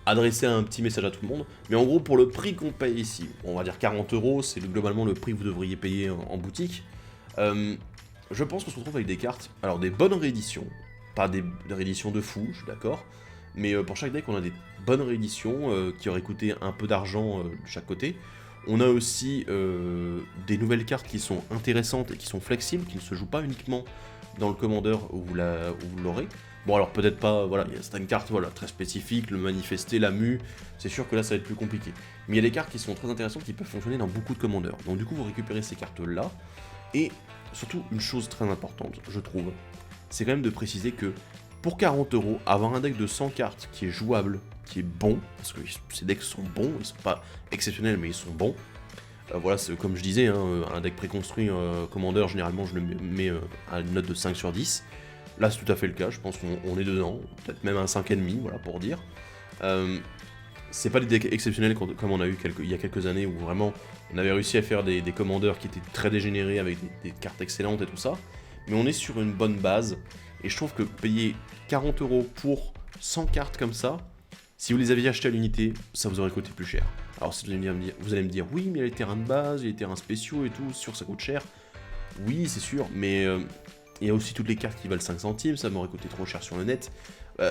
A: adresser un petit message à tout le monde. Mais en gros pour le prix qu'on paye ici, on va dire 40 €, c'est globalement le prix que vous devriez payer en boutique. Je pense qu'on se retrouve avec des cartes, alors des bonnes rééditions, pas des rééditions de fou, je suis d'accord, mais pour chaque deck on a des bonnes rééditions qui auraient coûté un peu d'argent de chaque côté. On a aussi des nouvelles cartes qui sont intéressantes et qui sont flexibles, qui ne se jouent pas uniquement dans le Commander où vous l'aurez. Bon alors peut-être pas, voilà, il y a certaines cartes voilà, très spécifiques, le manifester, la mue, c'est sûr que là ça va être plus compliqué. Mais il y a des cartes qui sont très intéressantes qui peuvent fonctionner dans beaucoup de Commanders. Donc du coup vous récupérez ces cartes là, et surtout une chose très importante je trouve, c'est quand même de préciser que pour 40 €, avoir un deck de 100 cartes qui est jouable, qui est bon, parce que ces decks sont bons, ils sont pas exceptionnels mais ils sont bons. Voilà, c'est comme je disais, hein, un deck préconstruit Commander, généralement je le mets à une note de 5 sur 10. Là c'est tout à fait le cas, je pense qu'on est dedans, peut-être même un 5,5, voilà pour dire. C'est pas des decks exceptionnels comme on a eu il y a quelques années où vraiment on avait réussi à faire des commandeurs qui étaient très dégénérés avec des cartes excellentes et tout ça, mais on est sur une bonne base, et je trouve que payer 40 € pour 100 cartes comme ça, si vous les aviez achetées à l'unité, ça vous aurait coûté plus cher. Alors si vous allez me dire, oui mais il y a les terrains de base, il y a les terrains spéciaux et tout, sûr ça coûte cher, oui c'est sûr, mais il y a aussi toutes les cartes qui valent 5 centimes, ça m'aurait coûté trop cher sur le net.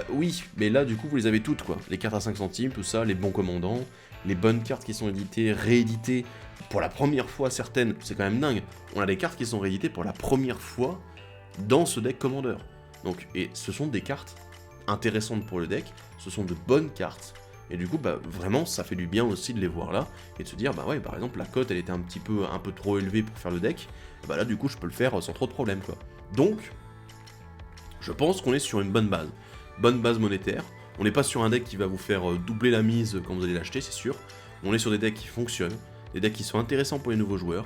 A: Oui, mais là du coup vous les avez toutes quoi. Les cartes à 5 centimes, tout ça, les bons commandants, les bonnes cartes qui sont éditées, rééditées pour la première fois certaines, c'est quand même dingue. On a des cartes qui sont rééditées pour la première fois dans ce deck Commander. Donc, et ce sont des cartes intéressantes pour le deck, ce sont de bonnes cartes. Et du coup, bah, vraiment, ça fait du bien aussi de les voir là, et de se dire, bah ouais, par exemple, la cote, elle était un peu trop élevée pour faire le deck, et bah là, du coup, je peux le faire sans trop de problème, quoi. Donc, je pense qu'on est sur une bonne base monétaire. On n'est pas sur un deck qui va vous faire doubler la mise quand vous allez l'acheter, c'est sûr. On est sur des decks qui fonctionnent, des decks qui sont intéressants pour les nouveaux joueurs,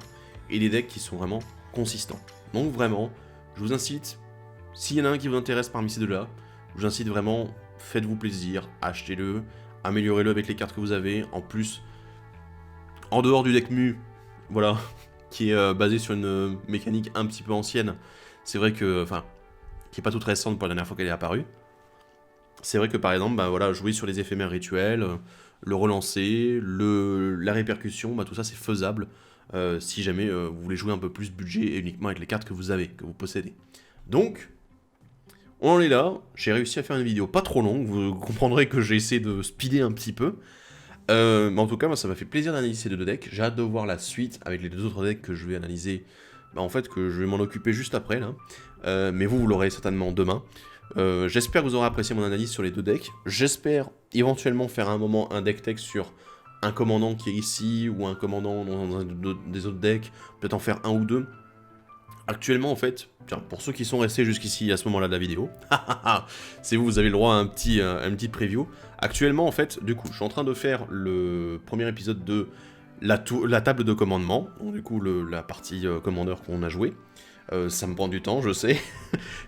A: et des decks qui sont vraiment consistants. Donc vraiment, je vous incite, s'il y en a un qui vous intéresse parmi ces deux-là, je vous incite vraiment, faites-vous plaisir, achetez-le, améliorez-le avec les cartes que vous avez. En plus, en dehors du deck mu, voilà, qui est basé sur une mécanique un petit peu ancienne, c'est vrai que, enfin, qui est pas toute récente pour la dernière fois qu'elle est apparue. C'est vrai que par exemple, bah voilà, jouer sur les éphémères rituels, le relancer, la répercussion, bah tout ça c'est faisable si jamais vous voulez jouer un peu plus budget et uniquement avec les cartes que vous avez, que vous possédez. Donc, on en est là, j'ai réussi à faire une vidéo pas trop longue, vous comprendrez que j'ai essayé de speeder un petit peu. Mais en tout cas, moi, ça m'a fait plaisir d'analyser ces deux decks, j'ai hâte de voir la suite avec les deux autres decks que je vais analyser, bah en fait que je vais m'en occuper juste après là. mais vous l'aurez certainement demain. J'espère que vous aurez apprécié mon analyse sur les 2 decks. J'espère éventuellement faire un moment un deck tech sur un commandant qui est ici, ou un commandant dans des autres decks, peut-être en faire un ou 2. Actuellement, en fait, tiens, pour ceux qui sont restés jusqu'ici à ce moment-là de la vidéo, c'est vous avez le droit à un petit preview. Actuellement, en fait, du coup, je suis en train de faire le premier épisode de la table de commandement, donc du coup, la partie commandeur qu'on a joué. Ça me prend du temps, je sais,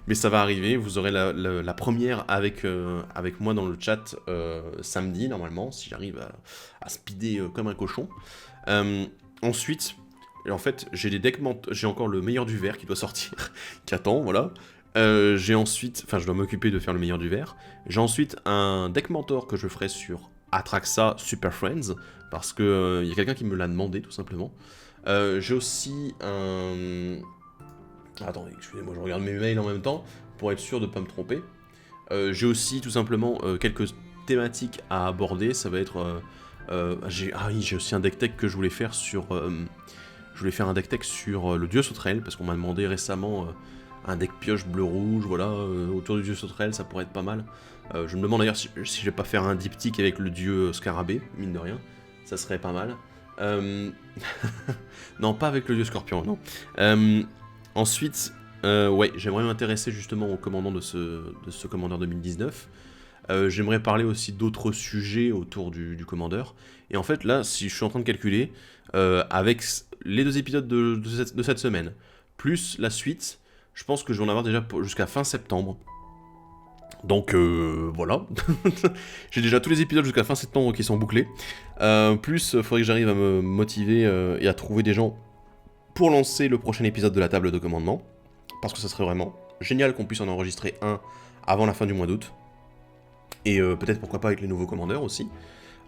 A: mais ça va arriver. Vous aurez la première avec moi dans le chat samedi, normalement, si j'arrive à speeder comme un cochon. Ensuite... Et en fait, j'ai encore le meilleur du verre qui doit sortir, qui attend, voilà. J'ai ensuite, enfin je dois m'occuper de faire le meilleur du verre. J'ai ensuite un deck mentor que je ferai sur Atraxa Super Friends, parce que y a quelqu'un qui me l'a demandé tout simplement. J'ai aussi un... Attendez, excusez-moi, je regarde mes mails en même temps, pour être sûr de ne pas me tromper. J'ai aussi tout simplement quelques thématiques à aborder, ça va être... j'ai aussi un deck tech que je voulais faire sur... Je voulais faire un deck tech sur le dieu sauterelle, parce qu'on m'a demandé récemment un deck pioche bleu-rouge, voilà, autour du dieu sauterelle, ça pourrait être pas mal. Je me demande d'ailleurs si je vais pas faire un diptyque avec le dieu scarabée, mine de rien, ça serait pas mal. Non, pas avec le dieu scorpion, non. Ensuite, ouais, j'aimerais m'intéresser justement au commandant de ce commandeur 2019. J'aimerais parler aussi d'autres sujets autour du commandeur. Et en fait, là, si je suis en train de calculer, avec les 2 épisodes de cette semaine, plus la suite, je pense que je vais en avoir déjà jusqu'à fin septembre. Donc voilà, j'ai déjà tous les épisodes jusqu'à fin septembre qui sont bouclés. Plus, il faudrait que j'arrive à me motiver et à trouver des gens pour lancer le prochain épisode de la table de commandement. Parce que ça serait vraiment génial qu'on puisse en enregistrer un avant la fin du mois d'août. Et peut-être pourquoi pas avec les nouveaux commandeurs aussi.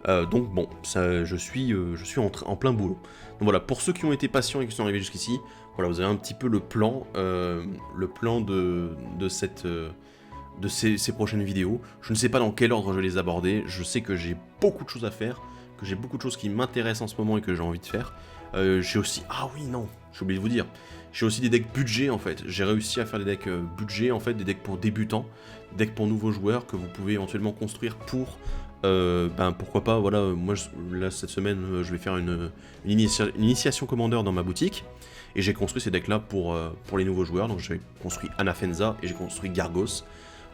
A: Donc bon, ça, je suis en plein boulot. Donc voilà, pour ceux qui ont été patients et qui sont arrivés jusqu'ici, voilà, vous avez un petit peu le plan de ces prochaines vidéos. Je ne sais pas dans quel ordre je vais les aborder, je sais que j'ai beaucoup de choses à faire, que j'ai beaucoup de choses qui m'intéressent en ce moment et que j'ai envie de faire. J'ai aussi... Ah oui, non, j'ai oublié de vous dire. J'ai aussi des decks budget en fait. J'ai réussi à faire des decks budget en fait, des decks pour débutants, des decks pour nouveaux joueurs que vous pouvez éventuellement construire pour... pourquoi pas, voilà, moi là cette semaine je vais faire une initiation commandeur dans ma boutique. Et j'ai construit ces decks là pour les nouveaux joueurs. Donc j'ai construit Anafenza et j'ai construit Gargos.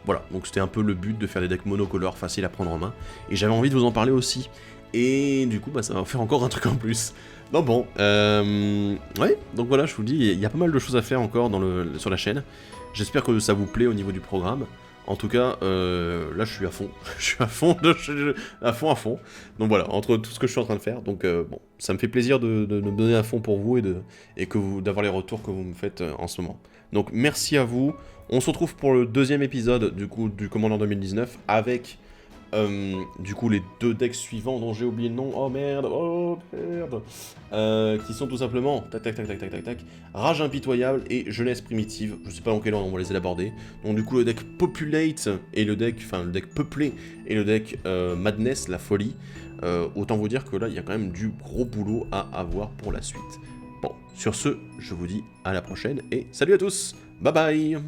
A: Voilà, donc c'était un peu le but de faire des decks monocolores faciles à prendre en main. Et j'avais envie de vous en parler aussi. Et du coup, ça va faire encore un truc en plus. Non bon, ouais, donc voilà, je vous dis, il y a pas mal de choses à faire encore sur la chaîne. J'espère que ça vous plaît au niveau du programme. En tout cas, là je suis à fond, je suis à fond, à fond. Donc voilà, entre tout ce que je suis en train de faire, donc bon, ça me fait plaisir de me donner à fond pour vous et d'avoir les retours que vous me faites en ce moment. Donc merci à vous, on se retrouve pour le 2e épisode du coup du Commandant 2019 avec du coup les 2 decks suivants dont j'ai oublié le nom, oh merde, qui sont tout simplement Rage Impitoyable et Jeunesse Primitive. Je sais pas dans quel ordre on va les aborder. Donc du coup le deck Populate et le deck Peuplé et le deck Madness, la folie. Autant vous dire que là il y a quand même du gros boulot à avoir pour la suite. Bon, sur ce, je vous dis à la prochaine et salut à tous, bye bye.